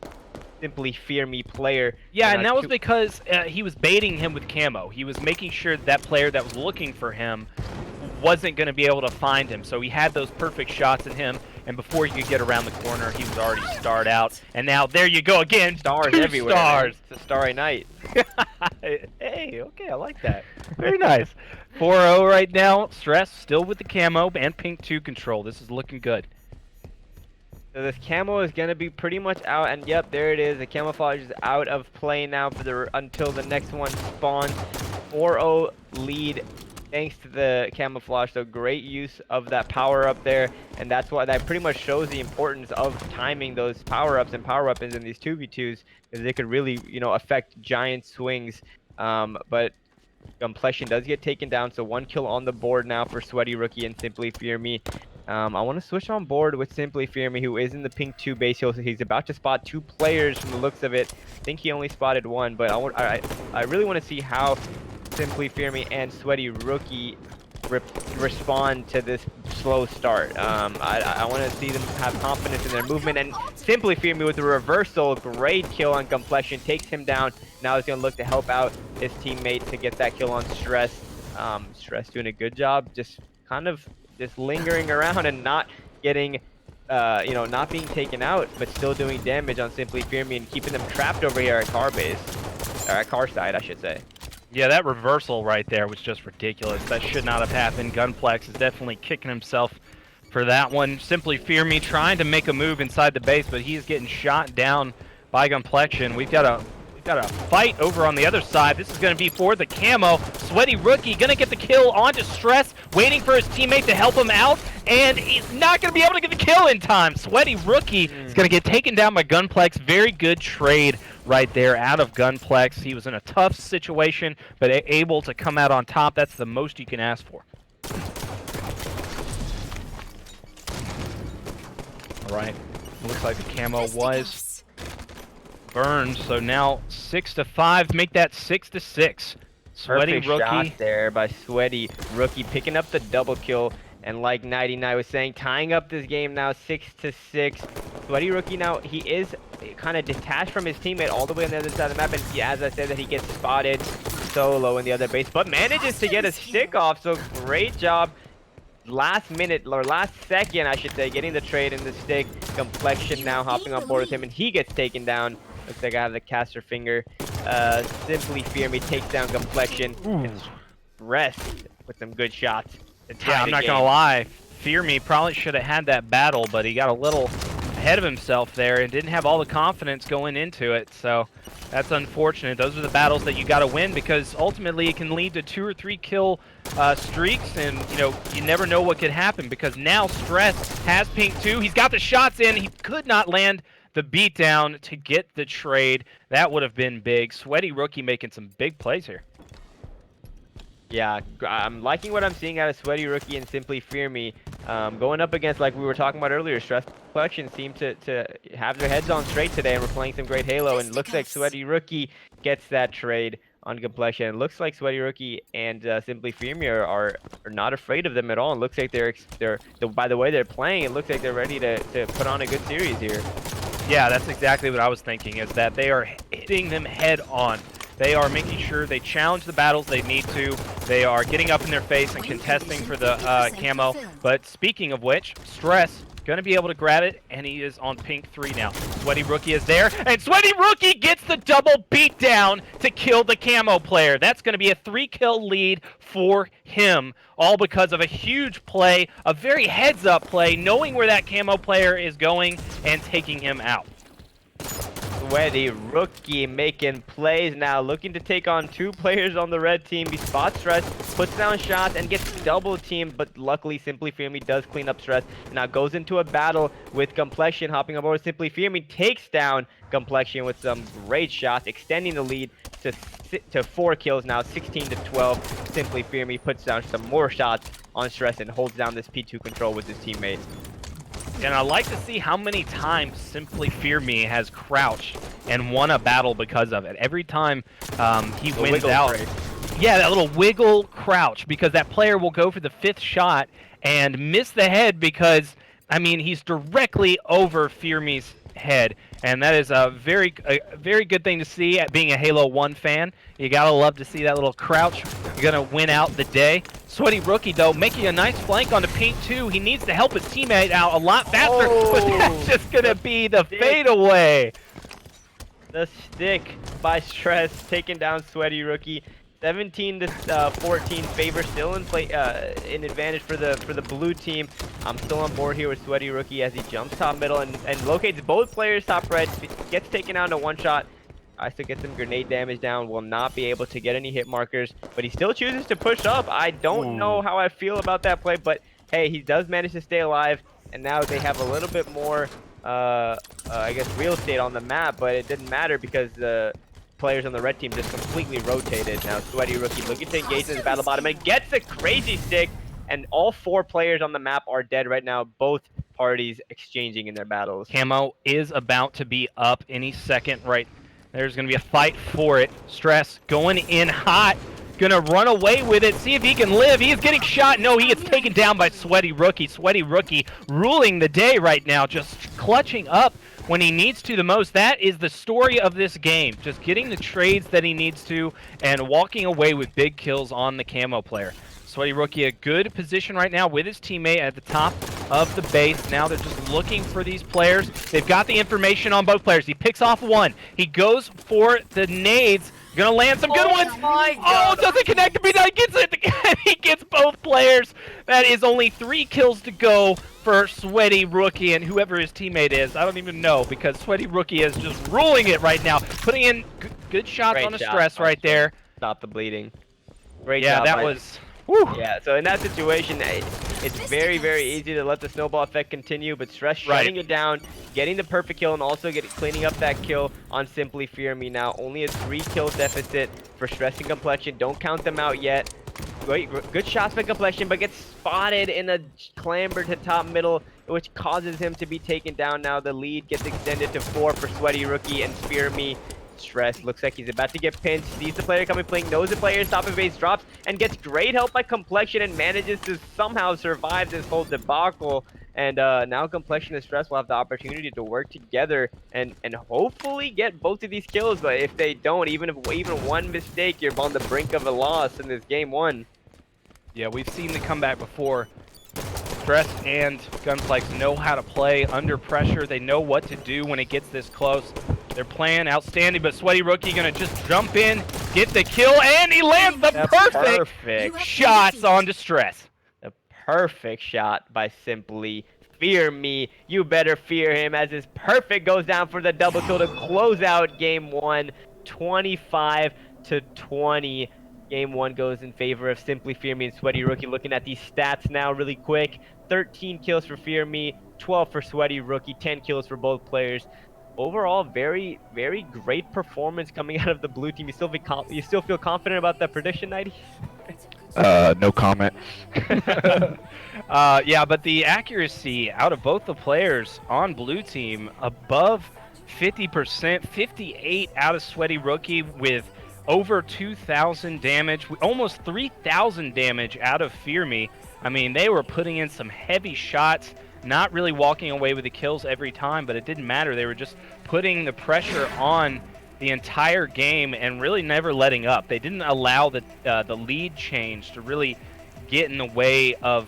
Simply Fear Me player. Yeah, and that was because he was baiting him with camo. He was making sure that player that was looking for him wasn't going to be able to find him. So he had those perfect shots in him, and before he could get around the corner, he was already starred out. And now there you go again. Stars everywhere. Stars. Man. It's a starry night. Hey, okay, I like that. Very nice. 4-0 right now. Stress still with the camo and pink 2 control. This is looking good. So this camo is gonna be pretty much out, and yep, there it is. The camouflage is out of play now for until the next one spawns. 4-0 lead thanks to the camouflage. So great use of that power up there, and that's why that pretty much shows the importance of timing those power ups and power weapons in these 2v2s, because they could really, you know, affect giant swings. But Complexion does get taken down, so 1 kill on the board now for Sweaty Rookie and Simply Fear Me. I want to switch on board with Simply Fear Me, who is in the pink 2 base. He's about to spot 2 players from the looks of it. I think he only spotted 1, but I really want to see how Simply Fear Me and Sweaty Rookie respond to this slow start. I want to see them have confidence in their movement, and Simply Fear Me with the reversal. Great kill on Complexion, takes him down. Now he's going to look to help out his teammate to get that kill on Stress. Stress doing a good job, just kind of just lingering around and not getting, you know, not being taken out, but still doing damage on Simply Fear Me and keeping them trapped over here at car base, or at car side, I should say. Yeah, that reversal right there was just ridiculous. That should not have happened. Gunplex is definitely kicking himself for that one. Simply Fear Me trying to make a move inside the base, but he's getting shot down by Complexion. We've got a fight over on the other side. This is going to be for the camo. Sweaty Rookie going to get the kill onto Stress, waiting for his teammate to help him out, and he's not going to be able to get the kill in time. Sweaty Rookie is going to get taken down by Gunplex. Very good trade right there out of Gunplex. He was in a tough situation, but able to come out on top. That's the most you can ask for. All right. Looks like the camo was burned, so now 6-5, make that 6-6. Sweaty Perfect Rookie shot there by Sweaty Rookie, picking up the double kill, and like 99 was saying, tying up this game now 6-6. Sweaty Rookie now, he is kind of detached from his teammate all the way on the other side of the map, and yeah, as I said, that he gets spotted solo in the other base, but manages to get a stick off, so great job. Last minute, or last second, I should say, getting the trade in the stick. Complexion now hopping on board with him, and he gets taken down. Looks like I have the caster finger. Simply Fear Me takes down Complexion. And rest with some good shots. Yeah, I'm not gonna lie. Fear Me probably should have had that battle, but he got a little ahead of himself there and didn't have all the confidence going into it. So that's unfortunate. Those are the battles that you got to win, because ultimately it can lead to 2 or 3 kill streaks, and you know, you never know what could happen, because now Stress has pink 2. He's got the shots in. He could not land the beatdown to get the trade. That would have been big. Sweaty Rookie making some big plays here. Yeah, I'm liking what I'm seeing out of Sweaty Rookie and Simply Fear Me. Going up against, like we were talking about earlier, Stress Complexion seemed to have their heads on straight today, and we're playing some great Halo, and looks like Sweaty Rookie gets that trade on Complexion. It looks like Sweaty Rookie and Simply Fear Me are not afraid of them at all. It looks like they're by the way they're playing, it looks like they're ready to put on a good series here. Yeah, that's exactly what I was thinking, is that they are hitting them head on. They are making sure they challenge the battles they need to. They are getting up in their face and contesting for the camo. But speaking of which, Stress Gonna be able to grab it, and he is on pink 3 now. Sweaty Rookie is there, and Sweaty Rookie gets the double beatdown to kill the camo player. That's gonna be a 3-kill lead for him, all because of a huge play, a very heads-up play, knowing where that camo player is going and taking him out. Sweaty Rookie making plays now, looking to take on 2 players on the red team. He spots Stress, puts down shots, and gets double teamed, but luckily Simply Fear Me does clean up Stress. Now goes into a battle with Complexion, hopping aboard Simply Fear Me, takes down Complexion with some great shots, extending the lead to 4 kills now, 16 to 12. Simply Fear Me puts down some more shots on Stress and holds down this P2 control with his teammate. And I like to see how many times Simply Fear Me has crouched and won a battle because of it. Every time he wins out. Yeah, that little wiggle crouch, because that player will go for the 5th shot and miss the head because, I mean, he's directly over Fear Me's head. And that is a very good thing to see at being a Halo 1 fan. You gotta love to see that little crouch. You're gonna win out the day. Sweaty Rookie, though, making a nice flank onto Pink 2. He needs to help his teammate out a lot faster, but that's just gonna be the fadeaway. The stick by Stress, taking down Sweaty Rookie. 17 to 14 favor still in play, in advantage for the blue team. I'm still on board here with Sweaty Rookie as he jumps top middle and locates both players top red. Gets taken out in a 1-shot. I still get some grenade damage down. Will not be able to get any hit markers, but he still chooses to push up. I don't know how I feel about that play, but hey, he does manage to stay alive, and now they have a little bit more, I guess, real estate on the map, but it didn't matter because the players on the red team just completely rotated. Now Sweaty Rookie looking to engage in his battle bottom and gets a crazy stick, and all 4 players on the map are dead right now, both parties exchanging in their battles. Camo is about to be up any second. Right, there's going to be a fight for it. Stress going in hot, gonna run away with it, see if he can live. He is getting shot. No, he gets taken down by Sweaty Rookie. Sweaty Rookie ruling the day right now, just clutching up when he needs to the most. That is the story of this game. Just getting the trades that he needs to and walking away with big kills on the camo player. Sweaty Rookie, a good position right now with his teammate at the top of the base. Now they're just looking for these players. They've got the information on both players. He picks off one. He goes for the nades. Gonna land some good ones. Oh, doesn't connect to B9. Gets it. He gets both players. That is only 3 kills to go for Sweaty Rookie and whoever his teammate is. I don't even know, because Sweaty Rookie is just ruling it right now. Putting in good shots Great on the shot Stress right there. Stop the bleeding. Great Yeah, job. that was... Whew. Yeah, so in that situation, it's very, very easy to let the snowball effect continue, but Stress shutting it down, getting the perfect kill, and also cleaning up that kill on Simply Fear Me now. Only a 3-kill deficit for Stress and Complexion. Don't count them out yet. Good shots by Complexion, but gets spotted in a clamber to top middle, which causes him to be taken down. Now the lead gets extended to 4 for Sweaty Rookie and Fear Me. Stress looks like he's about to get pinched, sees the player coming playing, knows the player is top of base, drops, and gets great help by Complexion and manages to somehow survive this whole debacle. And now Complexion and Stress will have the opportunity to work together and hopefully get both of these kills. But if they don't, even one mistake, you're on the brink of a loss in this game 1. Yeah, we've seen the comeback before. Stress and Gunflakes know how to play under pressure. They know what to do when it gets this close. They're playing outstanding, but Sweaty Rookie gonna just jump in, get the kill, and he lands the perfect shots onto Stress. The perfect shot by Simply Fear Me. You better fear him, as his perfect goes down for the double kill to close out game 1, 25 to 20. Game 1 goes in favor of Simply Fear Me and Sweaty Rookie. Looking at these stats now really quick. 13 kills for Fear Me, 12 for Sweaty Rookie, 10 kills for both players. Overall, very, very great performance coming out of the blue team. You still feel confident about that prediction, Nighty? No comment. Yeah, but the accuracy out of both the players on blue team above 50%, 58 out of Sweaty Rookie with over 2,000 damage, almost 3,000 damage out of Fear Me. I mean, they were putting in some heavy shots, not really walking away with the kills every time, but it didn't matter. They were just putting the pressure on the entire game and really never letting up. They didn't allow the lead change to really get in the way of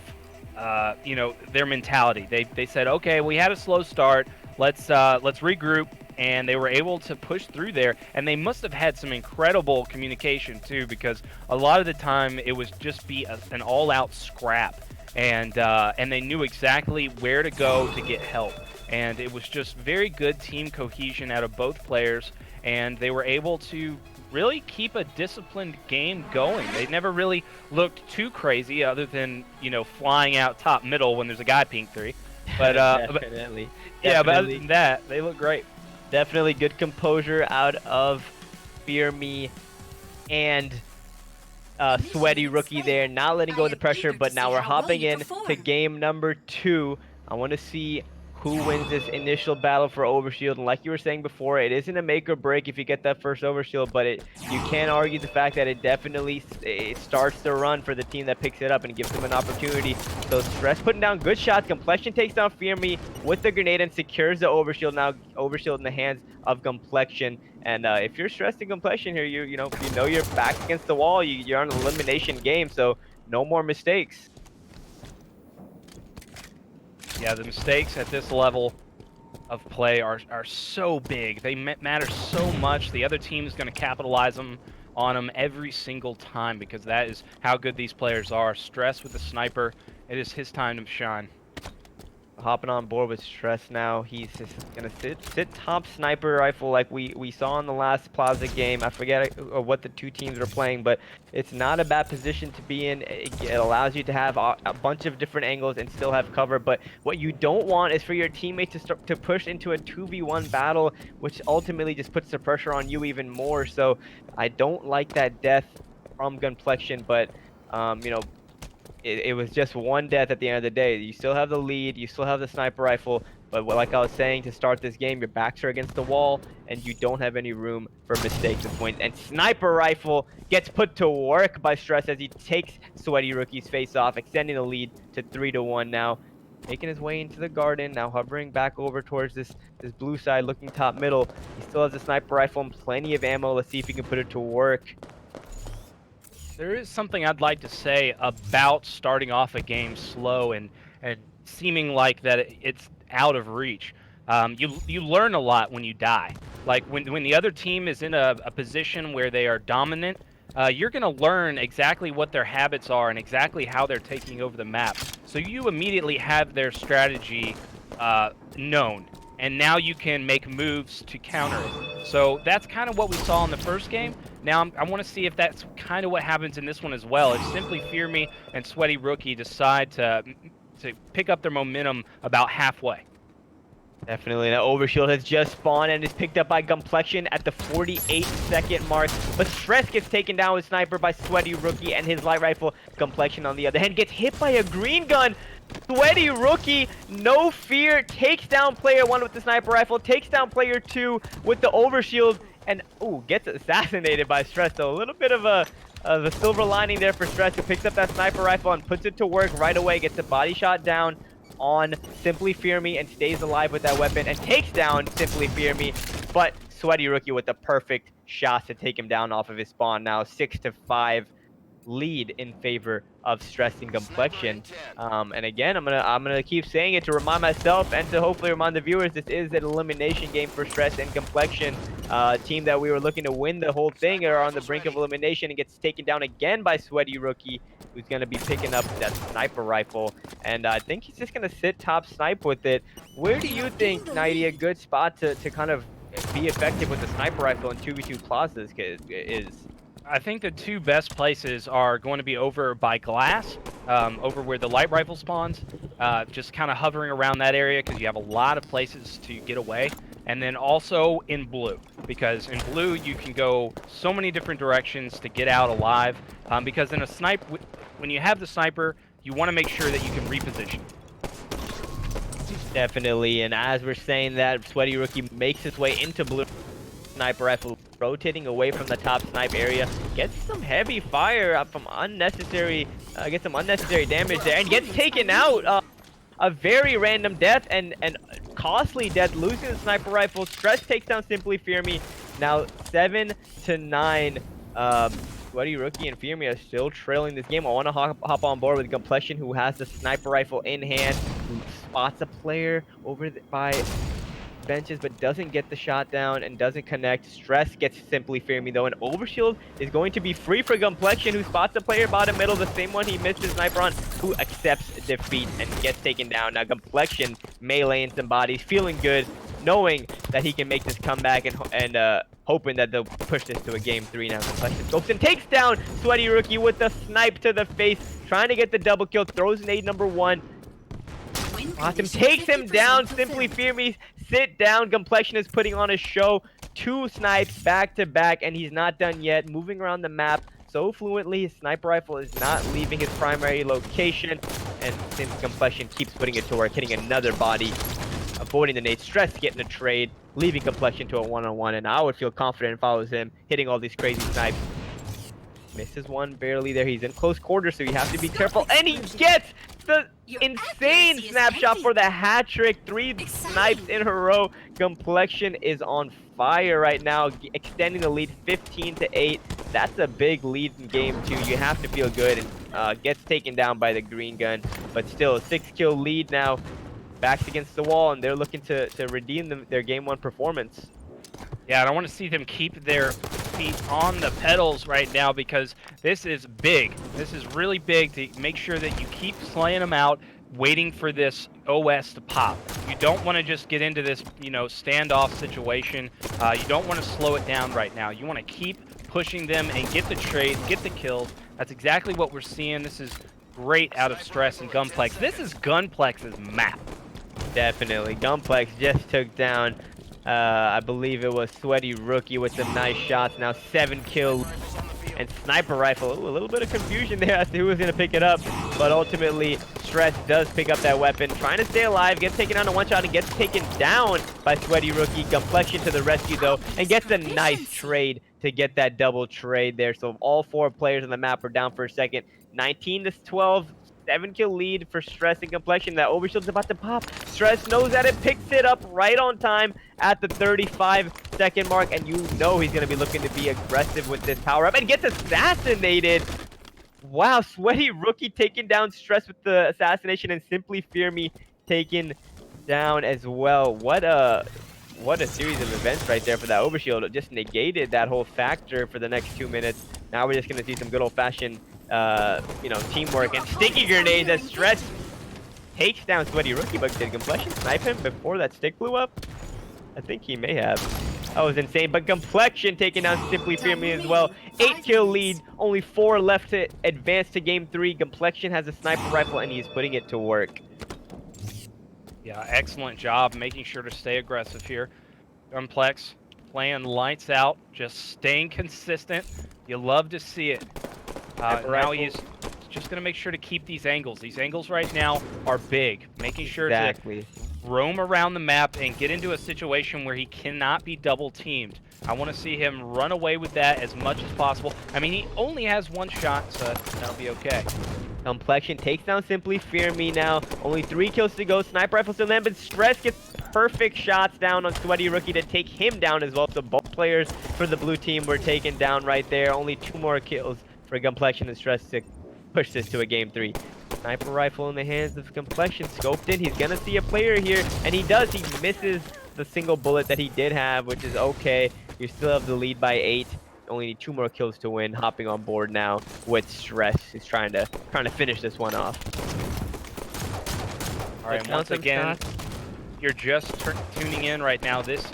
you know, their mentality. They said, okay, we had a slow start. Let's regroup, and they were able to push through there. And they must have had some incredible communication too, because a lot of the time it was just an all-out scrap, and they knew exactly where to go to get help. And it was just very good team cohesion out of both players, and they were able to really keep a disciplined game going. They never really looked too crazy, other than, you know, flying out top middle when there's a guy pink 3. But Definitely. yeah, but other Definitely. than that, they look great. Definitely good composure out of Fear Me and Sweaty Rookie there, not letting go of the pressure. But now we're hopping in to game number 2. I want to see who wins this initial battle for Overshield. And like you were saying before, it isn't a make or break if you get that first Overshield, but you can't argue the fact that it definitely starts the run for the team that picks it up and gives them an opportunity. So Stress putting down good shots. Complexion takes down Fear Me with the grenade and secures the Overshield. Now Overshield in the hands of Complexion. And if you're Stressed in Complexion here, you know you're back against the wall. You're on an elimination game, so no more mistakes. Yeah, the mistakes at this level of play are so big. They matter so much. The other team is going to capitalize on them every single time, because that is how good these players are. Stress with the sniper. It is his time to shine. Hopping on board with Stress now. He's just gonna sit top sniper rifle like we saw in the last Plaza game. I forget what the two teams are playing, but it's not a bad position to be in. It allows you to have a bunch of different angles and still have cover. But what you don't want is for your teammate to push into a 2v1 battle, which ultimately just puts the pressure on you even more. So I don't like that death from Gunplexion, but you know, it was just one death at the end of the day. You still have the lead, you still have the sniper rifle, but like I was saying to start this game, your backs are against the wall, and you don't have any room for mistakes and points. And sniper rifle gets put to work by Stress as he takes Sweaty Rookie's face off, extending the lead to 3-1 now. Making his way into the garden, now hovering back over towards this blue side, looking top middle. He still has a sniper rifle and plenty of ammo. Let's see if he can put it to work. There is something I'd like to say about starting off a game slow and seeming like that it's out of reach. You learn a lot when you die. Like when the other team is in a position where they are dominant, you're going to learn exactly what their habits are and exactly how they're taking over the map. So you immediately have their strategy known, and now you can make moves to counter it. So that's kind of what we saw in the first game. Now I want to see if that's kind of what happens in this one as well. It's simply Fear Me and Sweaty Rookie decide to pick up their momentum about halfway. Definitely, that Overshield has just spawned and is picked up by Complexion at the 48-second mark. But Stress gets taken down with Sniper by Sweaty Rookie and his light rifle. Complexion, on the other hand, gets hit by a green gun. Sweaty Rookie, no fear, takes down player 1 with the sniper rifle, takes down player 2 with the Overshield, and gets assassinated by Stress. So a little bit of a silver lining there for Stress, who picks up that sniper rifle and puts it to work right away, gets a body shot down on Simply Fear Me and stays alive with that weapon and takes down Simply Fear Me. But Sweaty Rookie with the perfect shots to take him down off of his spawn. Now 6-5 lead in favor of Stress and Complexion. And again, I'm gonna keep saying it to remind myself and to hopefully remind the viewers, this is an elimination game for Stress and Complexion. Team that we were looking to win the whole thing are on the brink of elimination and gets taken down again by Sweaty Rookie, who's gonna be picking up that sniper rifle. And I think he's just gonna sit top snipe with it. Where do you think, Nighty, a good spot to kind of be effective with the sniper rifle in 2v2 plazas is? I think the two best places are going to be over by glass, over where the light rifle spawns, just kind of hovering around that area because you have a lot of places to get away. And then also in blue, because in blue you can go so many different directions to get out alive. Because in a snipe, when you have the sniper, you want to make sure that you can reposition. Definitely, and as we're saying that, Sweaty Rookie makes his way into blue. Sniper rifle rotating away from the top snipe area, gets some heavy fire from unnecessary, gets some unnecessary damage there, and gets taken out. A very random death and costly death, losing the sniper rifle. Stress takes down Simply Fear Me. Now 7-9. Sweaty Rookie and Firmi are still trailing this game. I want to hop on board with Complexion, who has the sniper rifle in hand, who spots a player over by benches but doesn't get the shot down and doesn't connect. Stress gets Simply Firmi though, and Overshield is going to be free for Complexion, who spots a player bottom middle, the same one he missed his sniper on, who accepts defeat and gets taken down. Now Complexion meleeing some bodies, feeling good, knowing that he can make this comeback and hoping that they'll push this to a game 3 now. Complexion scopes and takes down Sweaty Rookie with the snipe to the face, trying to get the double kill, throws nade number 1. Awesome, takes him down. Simply Firmi, sit down. Complexion is putting on a show. 2 snipes back to back, and he's not done yet. Moving around the map so fluently, his sniper rifle is not leaving his primary location. And since Complexion keeps putting it to work, hitting another body, avoiding the nade. Stress getting a trade, leaving Complexion to a 1-on-1, and I would feel confident if I was him, hitting all these crazy snipes. Misses one barely there. He's in close quarters, so you have to be careful. And he gets the insane snapshot for the hat trick. 3 snipes in a row. Complexion is on fire right now, extending the lead 15-8. That's a big lead in game 2. You have to feel good, and gets taken down by the green gun. But still, a 6-kill lead now. Backs against the wall, and they're looking to redeem their game 1 performance. Yeah, and I want to see them keep their feet on the pedals right now, because this is big. This is really big to make sure that you keep slaying them out, waiting for this OS to pop. You don't want to just get into this, standoff situation. You don't want to slow it down right now. You want to keep pushing them and get the trades, get the kills. That's exactly what we're seeing. This is great out of Stress and Gunplex. This is Gunplex's map. Definitely. Gunplex just took down, I believe it was Sweaty Rookie with some nice shots. Now 7 kills and sniper rifle. Ooh, a little bit of confusion there as to who was going to pick it up. But ultimately, Stress does pick up that weapon. Trying to stay alive. Gets taken down to 1 shot and gets taken down by Sweaty Rookie. Complexion to the rescue though. And gets a nice trade to get that double trade there. So all 4 players on the map are down for a second. 19-12. 7-kill lead for Stress and Complexion. That Overshield's about to pop. Stress knows that it, picks it up right on time at the 35-second mark, and you know he's going to be looking to be aggressive with this power-up, and gets assassinated. Wow, Sweaty Rookie taking down Stress with the assassination, and Simply Firmi taken down as well. What a series of events right there for that Overshield. It just negated that whole factor for the next 2 minutes. Now we're just going to see some good old-fashioned teamwork and sticky grenades as Stress takes down Sweaty Rookie. But did Complexion snipe him before that stick blew up? I think he may have. That was insane. But Complexion taking down Simply Firmi as well. 8-kill lead. Only 4 left to advance to game 3. Complexion has a sniper rifle and he's putting it to work. Yeah, excellent job making sure to stay aggressive here. Gunplex playing lights out, just staying consistent. You love to see it. Now he's just going to make sure to keep these angles. These angles right now are big. Making sure to roam around the map and get into a situation where he cannot be double teamed. I want to see him run away with that as much as possible. I mean, he only has 1 shot, so that'll be okay. Complexion takes down Simply Firmi now. Only 3 kills to go. Sniper rifle still land, but Stress gets perfect shots down on Sweaty Rookie to take him down as well. So both players for the blue team were taken down right there. Only 2 more kills for Complexion and Stress to push this to a game 3. Sniper rifle in the hands of Complexion. Scoped in. He's going to see a player here, and he does. He misses the single bullet that he did have, which is okay. You still have the lead by 8. Only need 2 more kills to win. Hopping on board now with Stress. He's trying to finish this one off. All right, once again, you're just tuning in right now. This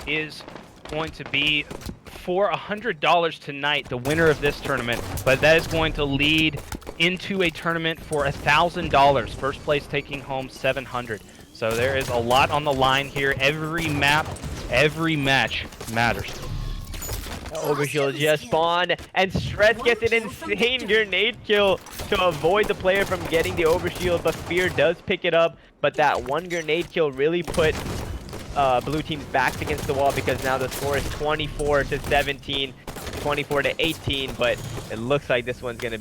is going to be for $100 tonight, the winner of this tournament, but that is going to lead into a tournament for $1,000. First place taking home $700. So there is a lot on the line here. Every map, every match matters. Overshield just spawned, and Stress gets an insane grenade kill to avoid the player from getting the Overshield, but Fear does pick it up. But that 1 grenade kill really put blue team's backs against the wall, because now the score is 24-17, 24-18. But it looks like this one's gonna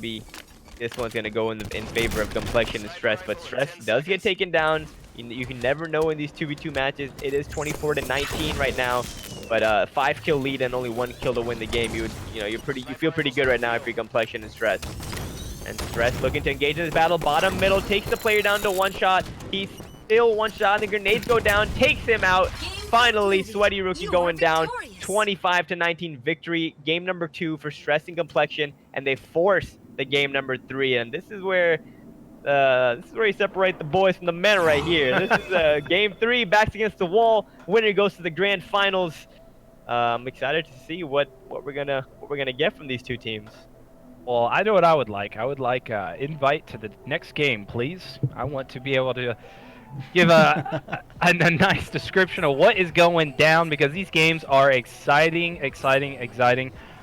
go in favor of Complexion and Stress. But Stress does get taken down. You can never know in these 2v2 matches. It is 24-19 right now. But 5 kill lead and only 1 kill to win the game. You feel pretty good right now if you're Complexion and Stress. And Stress looking to engage in this battle. Bottom middle takes the player down to 1 shot. He's still 1 shot. The grenades go down, takes him out. Finally, Sweaty Rookie going down. 25-19 victory. Game number 2 for Stress and Complexion, and they force the game number 3. And this is where you separate the boys from the men right here. This is game 3, backs against the wall. Winner goes to the grand finals. I'm excited to see what we're gonna get from these two teams. Well, I know what I would like. I would like invite to the next game, please. I want to be able to give a nice description of what is going down, because these games are exciting.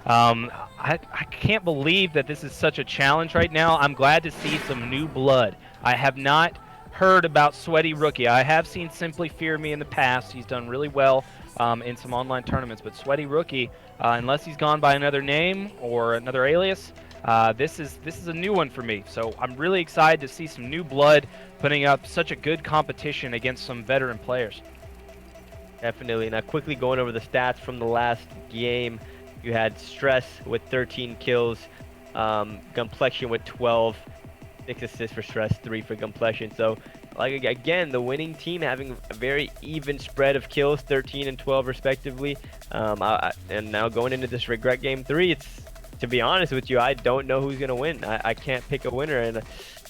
I can't believe that this is such a challenge right now. I'm glad to see some new blood. I have not heard about Sweaty Rookie. I have seen Simply Fear Me in the past. He's done really well in some online tournaments, but Sweaty Rookie, unless he's gone by another name or another alias, this is a new one for me. So I'm really excited to see some new blood putting up such a good competition against some veteran players. Definitely. Now, quickly going over the stats from the last game. You had Stress with 13 kills, Complexion with 12, 6 assists for Stress, 3 for Complexion. So, like, again, the winning team having a very even spread of kills, 13 and 12 respectively. And now going into this Regret Game 3, to be honest with you, I don't know who's going to win. I can't pick a winner, and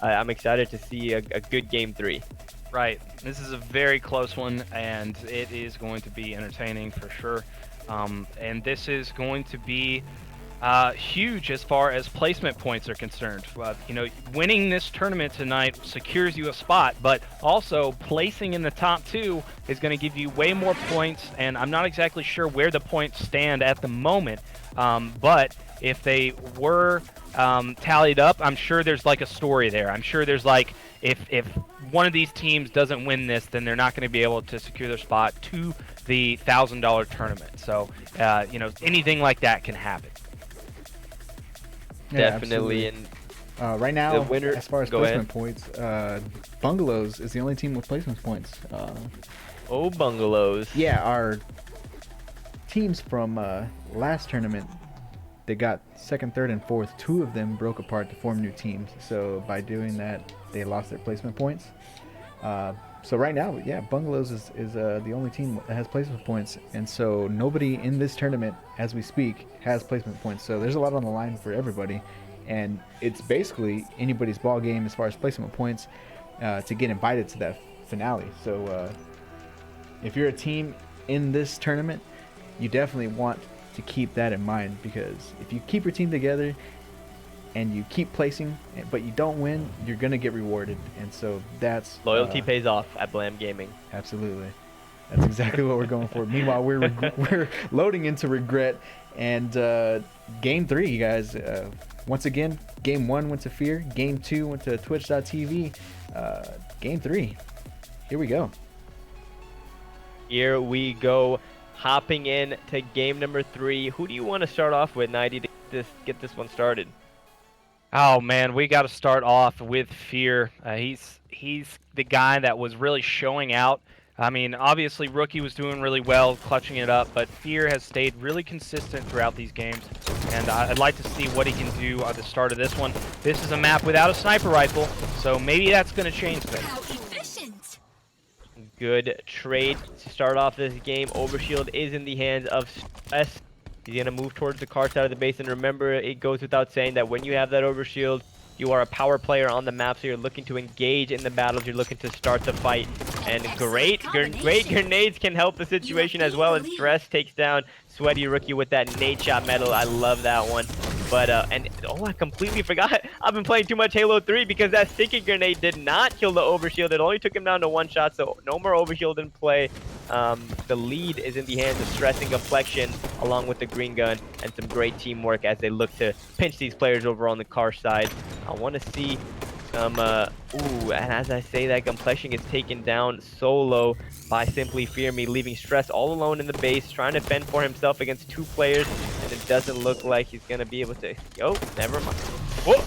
I'm excited to see a good Game 3. Right. This is a very close one, and it is going to be entertaining for sure. And this is going to be huge as far as placement points are concerned. Winning this tournament tonight secures you a spot, but also placing in the top 2 is going to give you way more points, and I'm not exactly sure where the points stand at the moment, but if they were tallied up, I'm sure there's like a story there. I'm sure there's like, if one of these teams doesn't win this, then they're not going to be able to secure their spot to the $1,000 tournament. So, anything like that can happen. Yeah, Definitely. absolutely. And right now, the winner, as far as go placement points, Bungalows is the only team with placement points. Bungalows. Yeah, our teams from last tournament, they got 2nd, 3rd, and 4th. 2 of them broke apart to form new teams. So by doing that, they lost their placement points. So right now, yeah, Bungalows is the only team that has placement points, and so nobody in this tournament, as we speak, has placement points. So there's a lot on the line for everybody, and it's basically anybody's ball game as far as placement points to get invited to that finale. So if you're a team in this tournament, you definitely want to keep that in mind, because if you keep your team together and you keep placing, but you don't win, you're gonna get rewarded, and so that's Loyalty pays off at Blam Gaming. Absolutely, that's exactly what we're going for. Meanwhile, we're loading into Regret, and Game 3, you guys. Once again, Game 1 went to Fear, Game 2 went to Twitch.tv. Game 3, here we go. Here we go, hopping in to game number 3. Who do you want to start off with, 90, to get this one started? Oh man, we got to start off with Fear. He's the guy that was really showing out. I mean, obviously Rookie was doing really well, clutching it up, but Fear has stayed really consistent throughout these games, and I'd like to see what he can do at the start of this one. This is a map without a sniper rifle, so maybe that's going to change things. How efficient! Good trade to start off this game. Overshield is in the hands of Stress. He's going to move towards the car side of the base, and remember, it goes without saying that when you have that overshield, you are a power player on the map, so you're looking to engage in the battles, you're looking to start the fight, and great grenades can help the situation as well, as Stress takes down Sweaty Rookie with that nade shot medal. I love that one. But, I completely forgot. I've been playing too much Halo 3 because that sticky grenade did not kill the overshield. It only took him down to 1 shot, so no more overshield in play. The lead is in the hands of Stress and Complexion, along with the green gun, and some great teamwork as they look to pinch these players over on the car side. I want to see some, and as I say that, Complexion gets taken down solo by Simply Fear Me, leaving Stress all alone in the base, trying to fend for himself against 2 players, and it doesn't look like he's going to be able to... Oh, never mind. Whoa,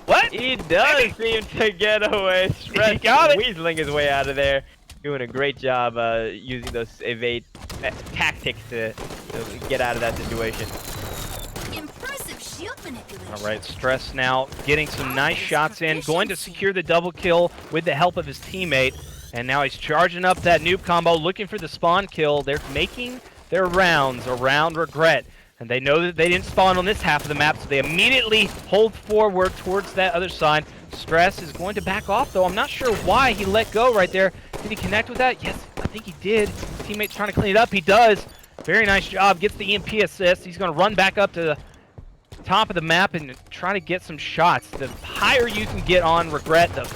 what? He does seem to get away. Stress He got it. weaseling his way out of there. doing a great job using those evade tactics to get out of that situation. Impressive shield manipulation. All right, Stress now getting some nice shots in, going to secure the double kill with the help of his teammate. And now he's charging up that noob combo, looking for the spawn kill. They're making their rounds around Regret. And they know that they didn't spawn on this half of the map, so they immediately hold forward towards that other side. Stress is going to back off, though. I'm not sure why he let go right there. Did he connect with that? Yes, I think he did. His teammate's trying to clean it up. He does. Very nice job. Gets the EMP assist. He's going to run back up to the top of the map and try to get some shots. The higher you can get on Regret, the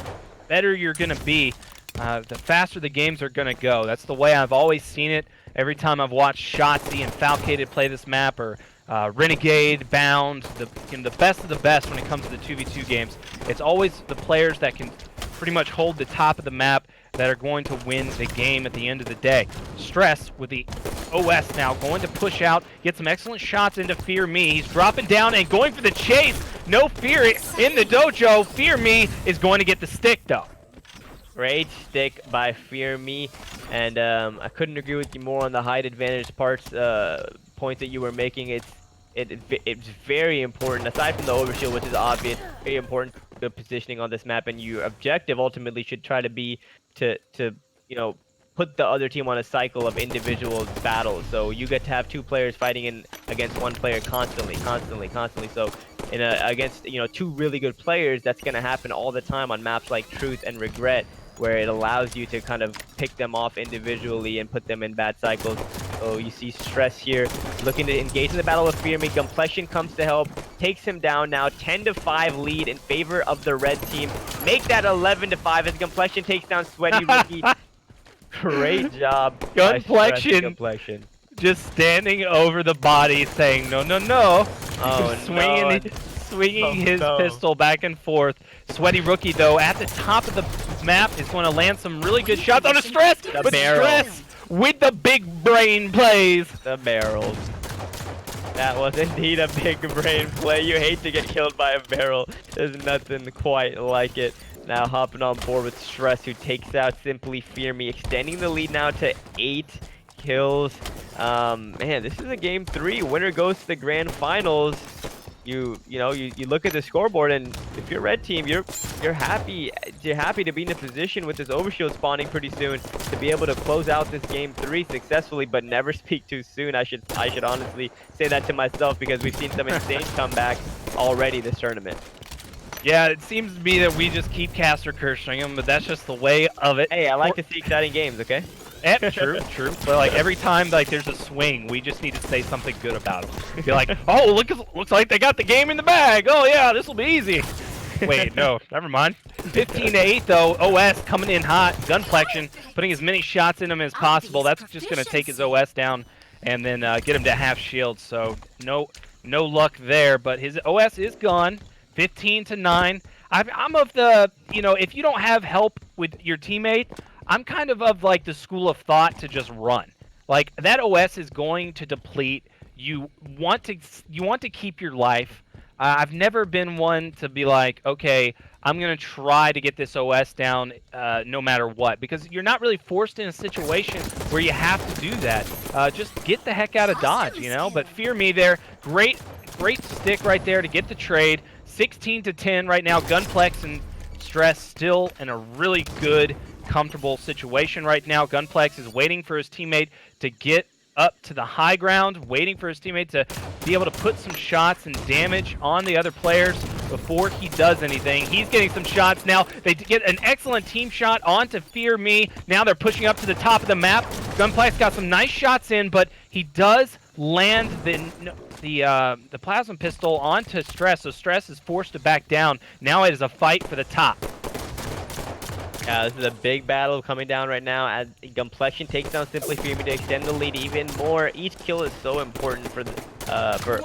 better you're going to be. The faster the games are going to go. That's the way I've always seen it. Every time I've watched Shotzi and Falcated play this map, or Renegade, Bound, the best of the best when it comes to the 2v2 games, it's always the players that can pretty much hold the top of the map that are going to win the game at the end of the day. Stress with the OS now going to push out, get some excellent shots into Fear Me. He's dropping down and going for the chase. No fear in the dojo. Fear Me is going to get the stick, though. Great stick by Fear Me, and I couldn't agree with you more on the height advantage points that you were making. It's very important, aside from the overshield, which is obvious, very important, the positioning on this map, and your objective ultimately should try to be to put the other team on a cycle of individual battles. So you get to have two players fighting against one player constantly. So against two really good players, that's going to happen all the time on maps like Truth and Regret, where it allows you to kind of pick them off individually and put them in bad cycles. So you see Stress here looking to engage in the battle with Fear Me. Complexion comes to help, takes him down now. 10-5 lead in favor of the red team. Make that 11-5 as Complexion takes down Sweaty Rookie. Great job. Gunplexion just standing over the body saying, no, no, no. Oh, swinging his pistol back and forth. Sweaty Rookie, though, at the top of the map is going to land some really good shots on a Stress. But Stress with the big brain plays. The barrels. That was indeed a big brain play. You hate to get killed by a barrel. There's nothing quite like it. Now hopping on board with Stress, who takes out Simply Fear Me, extending the lead now to 8 kills. Man, this is a game 3. Winner goes to the grand finals. You look at the scoreboard, and if you're red team, you're happy to be in a position with this overshield spawning pretty soon to be able to close out this game 3 successfully, but never speak too soon. I should honestly say that to myself, because we've seen some insane comebacks already this tournament. Yeah, it seems to be that we just keep caster cursing them, but that's just the way of it. Hey, I like to see exciting games, okay? Yeah, true. But like every time there's a swing, we just need to say something good about them. Be like, oh, looks like they got the game in the bag. Oh yeah, this will be easy. Wait, no, never mind. 15-8 though. OS coming in hot. Gunplexion putting as many shots in him as possible. That's just gonna take his OS down and then get him to half shield. So no luck there. But his OS is gone. 15-9. I'm of the, if you don't have help with your teammate, I'm kind of like the school of thought to just run. Like, that OS is going to deplete. You want to keep your life. I've never been one to be like, okay, I'm going to try to get this OS down no matter what, because you're not really forced in a situation where you have to do that. Just get the heck out of Dodge, But Fear Me there. Great stick right there to get the trade. 16-10 right now. Gunplex and Stress still in a really good, comfortable situation right now. Gunplex is waiting for his teammate to get up to the high ground, waiting for his teammate to be able to put some shots and damage on the other players before he does anything. He's getting some shots now. They get an excellent team shot onto Fear Me. Now they're pushing up to the top of the map. Gunplex got some nice shots in, but he does land the plasma pistol onto Stress, so Stress is forced to back down. Now it is a fight for the top. Yeah, this is a big battle coming down right now as Gunplexion takes down Simply Fear Me to extend the lead even more. Each kill is so important for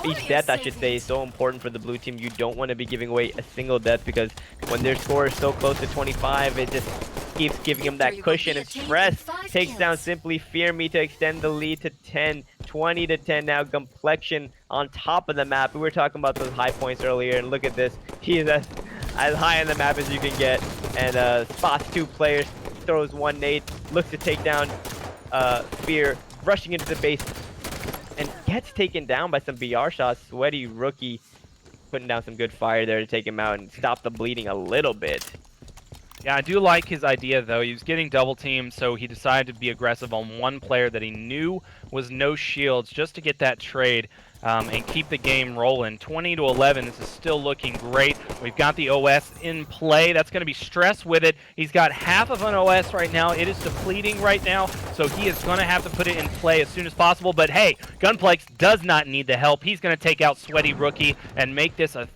each death, I should say, is so important for the blue team. You don't want to be giving away a single death, because when their score is so close to 25, it just keeps giving them that cushion. And Stress takes down Simply Fear Me to extend the lead to 10, 20-10 now. Gunplexion on top of the map. We were talking about those high points earlier, and look at this. He is as high on the map as you can get, and spots 2 players, throws one nade, looks to take down Fear, rushing into the base, and gets taken down by some BR shots. Sweaty Rookie putting down some good fire there to take him out and stop the bleeding a little bit. Yeah, I do like his idea, though. He was getting double teamed, so he decided to be aggressive on one player that he knew was no shields just to get that trade and keep the game rolling. 20-11, this is still looking great. We've got the OS in play. That's going to be Stress with it. He's got half of an OS right now. It is depleting right now, so he is going to have to put it in play as soon as possible. But hey, Gunplex does not need the help. He's going to take out Sweaty Rookie and make this a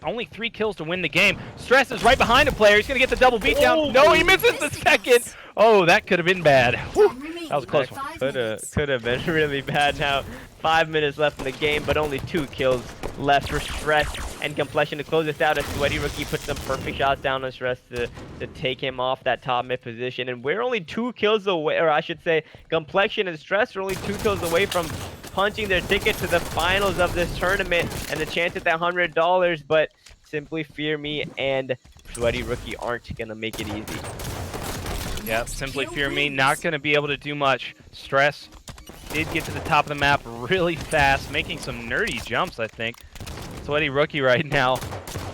only 3 kills to win the game. Stress is right behind a player. He's going to get the double beat down. No, he misses the second. Oh, that could have been bad. Whew. That was a close one. Could have been really bad now. 5 minutes left in the game, but only 2 kills left for Stress and Complexion to close this out. A Sweaty Rookie puts some perfect shots down on Stress to take him off that top mid position. And we're only 2 kills away, or I should say, Complexion and Stress are only 2 kills away from punching their ticket to the finals of this tournament and the chance at that $100. But Simply Fear Me and Sweaty Rookie aren't gonna make it easy. Yep, Simply Fear Me not going to be able to do much. Stress did get to the top of the map really fast, making some nerdy jumps, I think. Sweaty Rookie right now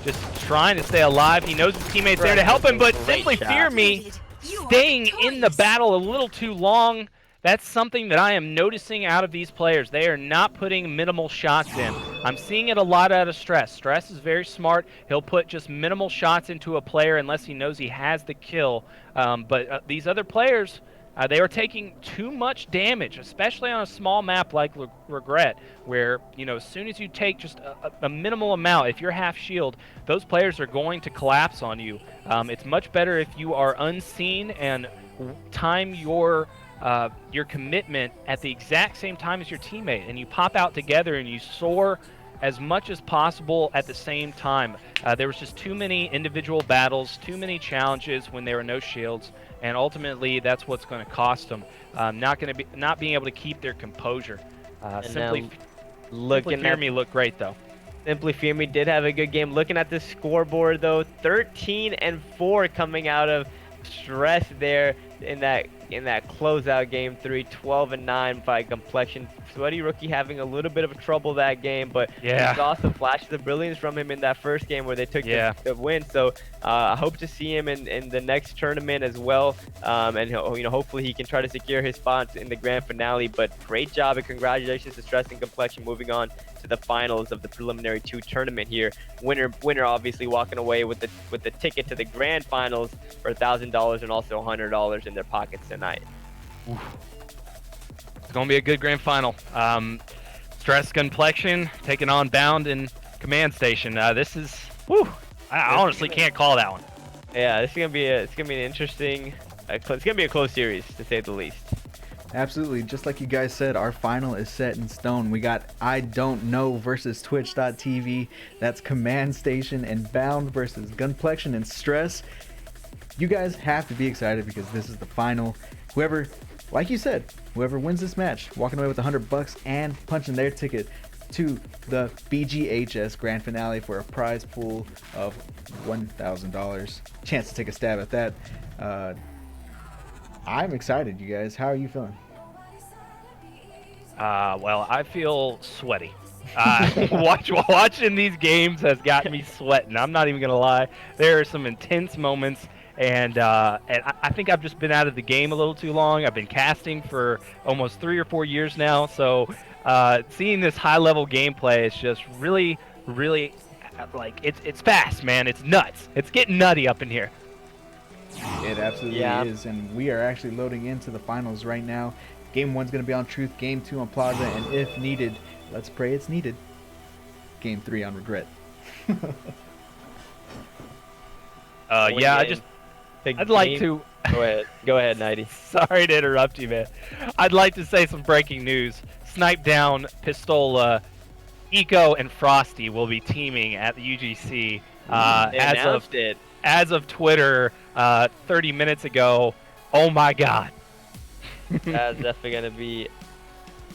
just trying to stay alive. He knows his teammate's there to help him, but Simply Fear Me staying in the battle a little too long. That's something that I am noticing out of these players. They are not putting minimal shots in. I'm seeing it a lot out of Stress. Stress is very smart. He'll put just minimal shots into a player unless he knows he has the kill. But these other players, they are taking too much damage, especially on a small map like Regret, where, you know, as soon as you take just a minimal amount, if you're half shield, those players are going to collapse on you. It's much better if you are unseen and time your commitment at the exact same time as your teammate, and you pop out together and you soar as much as possible at the same time. There was just too many individual battles, too many challenges when there were no shields, and ultimately that's what's going to cost them. Not being able to keep their composure. Simply Fear Me looked great though. Simply Fear Me did have a good game. Looking at the scoreboard though, 13-4 coming out of Stress there in that closeout game 3, 12-9 by Complexion. Sweaty Rookie having a little bit of trouble that game, but yeah, we saw some flashes of brilliance from him in that first game where they took the win. So I hope to see him in the next tournament as well, and hopefully he can try to secure his spot in the grand finale. But great job and congratulations to Stress and Complexion moving on to the finals of the preliminary 2 tournament here. Winner obviously walking away with the ticket to the grand finals for $1,000 and also $100 in their pockets tonight. Oof. It's gonna be a good grand final. Stress Complexion taking on Bound in Command Station. This is, whew, I honestly can't call that one. Yeah, it's gonna be an interesting. It's gonna be a close series to say the least. Absolutely, just like you guys said, our final is set in stone. We got I Don't Know versus Twitch.tv. That's Command Station, and Bound versus Gunplexion and Stress. You guys have to be excited because this is the final. Whoever, like you said, whoever wins this match, walking away with $100 and punching their ticket to the BGHS Grand Finale for a prize pool of $1,000. Chance to take a stab at that. I'm excited, you guys. How are you feeling? Well, I feel sweaty. Watching these games has got me sweating. I'm not even gonna lie. There are some intense moments, and I think I've just been out of the game a little too long. I've been casting for almost 3 or 4 years now, so seeing this high-level gameplay is just really, really like it's fast, man. It's nuts. It's getting nutty up in here. It absolutely is, and we are actually loading into the finals right now. Game 1's going to be on Truth, Game 2 on Plaza, and if needed, let's pray it's needed, Game 3 on Regret. I'd like to... Go ahead, Nighty. Sorry to interrupt you, man. I'd like to say some breaking news. Snipe Down, Pistola, Eco, and Frosty will be teaming at the UGC. As of Twitter 30 minutes ago. Oh my god. That's definitely going to be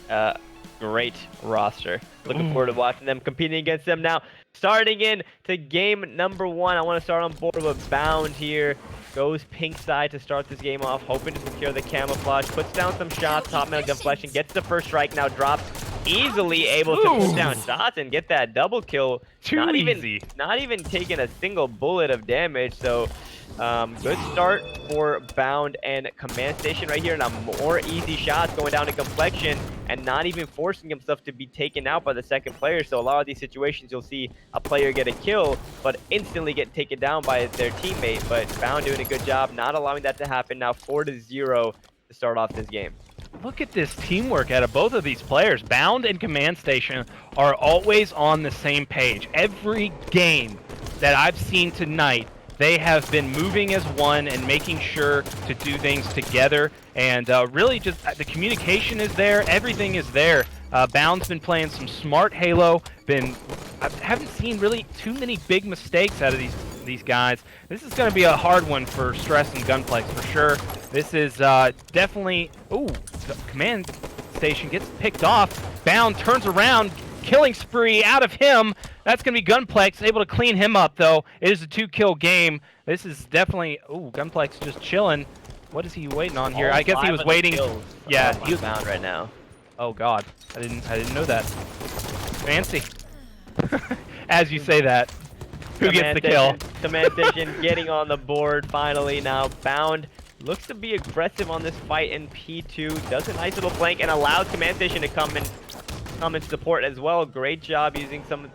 a great roster. Looking forward to watching them, competing against them now. Starting in to game number 1, I want to start on board with Bound here. goes pink side to start this game off, hoping to secure the camouflage, puts down some shots, top middle gun flashing, gets the first strike, now drops, easily able to put down shots and get that double kill. Too easy. Not even taking a single bullet of damage, so good start for Bound and Command Station right here, and more easy shots going down to Complexion and not even forcing himself to be taken out by the second player. So a lot of these situations you'll see a player get a kill but instantly get taken down by their teammate, but Bound doing a good job not allowing that to happen. Now 4-0 to start off this game. Look at this teamwork out of both of these players. Bound and Command Station are always on the same page. Every game that I've seen tonight, they have been moving as one and making sure to do things together. And really just the communication is there. Everything is there. Bound's been playing some smart Halo. I haven't seen really too many big mistakes out of these guys. This is going to be a hard one for Stress and Gunplex for sure. This is definitely... Ooh, the Command Station gets picked off. Bound turns around, killing spree out of him. That's going to be Gunplex, able to clean him up, though. It is a 2-kill game. This is definitely... Ooh, Gunplex just chilling. What is he waiting on here? I guess he was waiting... Yeah, he was Bound right now. Oh, God. I didn't know that. Fancy. As you say that. Who gets the kill? Command Station getting on the board finally now. Bound looks to be aggressive on this fight in P2. Does a nice little flank and allows Command Station to come and support as well. Great job using some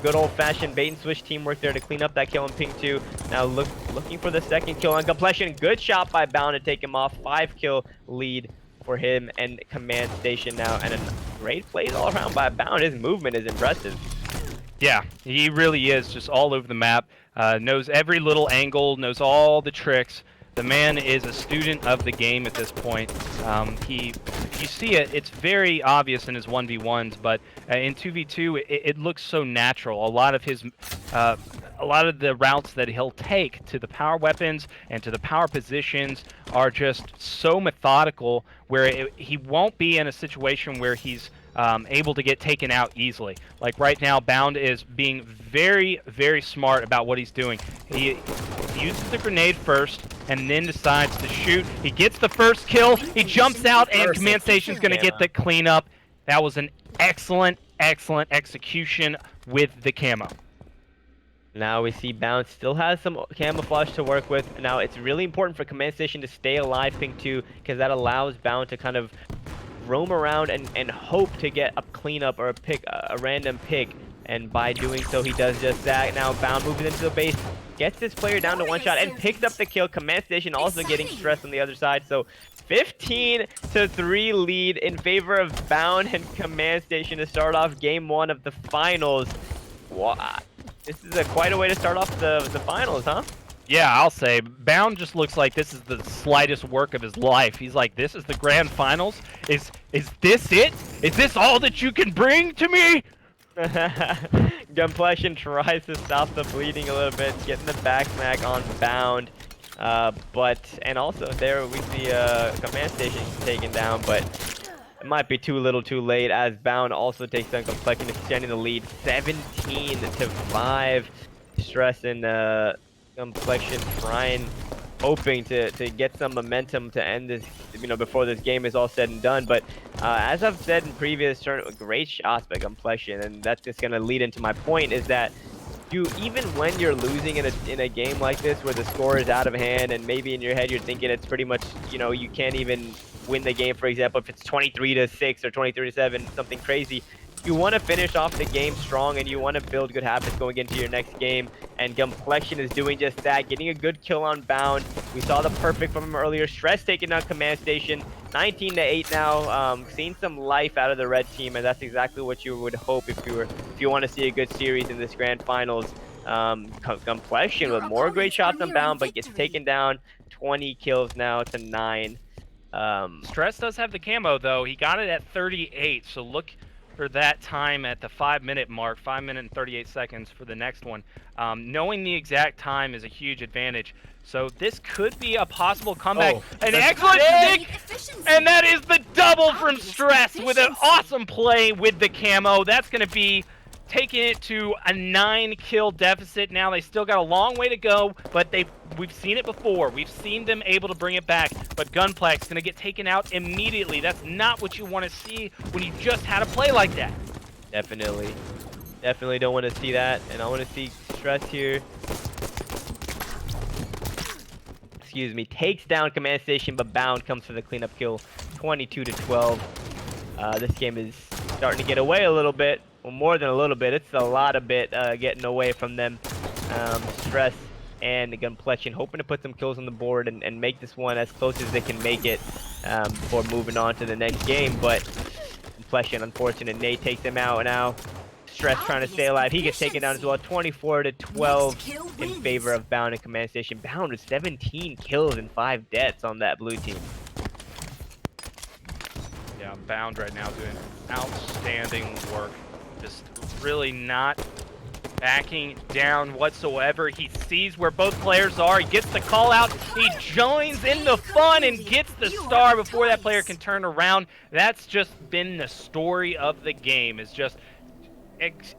good old-fashioned bait and switch teamwork there to clean up that kill in Pink 2. Now looking for the second kill on Complexion. Good shot by Bound to take him off. 5-kill lead for him and Command Station now. And a great plays all around by Bound. His movement is impressive. Yeah, he really is just all over the map. Knows every little angle, knows all the tricks. The man is a student of the game at this point. You see it, it's very obvious in his 1v1s, but in 2v2, it looks so natural. A lot of the routes that he'll take to the power weapons and to the power positions are just so methodical, where he won't be in a situation where he's able to get taken out easily. Like right now, Bound is being very, very smart about what he's doing. He uses the grenade first and then decides to shoot. He gets the first kill. He jumps out, and Command Station's going to get the cleanup. That was an excellent, excellent execution with the camo. Now we see Bound still has some camouflage to work with. Now it's really important for Command Station to stay alive, Pink 2, because that allows Bound to kind of roam around and hope to get a cleanup or a random pick, and by doing so he does just that. Now Bound moving into the base, gets this player down to one shot and picks up the kill. Command Station also getting stressed on the other side, so 15-3 lead in favor of Bound and Command Station to start off game 1 of the finals. Wow. This is quite a way to start off the finals, huh? Yeah, I'll say. Bound just looks like this is the slightest work of his life. He's like, this is the grand finals? Is this it? Is this all that you can bring to me? Gunplexion tries to stop the bleeding a little bit, getting the back smack on Bound. And also there we see Command Station taken down, but it might be too little too late as Bound also takes down Complexion, extending the lead 17-5. Stress and Complexion hoping to get some momentum to end this, before this game is all said and done. But as I've said in previous tournament, great shots by Complexion, and that's just gonna lead into my point, is that even when you're losing in a game like this where the score is out of hand and maybe in your head you're thinking it's pretty much, you can't even win the game, for example, if it's 23-6 or 23-7, something crazy. You want to finish off the game strong and you want to build good habits going into your next game, and Complexion is doing just that, getting a good kill on Bound. We saw the perfect from him earlier. Stress taking down Command Station, 19-8 now, seeing some life out of the red team, and that's exactly what you would hope if you want to see a good series in this grand finals. Complexion with more great shots on Bound, but gets taken down. 20 kills now to 9. Stress does have the camo though. He got it at 38, so look for that time at the 5-minute mark, 5 minutes and 38 seconds for the next one. Knowing the exact time is a huge advantage. So this could be a possible comeback. An excellent stick, and that is the double from Stress with an awesome play with the camo. That's going to be taking it to a 9-kill deficit now. They still got a long way to go, but we've seen it before. We've seen them able to bring it back, but Gunplex going to get taken out immediately. That's not what you want to see when you just had a play like that. Definitely. Definitely don't want to see that, and I want to see Stress here. Excuse me, takes down Command Station, but Bound comes for the cleanup kill, 22-12. This game is starting to get away a little bit, well, more than a little bit. It's a lot of bit getting away from them. Stress and the Gunplexion hoping to put some kills on the board and make this one as close as they can make it before moving on to the next game. But Gunplexion, unfortunate, Nate takes him out now. Stress trying to stay alive. He gets taken down as well. 24-12 in favor of Bound and Command Station. Bound with 17 kills and 5 deaths on that blue team. Yeah, Bound right now doing outstanding work. Just really not backing down whatsoever. He sees where both players are. He gets the call out. He joins in the fun and gets the star before that player can turn around. That's just been the story of the game. Is just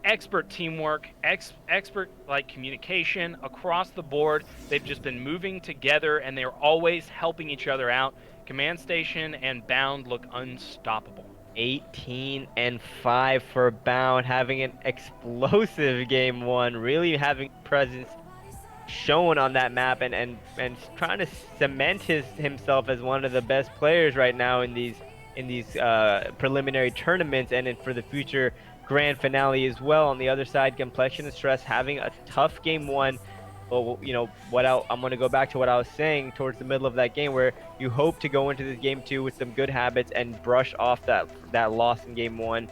expert teamwork, expert like communication across the board. They've just been moving together and they're always helping each other out. Command Station and Bound look unstoppable. 18-5 for Bound, having an explosive game one, really having presence shown on that map and trying to cement himself as one of the best players right now in these preliminary tournaments and for the future grand finale as well. On the other side, Complexion and Stress having a tough game one. Well, you know what? I'm going to go back to what I was saying towards the middle of that game, where you hope to go into this game two with some good habits and brush off that loss in game one.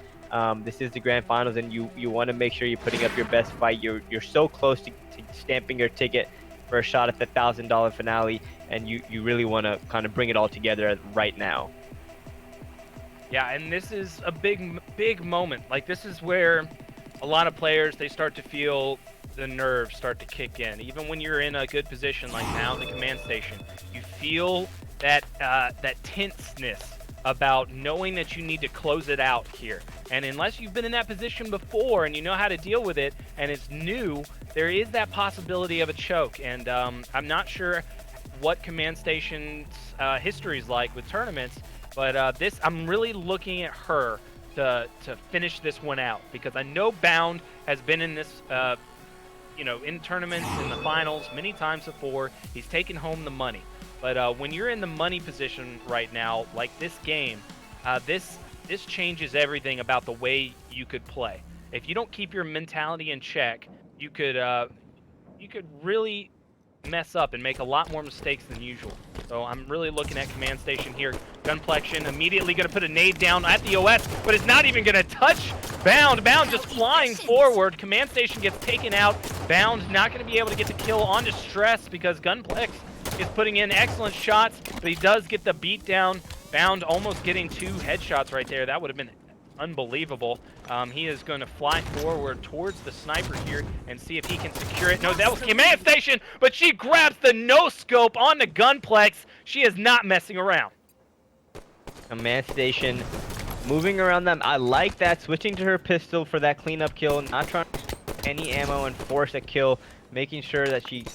This is the grand finals, and you want to make sure you're putting up your best fight. You're so close to stamping your ticket for a shot at the $1,000 finale, and you really want to kind of bring it all together right now. Yeah, and this is a big moment. Like, this is where a lot of players, they start to feel the nerves start to kick in. Even when you're in a good position like now in the Command Station, you feel that tenseness about knowing that you need to close it out here. And unless you've been in that position before and you know how to deal with it and it's new, there is that possibility of a choke. And I'm not sure what Command Station's history is like with tournaments, but I'm really looking at her to finish this one out, because I know Bound has been in this in tournaments, in the finals many times before. He's taken home the money. But when you're in the money position right now, like this game, this changes everything about the way you could play. If you don't keep your mentality in check, you could really mess up and make a lot more mistakes than usual. So I'm really looking at Command Station here. Gunplexion immediately going to put a nade down at the OS, but it's not even going to touch Bound. Bound just flying forward. Command Station gets taken out. Bound not going to be able to get the kill on Distress because Gunplex is putting in excellent shots, but he does get the beat down. Bound almost getting 2 headshots right there. That would have been unbelievable. He is going to fly forward towards the sniper here and see if he can secure it. No, that was Command Station, but she grabs the no-scope on the Gunplex. She is not messing around. Command Station moving around them. I like that, switching to her pistol for that cleanup kill, not trying to get any ammo and force a kill, making sure that she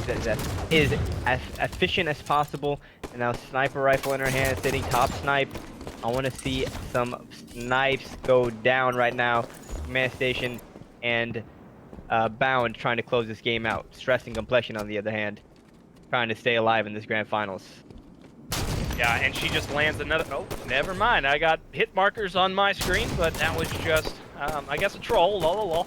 that is as efficient as possible. And now sniper rifle in her hand, sitting top snipe. I want to see some snipes go down right now. Command Station and Bound trying to close this game out. Stress and Complexion, on the other hand, trying to stay alive in this grand finals. Yeah, and she just lands another... Oh, never mind. I got hit markers on my screen, but that was just, I guess, a troll. Lol.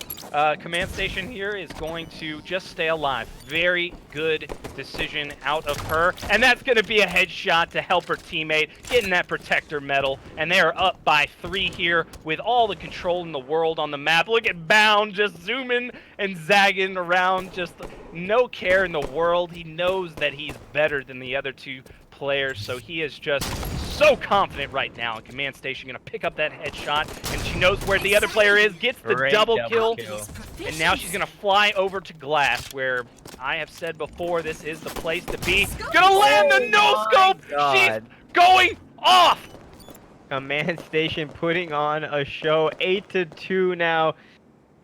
Command Station here is going to just stay alive. Very good decision out of her. And that's going to be a headshot to help her teammate, getting that protector medal. And they are up by 3 here with all the control in the world on the map. Look at Bound just zooming and zagging around. Just no care in the world. He knows that he's better than the other 2 players, so he is just so confident right now. Command Station gonna pick up that headshot, and she knows where the other player is, gets the double kill, and now she's gonna fly over to Glass, where I have said before, this is the place to be. Gonna land the no-scope! She's going off! Command Station putting on a show, 8-2 now.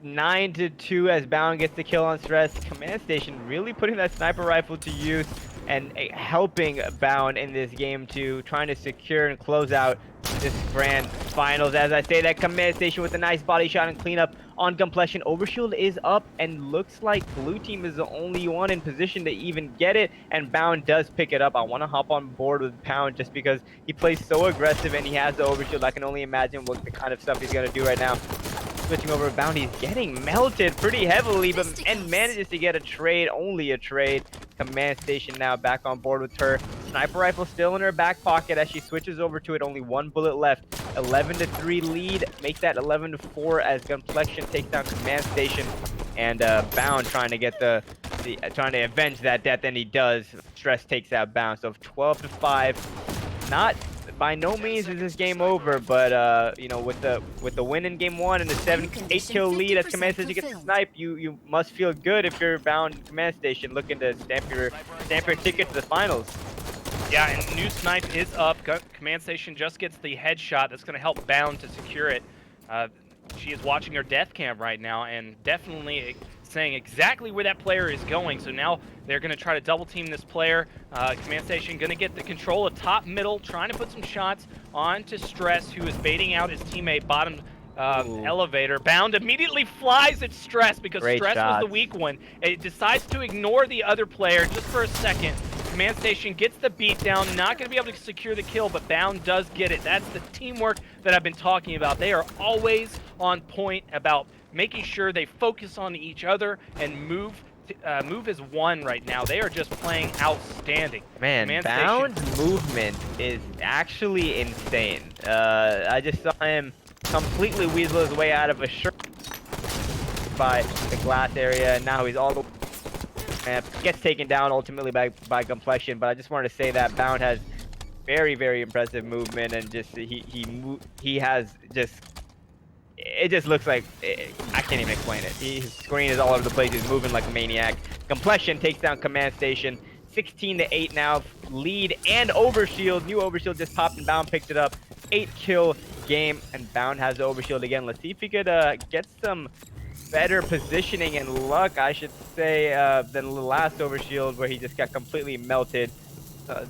9-2 as Bound gets the kill on Stress. Command Station really putting that sniper rifle to use and helping Bound in this game too, trying to secure and close out this grand finals. As I say that, Command Station with a nice body shot and cleanup on Complexion. Overshield is up and looks like blue team is the only one in position to even get it, and Bound does pick it up. I want to hop on board with Pound just because he plays so aggressive and he has the overshield. I can only imagine what the kind of stuff he's going to do right now. Switching over to Bound, he's getting melted pretty heavily, but and manages to get a trade, only a trade. Command Station now back on board with her. Sniper rifle still in her back pocket as she switches over to it. Only 1 bullet left. 11-3 lead. Make that 11-4 as Complexion takes down Command Station. And Bound trying to get trying to avenge that death, and he does. Stress takes out Bound. So 12-5. Not by no means is this game over, but you know, with the win in game 1 and the 8 kill lead as Command Station gets the snipe, you must feel good if you're Bound Command Station looking to stamp your ticket to the finals. Yeah, and new snipe is up. Command Station just gets the headshot. That's going to help Bound to secure it. She is watching her death cam right now and definitely saying exactly where that player is going. So now they're going to try to double team this player. Command Station going to get the control of top middle, trying to put some shots onto Stress, who is baiting out his teammate bottom elevator. Bound immediately flies at Stress because Stress was the weak one. It decides to ignore the other player just for a second. Command Station gets the beat down, not going to be able to secure the kill, but Bound does get it. That's the teamwork that I've been talking about. They are always on point about making sure they focus on each other and move as one right now. They are just playing outstanding. Man, Bound's movement is actually insane. I just saw him completely weasel his way out of a shirt by the glass area, and now he's all the way gets taken down ultimately by Complexion. But I just wanted to say that Bound has very, very impressive movement, and just he has just, it just looks like, I can't even explain it. His screen is all over the place. He's moving like a maniac. Complexion takes down Command Station. 16-8 now. Lead and overshield. New overshield just popped and Bound picked it up. 8 kill game, and Bound has the overshield again. Let's see if he could get some better positioning and luck, I should say, than the last overshield where he just got completely melted.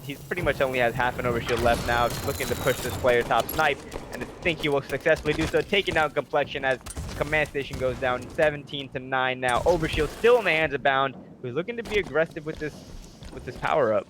He's pretty much only has half an overshield left now, looking to push this player top snipe, and I think he will successfully do so, taking down Complexion as Command Station goes down 17-9 now. Overshield still in the hands of Bound, who's looking to be aggressive with this power up.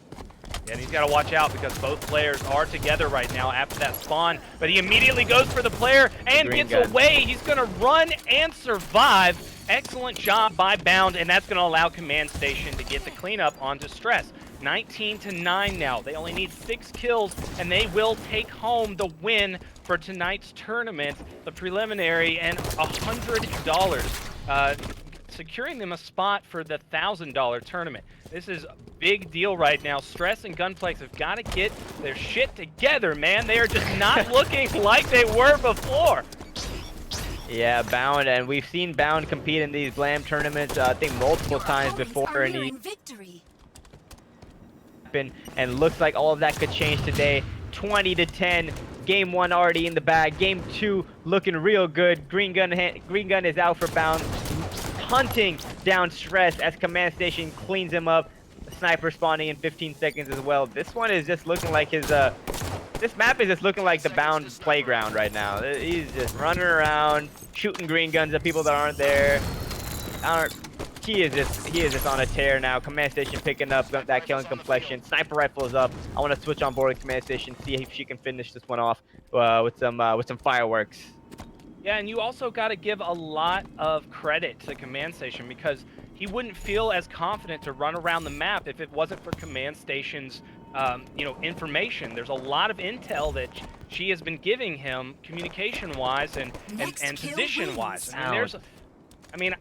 Yeah, and he's got to watch out because both players are together right now after that spawn. But he immediately goes for the player and gets away. He's going to run and survive. Excellent job by Bound, and that's going to allow Command Station to get the cleanup onto Stress. 19-9 now. They only need 6 kills, and they will take home the win for tonight's tournament, the preliminary, and $100. Securing them a spot for the $1,000 tournament. This is a big deal right now. Stress and Gunplex have got to get their shit together, man. They are just not looking like they were before. Yeah, Bound, and we've seen Bound compete in these Blam tournaments, I think multiple times before, and and looks like all of that could change today. 20-10. Game 1 already in the bag. Game 2 looking real good. Green gun is out for Bound, hunting down Stress as Command Station cleans him up. The sniper spawning in 15 seconds as well. This one is just looking like his this map is just looking like the Bound playground right now. He's just running around, shooting green guns at people that aren't there. He is just on a tear now. Command Station picking up that killing Complexion. Sniper rifle is up. I want to switch on board with Command Station, see if she can finish this one off with some fireworks. Yeah, and you also got to give a lot of credit to Command Station because he wouldn't feel as confident to run around the map if it wasn't for Command Station's, information. There's a lot of intel that she has been giving him, communication-wise and position-wise. I mean,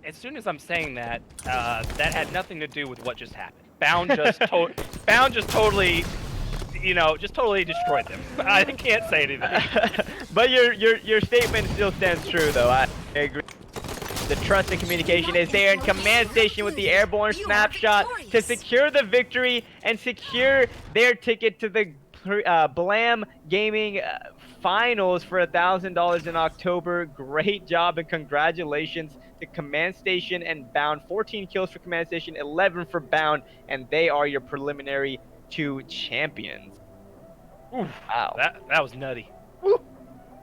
as soon as I'm saying that, that had nothing to do with what just happened. Bound just totally. Just totally destroyed them. I can't say anything. But your statement still stands true, though. I agree. The trust and communication is there, and Command Station with the airborne snapshot to secure the victory and secure their ticket to the Blam Gaming finals for $1,000 in October. Great job and congratulations to Command Station and Bound. 14 kills for Command Station, 11 for Bound, and they are your preliminary 2 champions. Oof, Wow. that was nutty. Woo.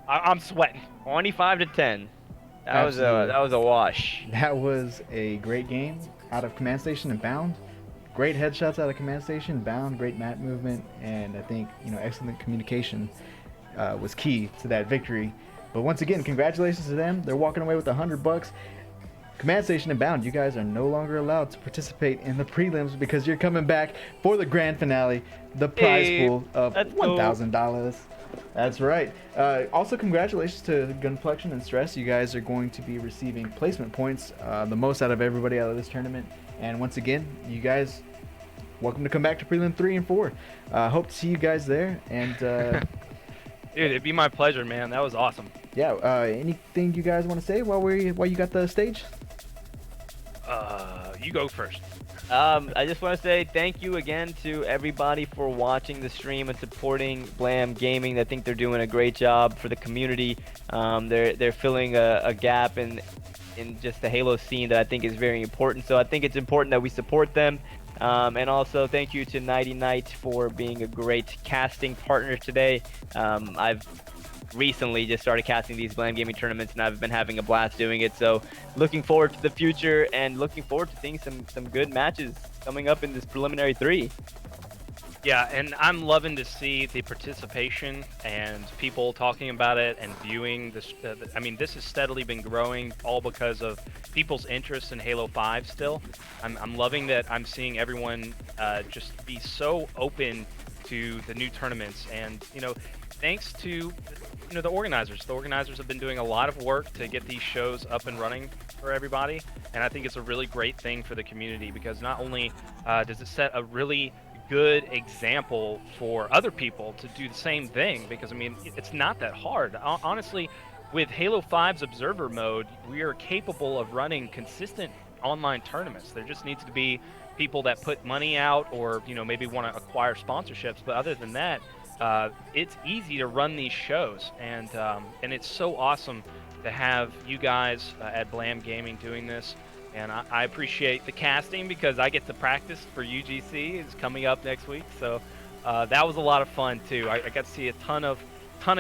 I'm sweating. 25 to 10. That Absolutely. was a wash. That was a great game out of Command Station and Bound. Great headshots out of Command Station, Bound, great map movement, and I think, excellent communication was key to that victory. But once again, congratulations to them. They're walking away with $100. Command Station and Bound, you guys are no longer allowed to participate in the prelims because you're coming back for the grand finale, the prize pool of $1,000. That's right. Also, congratulations to Gunplexion and Stress. You guys are going to be receiving placement points, the most out of everybody out of this tournament. And once again, you guys, welcome to come back to Prelim 3 and 4. Hope to see you guys there. And dude, it'd be my pleasure, man. That was awesome. Yeah. Anything you guys want to say while you got the stage? You go first. I just want to say thank you again to everybody for watching the stream and supporting Blam Gaming. I think they're doing a great job for the community. They're filling a gap in just the Halo scene that I think is very important. So I think it's important that we support them. And also thank you to Nighty Night for being a great casting partner today. I've recently just started casting these Blam Gaming tournaments, and I've been having a blast doing it. So looking forward to the future and looking forward to seeing some good matches coming up in this preliminary 3. Yeah, and I'm loving to see the participation and people talking about it and viewing this. I mean, this has steadily been growing, all because of people's interest in Halo 5 still. I'm loving that I'm seeing everyone just be so open to the new tournaments, and thanks to the organizers. The organizers have been doing a lot of work to get these shows up and running for everybody, and I think it's a really great thing for the community, because not only does it set a really good example for other people to do the same thing, because I mean, it's not that hard. Honestly, with Halo 5's observer mode, we are capable of running consistent online tournaments. There just needs to be people that put money out, or maybe want to acquire sponsorships, but other than that, it's easy to run these shows, and it's so awesome to have you guys at Blam Gaming doing this. And I appreciate the casting, because I get to practice for UGC. It's coming up next week, so that was a lot of fun too. I got to see a ton of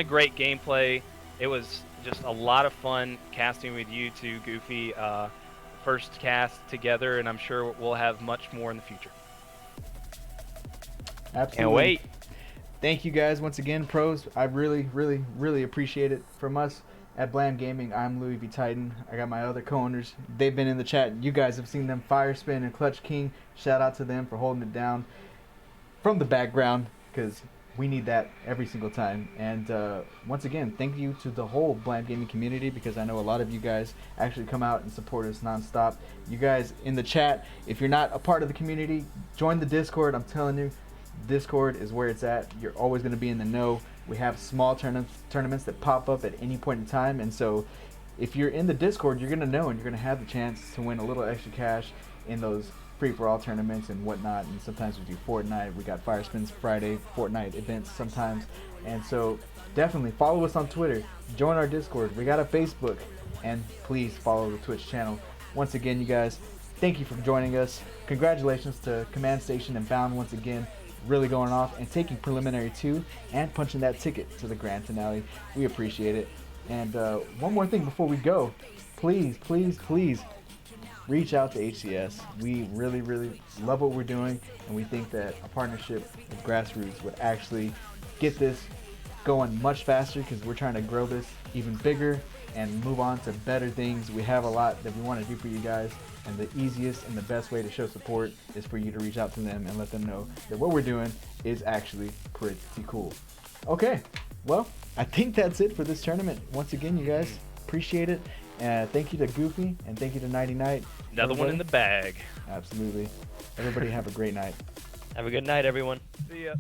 great gameplay. It was just a lot of fun casting with you two, Goofy. First cast together, and I'm sure we'll have much more in the future. Absolutely. Can't wait. Thank you guys once again, pros. I really, really, really appreciate it. From us at Blam Gaming, I'm Louis V. Titan. I got my other co-owners. They've been in the chat. You guys have seen them, Fire Spin and Clutch King. Shout out to them for holding it down from the background, because we need that every single time. And once again, thank you to the whole Blam Gaming community, because I know a lot of you guys actually come out and support us nonstop. You guys in the chat, if you're not a part of the community, join the Discord. I'm telling you, Discord is where it's at. You're always going to be in the know. We have small tournaments that pop up at any point in time, and so if you're in the Discord, you're going to know, and you're going to have the chance to win a little extra cash in those free-for-all tournaments and whatnot. And sometimes we do Fortnite. We got Fire Spins Friday, Fortnite events sometimes. And so definitely follow us on Twitter, join our Discord. We got a Facebook, and please follow the Twitch channel. Once again, you guys, thank you for joining us. Congratulations to Command Station and Bound once again, really going off and taking preliminary 2 and punching that ticket to the grand finale. We appreciate it. And one more thing before we go, please reach out to HCS. We really, really love what we're doing, and we think that a partnership with Grassroots would actually get this going much faster, because we're trying to grow this even bigger and move on to better things. We have a lot that we want to do for you guys, and the easiest and the best way to show support is for you to reach out to them and let them know that what we're doing is actually pretty cool. Okay, well, I think that's it for this tournament. Once again, you guys, appreciate it. Thank you to Goofy, and thank you to Nighty Night. Another one in the bag. Absolutely. Everybody have a great night. Have a good night, everyone. See ya.